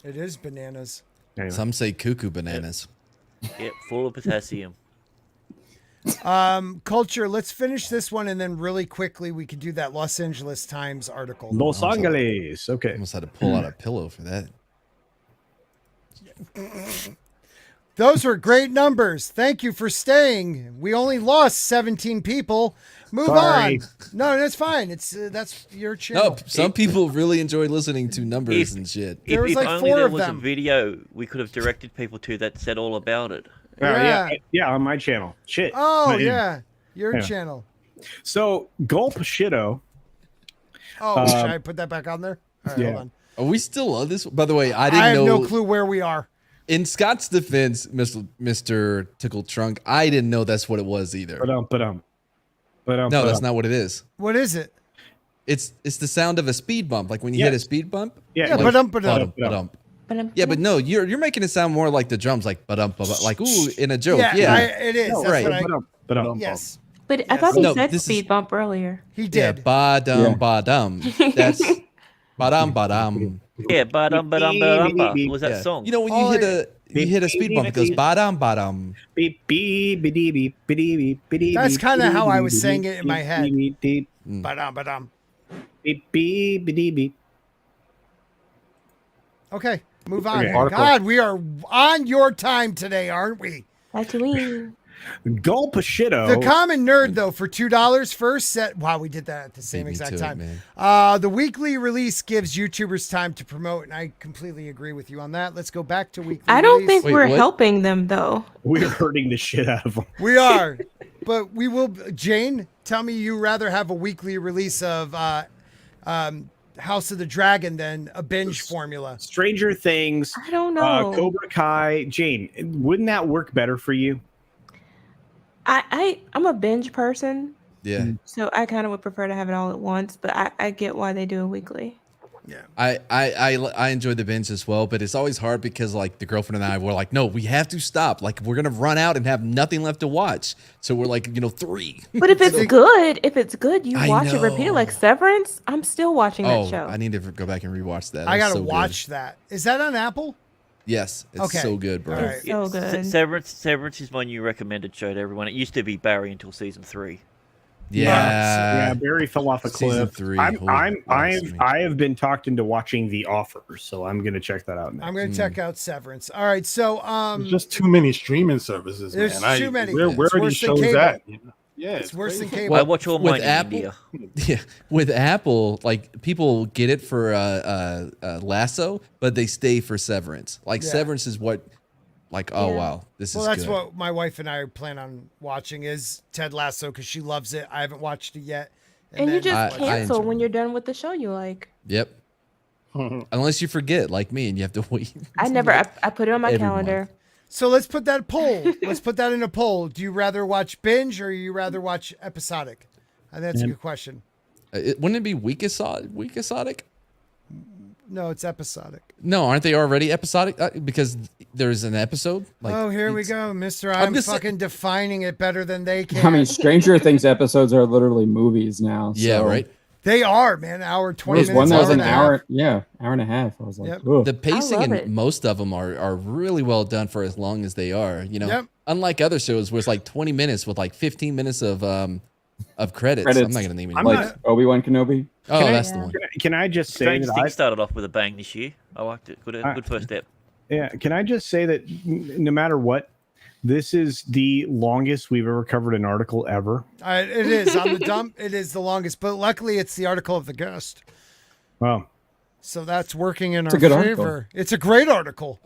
It is bananas. Anyway. Some say cuckoo bananas. Yep, full of potassium. Culture, let's finish this one and then really quickly we could do that Los Angeles Times article. Los Angeles. Okay. Almost had to pull out a pillow for that. Those were great numbers. Thank you for staying. We only lost 17 people. Move on. No, that's fine. It's that's your channel. No, some people really enjoy listening to numbers and shit. There was if like only 4 there of was them. a video we could have directed people to that said all about it. Yeah, on my channel. Shit. Oh, yeah. Your channel. So, Gulp Shitto. Oh, should I put that back on there? All right, hold on. Are we still on this? By the way, I have didn't know. no clue where we are. In Scott's defense, Mr. Tickle Trunk, I didn't know that's what it was either. No, that's not what it is. What is it? It's the sound of a speed bump, like when you hit a speed bump. Yeah, like, ba-dum. Yeah, but no, you're making it sound more like the drums, like ba-dum, like ooh, in a joke. It is. No, That's right. what yes. But I thought he said speed bump earlier. He did. Yeah, ba-dum, ba-dum. That's ba-dum, ba-dum. Yeah, ba-dum, ba-dum, ba-dum, ba. What was that song? You know when you hit a speed bump, it goes ba-dum, ba-dum. That's kind of how I was saying it in my head. Ba-dum, ba-dum. Okay, move on. Okay. God, we are on your time today, aren't we? Tatooine. Gulp Shitto. The common nerd, though, for $2 first set. Wow, we did that at the same exact time. The weekly release gives YouTubers time to promote, and I completely agree with you on that. Let's go back to weekly I don't release. think we're helping them, though. We're hurting the shit out of them. We are, but we will. Jane, tell me you rather have a weekly release of House of the Dragon than a binge formula. Stranger Things. I don't know. Cobra Kai. Jane, wouldn't that work better for you? I'm a binge person. Yeah. So I kind of would prefer to have it all at once, but I get why they do it weekly. Yeah. I enjoy the binge as well, but it's always hard because like the girlfriend and I were like, no, we have to stop. Like we're gonna run out and have nothing left to watch. So we're like, 3. But if it's good, you watch it repeatedly. Like Severance, I'm still watching that show. I need to go back and rewatch that. I gotta watch that. Is that on Apple? Yes, it's so good, bro. It's so good. Severance is my new recommended show to everyone. It used to be Barry until season 3. Yeah, Barry fell off a cliff. 3. I have been talked into watching The Offer, so I'm gonna check that out next. I'm gonna check out Severance. All right, so there's just too many streaming services. There's too many. Where are these shows at? Yeah, it's worse than cable. I watch all mine with in Apple. India. Yeah, with Apple, like people get it for Lasso, but they stay for Severance. Like Severance is what. Like, oh wow, this is that's good. what my wife and I plan on watching is Ted Lasso because she loves it. I haven't watched it yet. And you just cancel when you're done with the show you like. Yep. Unless you forget, like me, and you have to wait. I put it on my calendar. Month. So let's put that poll. Let's put that in a poll. Do you rather watch binge or you rather watch episodic? I think that's a good question. Wouldn't it be week episodic? No, it's episodic. No, aren't they already episodic? Because there's an episode. Like, here we go, Mister. I'm fucking defining it better than they can. I mean, Stranger Things episodes are literally movies now. Yeah, so. right. They are, man. Hour 20 minutes. One that was an hour, hour and a half. I was like, Yep. The pacing in most of them are really well done for as long as they are. Unlike other shows where it's like 20 minutes with like 15 minutes of credits. I'm not gonna name it. Like Obi-Wan Kenobi. Oh, that's the one. Can I just say Stranger that Things started off with a bang this year. I liked it. Good first step. Yeah. Can I just say that no matter what, This is the longest we've ever covered an article ever. It is on the dump. It is the longest, but luckily it's the article of the guest. Wow. So that's working in It's our a good favor. article. It's a great article.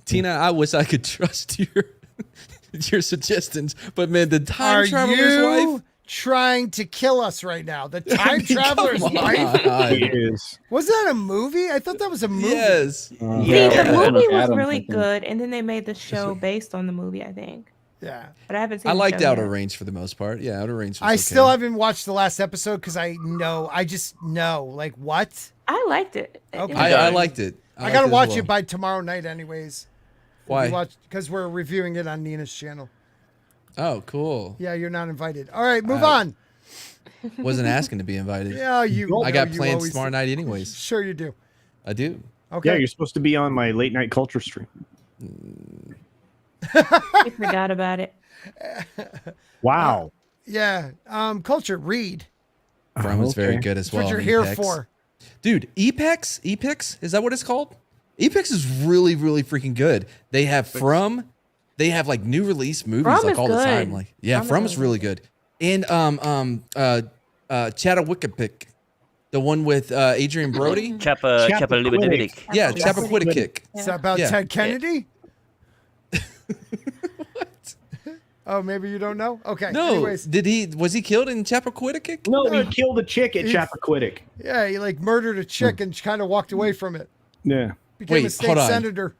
Tina, I wish I could trust your suggestions, but man, the time Are traveler's you wife. trying to kill us right now? The time traveler's come wife? on. It is. Was that a movie? I thought that was a movie. Yes. See, Yeah, the movie was Adam, I really think. good, and then they made the show based on the movie, I think. Yeah. But I haven't seen I the liked show Outer yet. Range for the most part. Yeah, Outer Range. Was I okay. still haven't watched the last episode because I just know. Like, what? I liked it. Okay. I liked it. I gotta liked watch as it well. by tomorrow night, anyways. Why? Because we're reviewing it on Nina's channel. Oh, cool. Yeah, you're not invited. All right, move on. Wasn't asking to be invited. Yeah, you. I got you plans always- tomorrow night anyways. Sure, you do. I do. Okay. Yeah, you're supposed to be on my late night culture stream. I forgot about it. Wow. Yeah. Culture. Read. From is very Okay. good as That's well. what you're here Epex. for. Dude, Epex, is that what it's called? Epex is really, really freaking good. They have they have like new release movies From like is all the time. good. Like, yeah, From From is is really good. And Chappaquiddick, the one with Adrian Brody. Chappaquiddick. Yeah, Chappaquiddick. Chappaquiddick. Is that about Yeah. Ted Kennedy? Oh, maybe you don't know? Okay. No, Anyways. was he killed in Chappaquiddick? No, he killed a chick at He- Chappaquiddick. Yeah, he like murdered a chick and kind of walked away from it. Yeah. Became Wait, a state hold on. senator.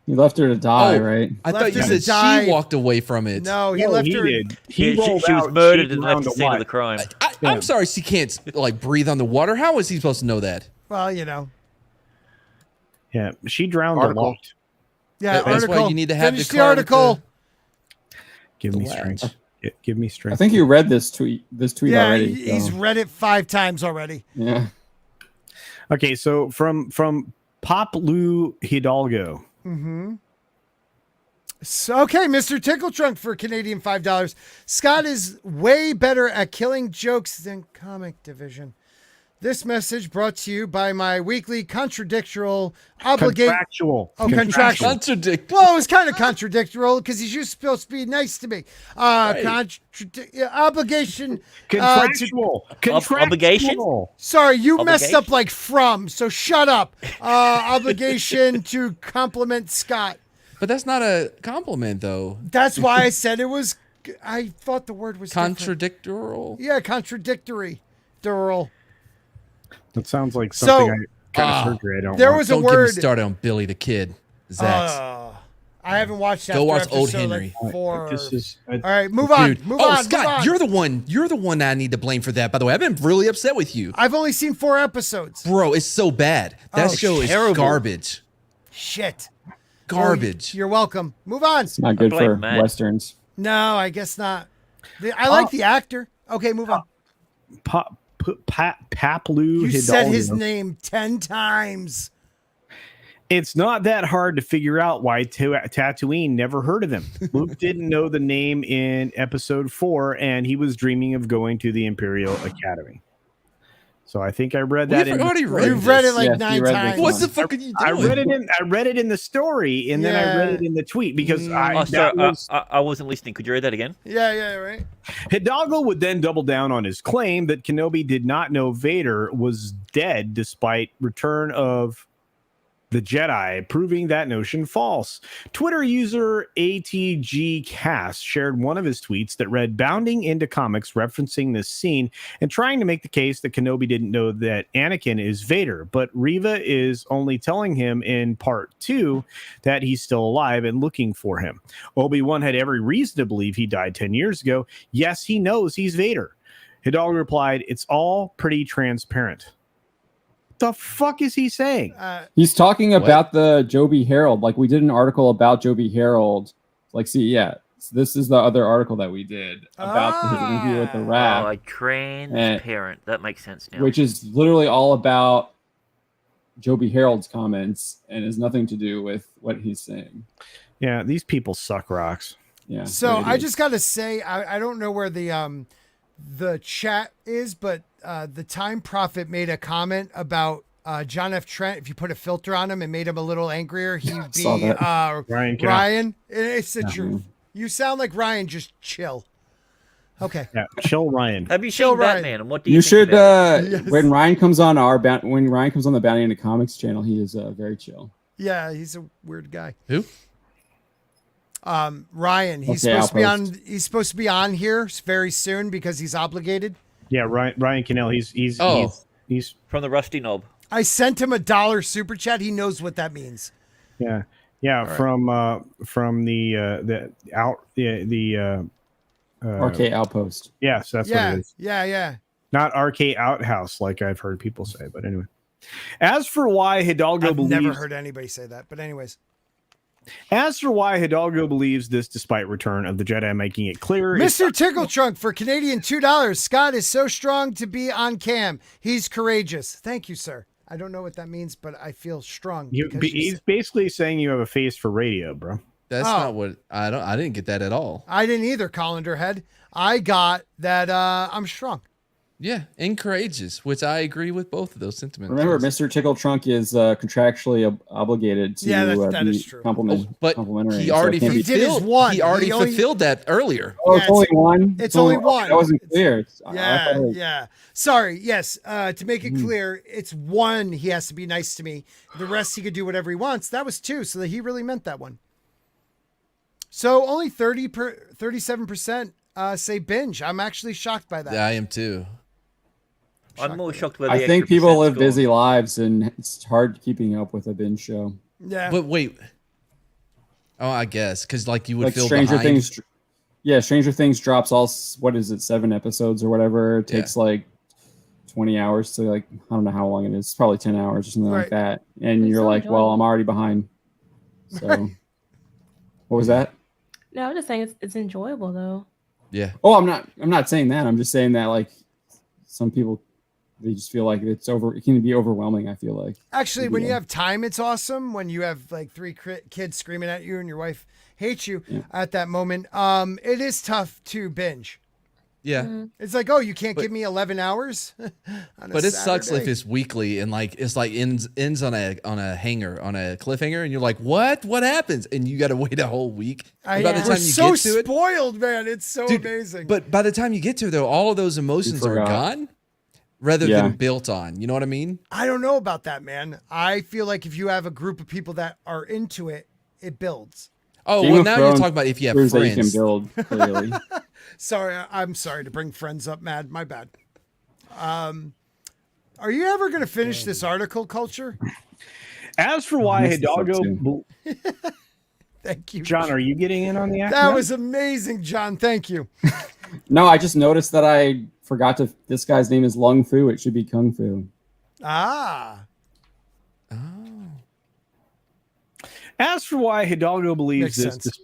You left her to die, Oh, right? I Left thought you her said to die. she walked away from it. No, he No, left he her. did. She rolled was out, murdered she and left drowned the a scene of wife. the crime. I'm sorry, she can't like breathe underwater. How is he supposed to know that? Well, you know. Yeah, she drowned Article. a lot. Yeah, That's article. why you need to have Finish the the card with article. Give me The strength. latch. Yeah, give me I strength. think you read this tweet Yeah, already. he's so, read it 5 times already. yeah. Okay, so from Pop Lou Hidalgo. Mm-hmm. So, okay, Mr. Tickle Trunk for Canadian $5. Scott is way better at killing jokes than Comic Division. This message brought to you by my weekly contradictual obligation. Contractual. Oh, contractual. Contradict. Well, it was kind of contradictory because he's just supposed to be nice to me. Obligation. Contractual. Contractual. Obligation? Sorry, you messed Obligation? up like from, so shut up. Obligation to compliment Scott. But that's not a compliment, though. That's why I said it was. I thought the word was different. Contradictory. Yeah, contradictory. Dural. That sounds like So, something kind of surgery I don't there want. was a Don't word. get me started on Billy the Kid. Zax. I haven't watched that. Go watch after Old episode, Henry. Like 4. This is All right, move on. Dude. Move Oh, on. Scott, move on. you're the one that I need to blame for that. By the way, I've been really upset with you, I've only seen 4 episodes. bro. It's so bad. That Oh, show is terrible. garbage. Shit. Garbage. You're welcome. Move on. It's not good blame for Matt. westerns. No, I guess not. I like the actor. Okay, move on. Paplu You Hidalgo. said his name 10 times. It's not that hard to figure out why Tatooine never heard of him. Luke didn't know the name in episode 4, and he was dreaming of going to the Imperial Academy. So I think I read that. We've already read You've read it like Yes, 9 you read this times. What the fuck are you doing? I read it in the story, and then I read it in the tweet because Oh, sorry, I wasn't listening. Could you read that again? Yeah, right. Hidalgo would then double down on his claim that Kenobi did not know Vader was dead despite Return of the Jedi, proving that notion false. Twitter user ATGcast shared one of his tweets that read, "Bounding into comics referencing this scene and trying to make the case that Kenobi didn't know that Anakin is Vader, but Reva is only telling him in part 2 that he's still alive and looking for him. Obi-Wan had every reason to believe he died 10 years ago. Yes, he knows he's Vader." Hidalgo replied, "It's all pretty transparent." The fuck is he saying? He's talking about the Joby Herald. Like, we did an article about Joby Herald. Like, see, yeah, so this is the other article that we did about his interview with the Rat, Like transparent. That makes sense now. which is literally all about Joby Herald's comments and has nothing to do with what he's saying. Yeah, these people suck rocks. Yeah. So it I is. just got to say, I don't know where the chat is, but the Time Prophet made a comment about John F. Trent. If you put a filter on him and made him a little angrier, he'd Saw be that. Ryan. Ryan. It's the truth. You sound like Ryan. Just chill. Okay. Yeah, chill, Ryan. Have you Chill, seen Ryan. Batman? And what do you You think should about it? Yes. when Ryan comes on the Bounty into Comics channel, he is very chill. Yeah, he's a weird guy. Who? Ryan. He's Okay, supposed to be I'll on. He's supposed to be on here very soon because he's obligated. Yeah, Ryan Cannell. He's from the Rusty Knob. I sent him $1 super chat. He knows what that means. Yeah, All from the RK Outpost. Yes, that's Yeah, what it is. yeah. Not RK Outhouse, like I've heard people say. But anyway, as for why Hidalgo I've believes, never heard anybody say that. But anyways, as for why Hidalgo believes this, despite Return of the Jedi making it clear, Mr. Tickle Trunk for Canadian $2. Scott is so strong to be on cam. He's courageous. Thank you, sir. I don't know what that means, but I feel strong. he's basically saying you have a face for radio, bro. That's not what I didn't get that at all. I didn't either, Colander Head. I got that I'm strong. Yeah, and courageous, which I agree with both of those sentiments. Remember, Mr. Tickle Trunk is contractually obligated to that be is true. complimentary. He already so it can't be- He did his one. He already He only- fulfilled that earlier. Oh, it's only one. It's only okay, one. That wasn't clear. Yeah. Sorry. Yes. To make it clear, it's one. He has to be nice to me. The rest, he could do whatever he wants. That was two. So that he really meant that one. So only 37% say binge. I'm actually shocked by that. Yeah, I am too. I'm more shocked by the I think extra people percent live score. busy lives, and it's hard keeping up with a binge show. Yeah. But wait. Oh, I guess because like you would Like feel Stranger behind. Things. Yeah, Stranger Things drops all. What is it? 7 episodes or whatever. It takes like 20 hours to I don't know how long it is. It's probably 10 hours or something like that. And you're so like, well, I'm already behind. So, what was that? No, I'm just saying it's enjoyable though. Yeah. Oh, I'm not saying that. I'm just saying that like some people, they just feel like it can be overwhelming. I feel like Actually, when you have time, it's awesome. When you have like 3 kids screaming at you and your wife hates you at that moment, it is tough to binge. Yeah. It's like, oh, you can't give me 11 hours. But it sucks if it's weekly and like it's like ends on a cliffhanger, and you're like, what happens? And you got to wait a whole week. And by the time We're you so get to it, spoiled, man. It's so amazing. but by the time you get to it, though, all of those emotions are gone, rather than built on. You know what I mean? I don't know about that, man. I feel like if you have a group of people that are into it, it builds. Oh, Game well, of now Thrones you're talking about if you have proves that friends. you can build clearly. Sorry, I'm sorry to bring friends up, Mad. My bad. Are you ever going to finish this article, Culture? As for why Hidalgo, Thank you, John, are you getting in on the act? That was amazing, John. Thank you. No, I just noticed that I forgot to. This guy's name is Lung Fu. It should be Kung Fu. Ah. As for why Hidalgo believes Makes this, sense.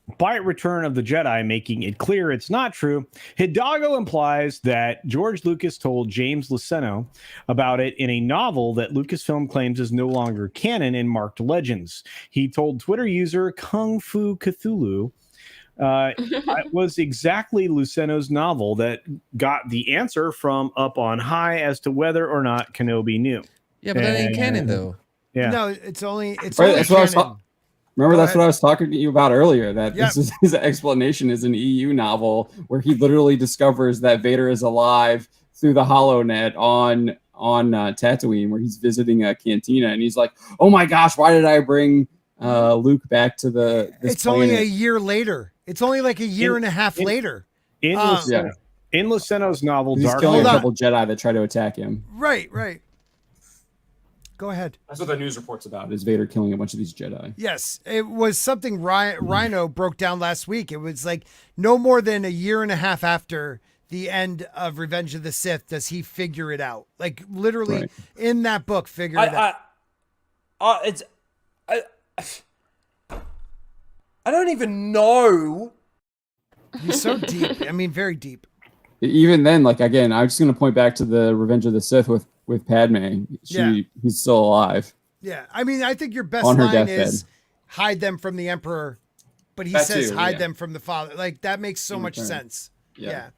despite Return of the Jedi making it clear it's not true, Hidalgo implies that George Lucas told James Luceno about it in a novel that Lucasfilm claims is no longer canon in Marked Legends. He told Twitter user Kung Fu Cthulhu it was exactly Luceno's novel that got the answer from Up on High as to whether or not Kenobi knew. Yeah, but that ain't canon though. Yeah. No, it's only That's what I was canon. Remember, Go that's ahead. what I was talking to you about earlier. That Yep. this is his explanation is an EU novel where he literally discovers that Vader is alive through the HoloNet on Tatooine, where he's visiting a cantina, and he's like, "Oh my gosh, why did I bring Luke back to this It's only planet?" a year later. It's only like a year and a half later. In Luceno's novel, He's Dark killing a Hold on. couple Jedi that try to attack him. Right. Go ahead. That's what the news report's about. Is Vader killing a bunch of these Jedi? Yes, it was something Rhino broke down last week. It was like no more than a year and a half after the end of Revenge of the Sith does he figure it out. Like literally in that book, figure it out. I don't even know. He's so deep. I mean, very deep. Even then, like again, I'm just going to point back to the Revenge of the Sith with Padme. He's still alive. Yeah, I mean, I think your best On her line deathbed. is hide them from the Emperor, but he That says too, hide yeah. them from the Father. Like that makes so In much return. sense. Yeah.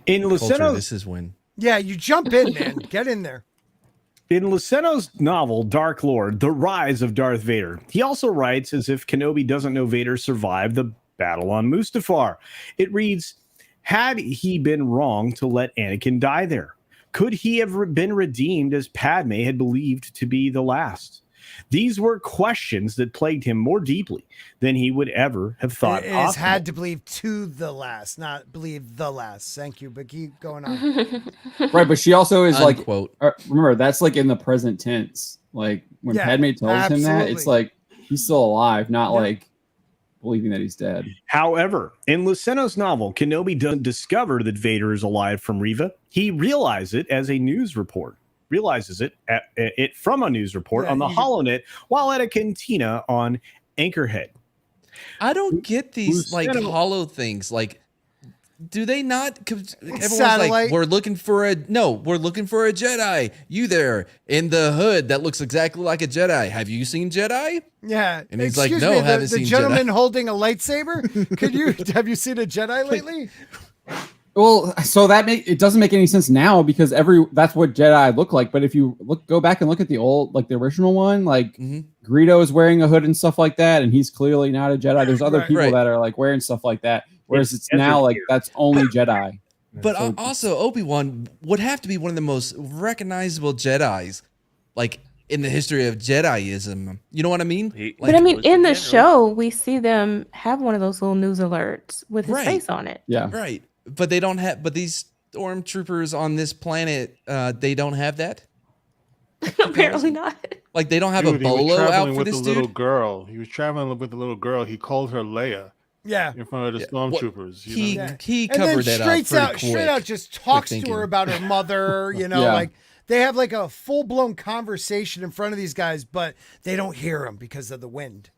In Culture, Luceno's this is when. Yeah, you jump in, man. Get in there. In Luceno's novel, Dark Lord, The Rise of Darth Vader, he also writes as if Kenobi doesn't know Vader survived the battle on Mustafar. It reads, had he been wrong to let Anakin die there? Could he have been redeemed as Padme had believed to be the last? These were questions that plagued him more deeply than he would ever have thought It is possible. had to believe to the last, not believe the last. Thank you, but keep going on. Right, but she also is Unquote. like, remember, that's like in the present tense. Like when Yeah, Padme tells him that, absolutely. it's like he's still alive, not Yeah. like believing that he's dead. However, in Luceno's novel, Kenobi doesn't discover that Vader is alive from Reva. He realizes it as a news report. Realizes it from a news report on the HoloNet while at a cantina on Anchorhead. I don't get these like Luceno- hollow things. Like, do they not? 'Cause everyone's satellite. like, we're looking for a Jedi. You there in the hood that looks exactly like a Jedi. Have you seen Jedi? Yeah. And he's like, Excuse no, me, haven't the seen gentleman Jedi. holding a lightsaber. Have you seen a Jedi lately? Well, so it doesn't make any sense now because that's what Jedi look like. But if you go back and look at the old, like the original one, like Greedo is wearing a hood and stuff like that, and he's clearly not a Jedi. There's other people that are like wearing stuff like that, whereas it's now like that's only Jedi. But also, Obi-Wan would have to be one of the most recognizable Jedis, like in the history of Jediism. You know what I mean? But I mean, in the show, we see them have one of those little news alerts with his face on it. Yeah. Right. But they don't have. But these stormtroopers on this planet, they don't have that. Apparently not. Like they don't have Dude, a he was bolo traveling out for with this a dude. little girl. He was traveling with a little girl. He called her Leia. Yeah. In front of the stormtroopers. He know? he And then covered that up straight out just talks to her about her mother, you know, Yeah. like they have like a full-blown conversation in front of these guys, but they don't hear him because of the wind.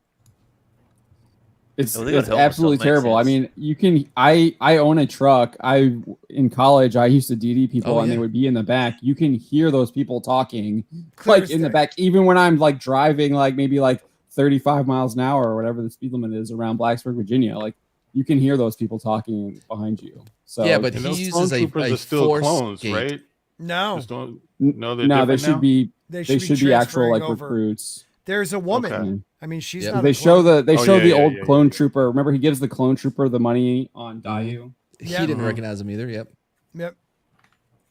It's Oh, they gotta help absolutely themselves, terrible. makes I mean, you can. I own a truck. In college I used to DD people, Oh, and yeah. they would be in the back. You can hear those people talking, Clear like as in the day. back, even when I'm like driving, like maybe like 35 miles an hour or whatever the speed limit is around Blacksburg, Virginia. Like you can hear those people talking behind you. So Yeah, but And he those uses a stormtroopers are still force clones, gate. right? No, Just don't- no, they're they different should now? be. they They should, should be actual transferring like over. recruits. There's a woman. Okay. I mean, she's Yep. not. They a show clone. the Oh, show yeah, the yeah, old yeah, clone yeah. trooper. Remember, he gives the clone trooper the money on Dayu. He Yeah. didn't recognize him either. Yep. Yep.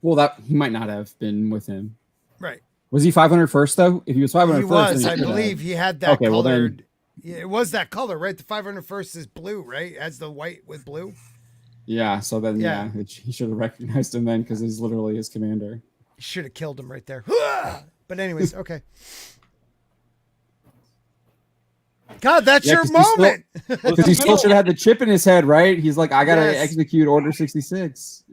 Well, that he might not have been with him. Right. Was he 501st though? If he was 501st, He was. then I should have. believe he had that Okay, well then- colored. Yeah, it was that color, right? The 501st is blue, right? It has the white with blue. Yeah, so then Yeah. he should have recognized him then because he's literally his commander. Should have killed him right there. But anyways, okay. God, that's Yeah, your 'cause he still- moment. Because he still should have had the chip in his head, right? He's like, I gotta Yes. execute Order 66.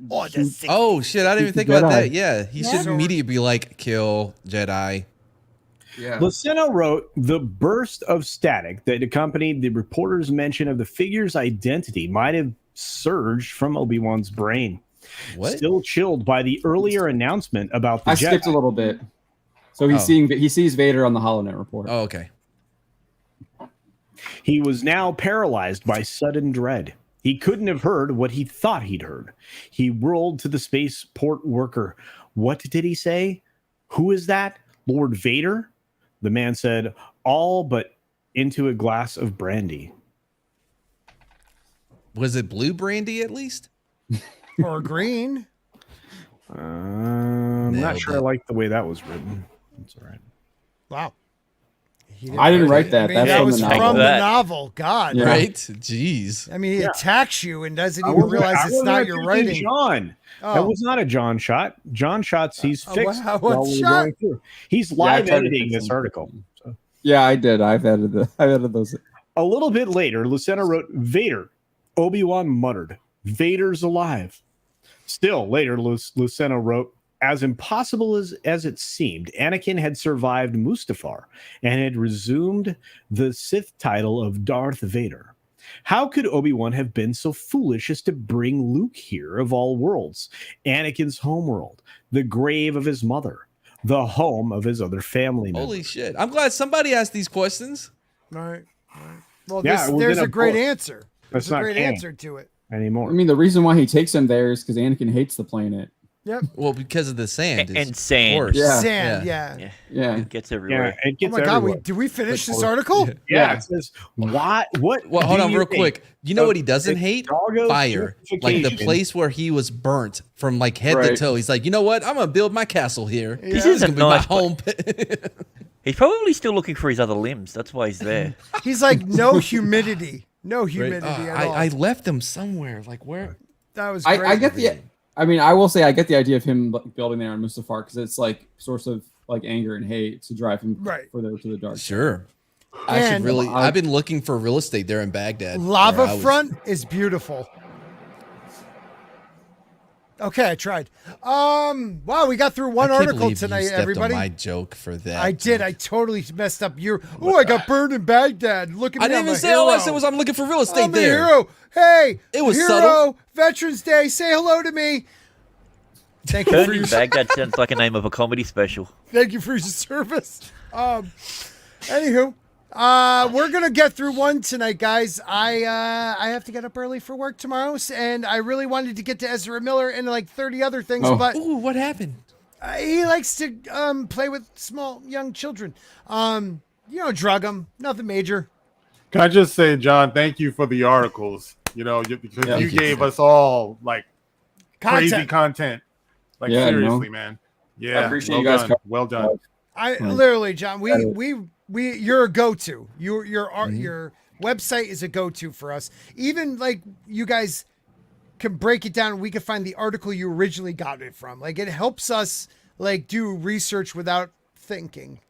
Oh shit! I didn't even think about that. Yeah, he should Yeah. immediately be like, kill Jedi. Yeah. Luceno wrote, the burst of static that accompanied the reporter's mention of the figure's identity might have surged from Obi-Wan's brain. What? Still chilled by the earlier announcement about the I Jedi. skipped a little bit. So Oh. he sees Vader on the HoloNet report. Oh, okay. He was now paralyzed by sudden dread. He couldn't have heard what he thought he'd heard. He whirled to the spaceport worker. What did he say? Who is that? Lord Vader? The man said, all but into a glass of brandy. Was it blue brandy at least? Or green. I'm not Nailed sure I it. like the way that was written. That's all right. Wow. I didn't write that. That's that from was the from novel. the novel. God. Yeah. Right? Jeez. I mean, he attacks you and doesn't I even wasn't- realize I it's wasn't not your attacking writing. John. That Oh. was not a John shot. John shot sees fixed what while we were shot? going through. He's I live tried to editing fix this them. article. So. Yeah, I did. I've edited those. A little bit later, Luceno wrote, Vader. Obi-Wan muttered, Vader's alive. Still later, Luceno wrote, as impossible as it seemed, Anakin had survived Mustafar and had resumed the Sith title of Darth Vader. How could Obi-Wan have been so foolish as to bring Luke here of all worlds, Anakin's homeworld, the grave of his mother, the home of his other family members? Holy shit! I'm glad somebody asked these questions. All right. Well, Yeah, it was there's in a a great book. answer. There's That's a not great canon answer to it. anymore. I mean, the reason why he takes him there is because Anakin hates the planet. Yep. Well, because of the sand. And sand. Of course. Yeah. Sand, yeah. It gets everywhere. Yeah, it gets Oh my God, everywhere. did we finish this article? Yeah, it says what? Well, hold do on you real think quick. You know of what he doesn't the hate? doggo Fire. Like the certification? place where he was burnt from like head to Right. toe. He's like, you know what? I'm gonna build my castle here. This This is is a gonna be my nice home. He's probably still looking for his other limbs. That's why he's there. He's like, no humidity. No humidity at all. I left them somewhere. Like where? That was great. I get the. I mean, I will say I get the idea of him building there on Mustafar because it's like source of like anger and hate to drive him further to the dark. Sure. I should And- really. I've been looking for real estate there in Baghdad. Lava where I was- Front is beautiful. Okay, I tried. Wow, we got through one I can't article believe you tonight, stepped on everybody. my joke for that. I did. I totally messed up your. Oh, I got burned in Baghdad. Look at me. I didn't I'm even a say all I hero. said was I'm looking for real estate I'm there. a hero. Hey, It was hero. subtle. Veterans Day. Say hello to me. Thank you for Burned your. in Baghdad sounds like a name of a comedy special. Thank you for your service. Anywho, we're gonna get through one tonight, guys. I have to get up early for work tomorrow, and I really wanted to get to Ezra Miller and like 30 other things, but Ooh, what happened? he likes to play with small young children. Drug them. Nothing major. Can I just say, John, thank you for the articles. Because you gave us all like crazy content. Like seriously, man. Yeah, I appreciate well you guys done. coming. Well done. I literally, John, you're a go-to. Your website is a go-to for us. Even like you guys can break it down. We can find the article you originally got it from. Like it helps us like do research without thinking.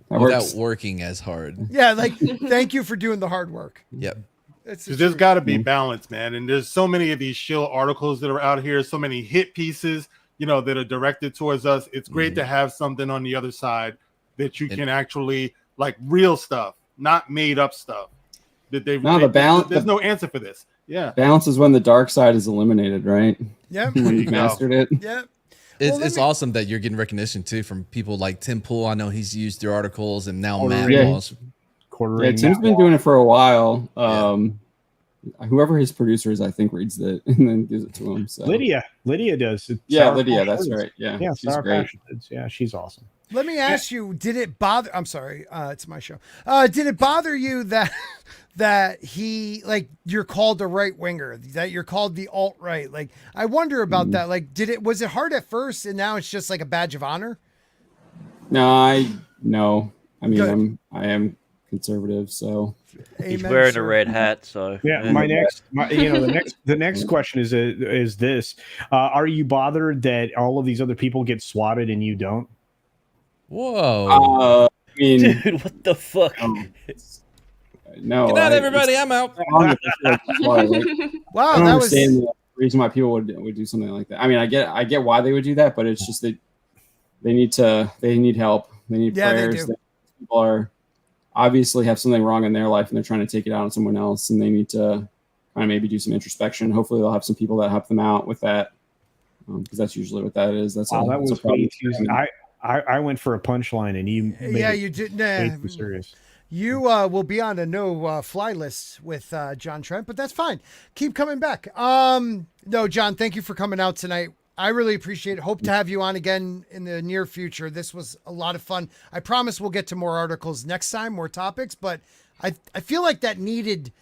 Without working as hard. Yeah, like thank you for doing the hard work. Yep. There's got to be balance, man. And there's so many of these shill articles that are out here, so many hit pieces, that are directed towards us. It's great to have something on the other side that you can actually like real stuff, not made up stuff. That the balance. There's no answer for this. Yeah, balance is when the dark side is eliminated, right? Yeah, when you've mastered it. Yeah. It's awesome that you're getting recognition too from people like Tim Pool. I know he's used your articles, and now Matt Walsh. Yeah, Tim's been doing it for a while. Whoever his producer is, I think, reads it and then gives it to him. So Lydia does. Lydia, that's right. Yeah, she's great. Yeah, she's awesome. Let me ask you, did it bother? I'm sorry, it's my show. Did it bother you that he like you're called a right winger, that you're called the alt right? Like, I wonder about that. Like, was it hard at first, and now it's just like a badge of honor? No. I mean, Good. I am conservative, so He's Amen, wearing sir. a red hat, so Yeah, the next question is this: are you bothered that all of these other people get swatted and you don't? Whoa! I mean, dude, what the fuck? No. Good night, everybody. I'm out. Wow, I don't that was understand the reason why people would do something like that. I mean, I get why they would do that, but it's just that they need help. They need prayers. People are obviously have something wrong in their life and they're trying to take it out on someone else, and they need to kind of maybe do some introspection. Hopefully they'll have some people that help them out with that, because that's usually what that is. That's that was a problem. I went for a punchline and you you did. Nah, serious. you will be on a no fly list with John Trent, but that's fine. Keep coming back. No, John, thank you for coming out tonight. I really appreciate it. Hope to have you on again in the near future. This was a lot of fun. I promise we'll get to more articles next time, more topics, but I feel like that needed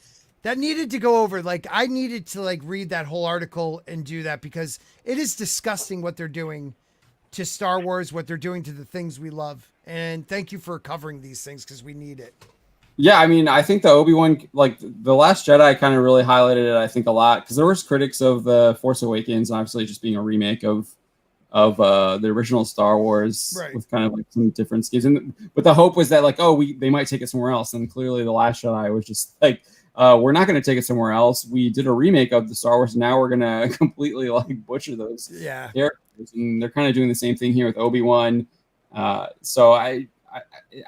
to go over. Like I needed to like read that whole article and do that, because it is disgusting what they're doing to Star Wars, what they're doing to the things we love. And thank you for covering these things, because we need it. Yeah, I mean, I think the Obi-Wan, like The Last Jedi, kind of really highlighted it, I think, a lot, because there was critics of The Force Awakens, obviously just being a remake of the original Star Wars, with kind of like some different schemes. But the hope was that like, they might take it somewhere else. And clearly The Last Jedi was just like, we're not going to take it somewhere else. We did a remake of the Star Wars. Now we're going to completely like butcher those characters. And they're kind of doing the same thing here with Obi-Wan. So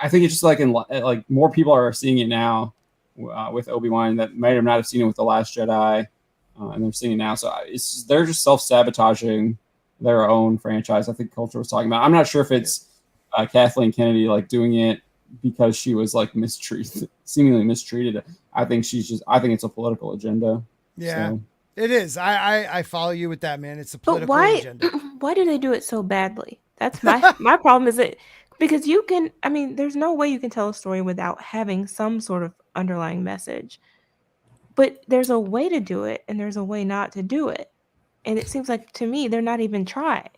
I think it's just like more people are seeing it now with Obi-Wan that might have not have seen it with The Last Jedi, and they're seeing it now. So they're just self-sabotaging their own franchise. I think Culture was talking about. I'm not sure if it's Kathleen Kennedy like doing it because she was like seemingly mistreated. I think it's a political agenda. Yeah. So. It is. I follow you with that, man. It's a But political agenda. why do they do it so badly? That's my problem. Is it because you can? I mean, there's no way you can tell a story without having some sort of underlying message. But there's a way to do it, and there's a way not to do it. And it seems like to me they're not even trying.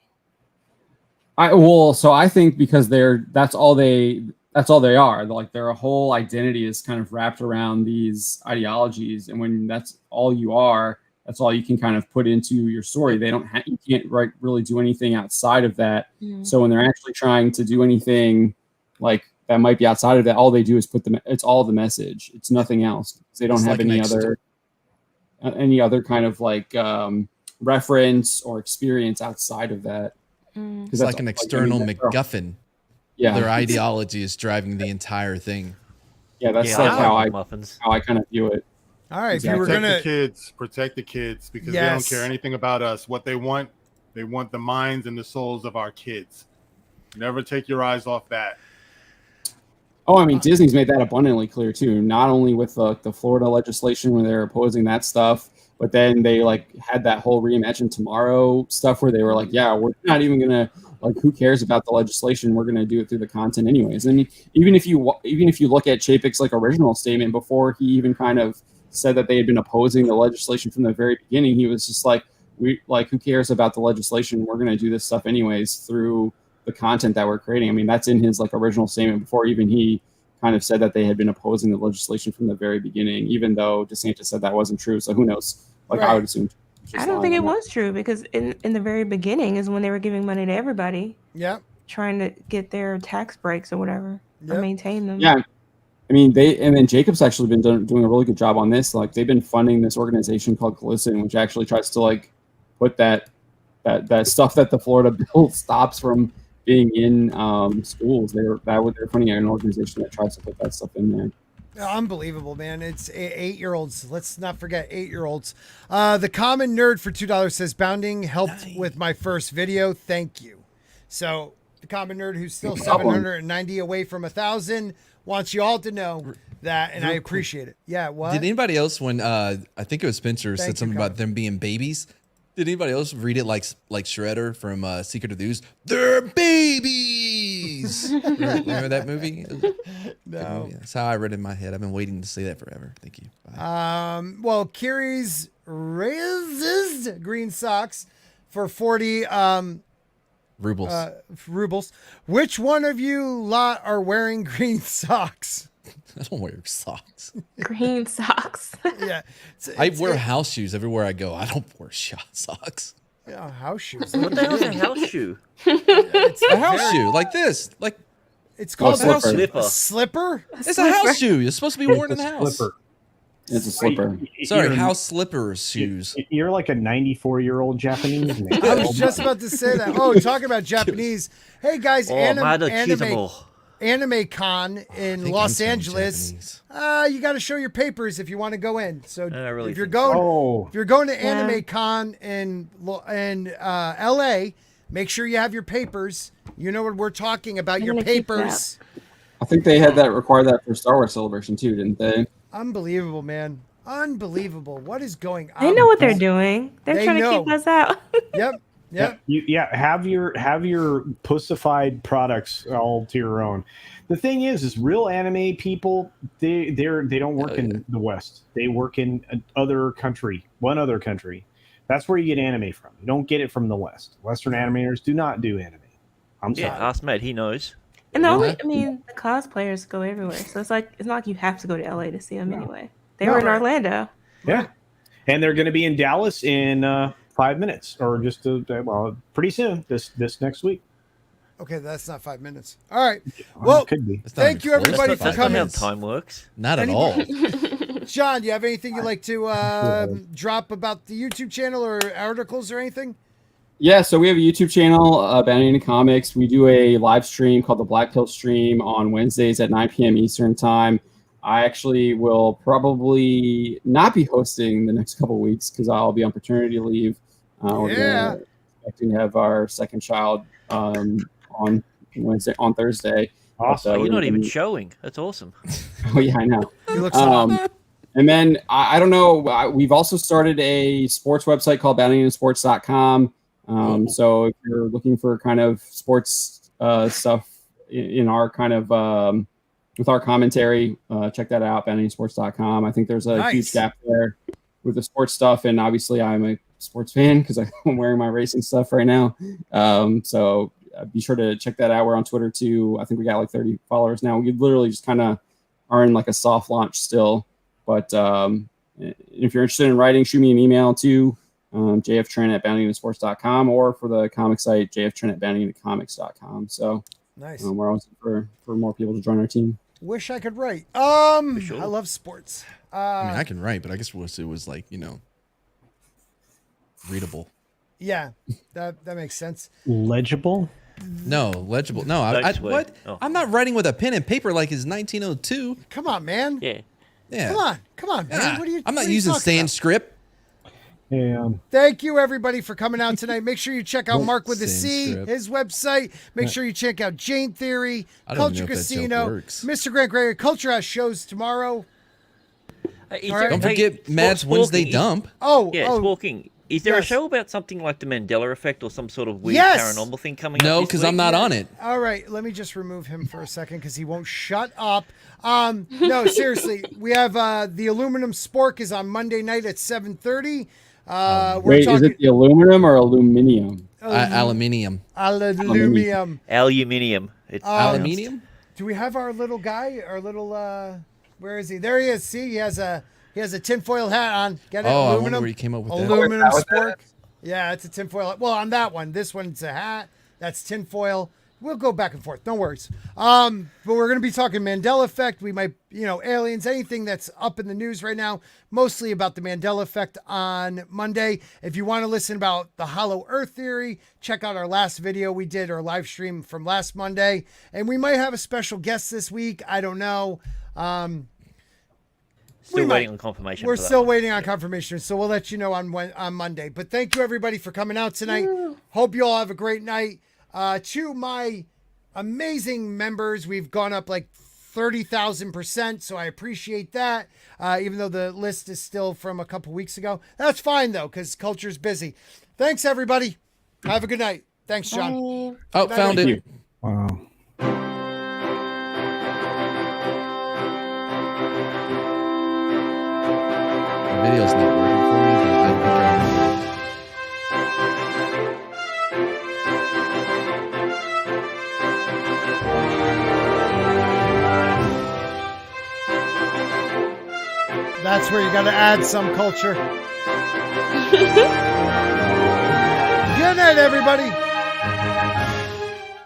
So I think because that's all they are. Like their whole identity is kind of wrapped around these ideologies, and when that's all you are, that's all you can kind of put into your story. You can't really do anything outside of that. So when they're actually trying to do anything like that might be outside of that, all they do is it's all the message. It's nothing else. They don't have any other kind of like reference or experience outside of that. It's like an external MacGuffin. Yeah, their ideology is driving the entire thing. Yeah, that's like how I kind of view it. All right, Exactly. if you were gonna protect the kids because they don't care anything about us. What they want the minds and the souls of our kids. Never take your eyes off that. Oh, I mean, Disney's made that abundantly clear too. Not only with the Florida legislation where they're opposing that stuff, but then they like had that whole Reimagine Tomorrow stuff where they were like, yeah, we're not even gonna like, who cares about the legislation? We're gonna do it through the content anyways. I mean, even if you look at Chapek's like original statement before he even kind of said that they had been opposing the legislation from the very beginning, he was just like, who cares about the legislation? We're gonna do this stuff anyways through the content that we're creating. I mean, that's in his like original statement before even he kind of said that they had been opposing the legislation from the very beginning, even though DeSantis said that wasn't true. So who knows? Like I would assume. I don't think it was true because in the very beginning is when they were giving money to everybody. Yeah. Trying to get their tax breaks or whatever or maintain them. Yeah. I mean, and then Jacob's actually been doing a really good job on this. Like they've been funding this organization called Glisten, which actually tries to like put that stuff that the Florida bill stops from being in schools. They're funding an organization that tries to put that stuff in there. Unbelievable, man. It's 8-year-olds. Let's not forget 8-year-olds. The Common Nerd for $2 says, Bounding helped with my first video. Thank you. So the Common Nerd, who's still 790 away from 1,000, wants you all to know that, and I appreciate it. Yeah, what? Did anybody else, when I think it was Spencer, said something about them being babies? Did anybody else read it like Shredder from Secret of the Ooze? They're babies! Remember that movie? No. That's how I read it in my head. I've been waiting to say that forever. Thank you. Bye. Well, Kiri's raised green socks for 40 rubles. Which one of you lot are wearing green socks? I don't wear socks. Green socks. Yeah. I wear house shoes everywhere I go. I don't wear socks. Yeah, house shoes. What the hell's a house shoe? It's a house shoe, like this. Like it's called a slipper. Slipper? It's a house shoe. It's supposed to be worn in the house. Slipper. It's a slipper. Sorry, house slippers shoes. You're like a 94-year-old Japanese man. I was just about to say that. Oh, talking about Japanese. Hey guys, Anime Con in Los Angeles. You got to show your papers if you want to go in. So if you're going to Anime Con in LA, make sure you have your papers. You know what we're talking about, your papers. I think they had that required that for Star Wars Celebration too, didn't they? Unbelievable, man. Unbelievable. What is going on? They know what they're doing. They're trying to keep us out. Yep. Have your pussified products all to your own. The thing is real anime people, they don't work in the West. They work in one other country. That's where you get anime from. You don't get it from the West. Western animators do not do anime. I'm sorry. Yeah, ask Matt. He knows. And the cosplayers go everywhere, so it's not like you have to go to LA to see them anyway. They were in Orlando. Yeah, and they're going to be in Dallas in 5 minutes, or just pretty soon this next week. Okay, that's not 5 minutes. All right. Well, could be. Thank you everybody for coming. That's not how time works. Not at all. John, do you have anything you'd like to drop about the YouTube channel or articles or anything? Yeah, so we have a YouTube channel, Bounding into Comics. We do a live stream called the Black Pill Stream on Wednesdays at 9 p.m. Eastern Time. I actually will probably not be hosting the next couple of weeks because I'll be on paternity leave. We're expecting to have our second child on Thursday. Awesome. You're not even showing. That's awesome. Oh yeah, I know. You look And then I don't know. We've also started a sports website called BoundingandSports.com. So if you're looking for kind of sports stuff in our kind of with our commentary, check that out. BoundingandSports.com. I think there's a huge gap there with the sports stuff, and obviously I'm a sports fan because I'm wearing my racing stuff right now. So be sure to check that out. We're on Twitter too. I think we got like 30 followers now. We literally just kind of are in like a soft launch still. But if you're interested in writing, shoot me an email to jftrent@boundingandsports.com or for the comic site, jftrent@boundingandcomics.com. So nice. We're always for more people to join our team. Wish I could write. Sure. I love sports. I mean, I can write, but I guess it was like, readable. Yeah, that makes sense. Legible? No, legible. No, what? Oh. I'm not writing with a pen and paper like it's 1902. Come on, man. Yeah. Yeah. Come on, man. Yeah. What are you? I'm not what are you using talking about? Sanskrit. Yeah. Thank you, everybody, for coming out tonight. Make sure you check out Mark with a C, Sanskrit. his website. Make sure you check out Jane Theory, I don't Culture know if that joke Casino, works. Mr. Grant Gregory. Culture has shows tomorrow. Don't forget Matt's Wednesday dump. Sporking. Is there a Yes. show about something like the Mandela effect or some sort of weird Yes. paranormal thing coming up? No, this because week? I'm not on it. All right, let me just remove him for a second because he won't shut up. No, seriously, we have the Aluminum Spork is on Monday night at 7:30. Wait, is it the aluminum or aluminium? Aluminium. Aluminium. It's Aluminium? Do we have our little guy? Our little where is he? There he is. See, he has a tinfoil hat on. Get it? Oh, I wonder Aluminum. where you came up with that. Aluminum Spork. Yeah, it's a tinfoil. Well, on that one, this one's a hat. That's tinfoil. We'll go back and forth. No worries. But we're going to be talking Mandela effect. We might, aliens, anything that's up in the news right now, mostly about the Mandela effect on Monday. If you want to listen about the hollow earth theory, check out our last video we did, our live stream from last Monday. And we might have a special guest this week. I don't know. Still waiting on confirmation. We're for that still one. waiting on confirmation, so we'll let you know on Monday. But thank you, everybody, for coming out tonight. Hope you all have a great night. To my amazing members, we've gone up like 30,000%, so I appreciate that. Even though the list is still from a couple weeks ago. That's fine, though, because culture's busy. Thanks, everybody. Have a good night. Thanks, John. Oh, Good night, found Mike. it. Wow. The video's not working for me, but I think I remember. That's where you got to add some culture. Good night, everybody.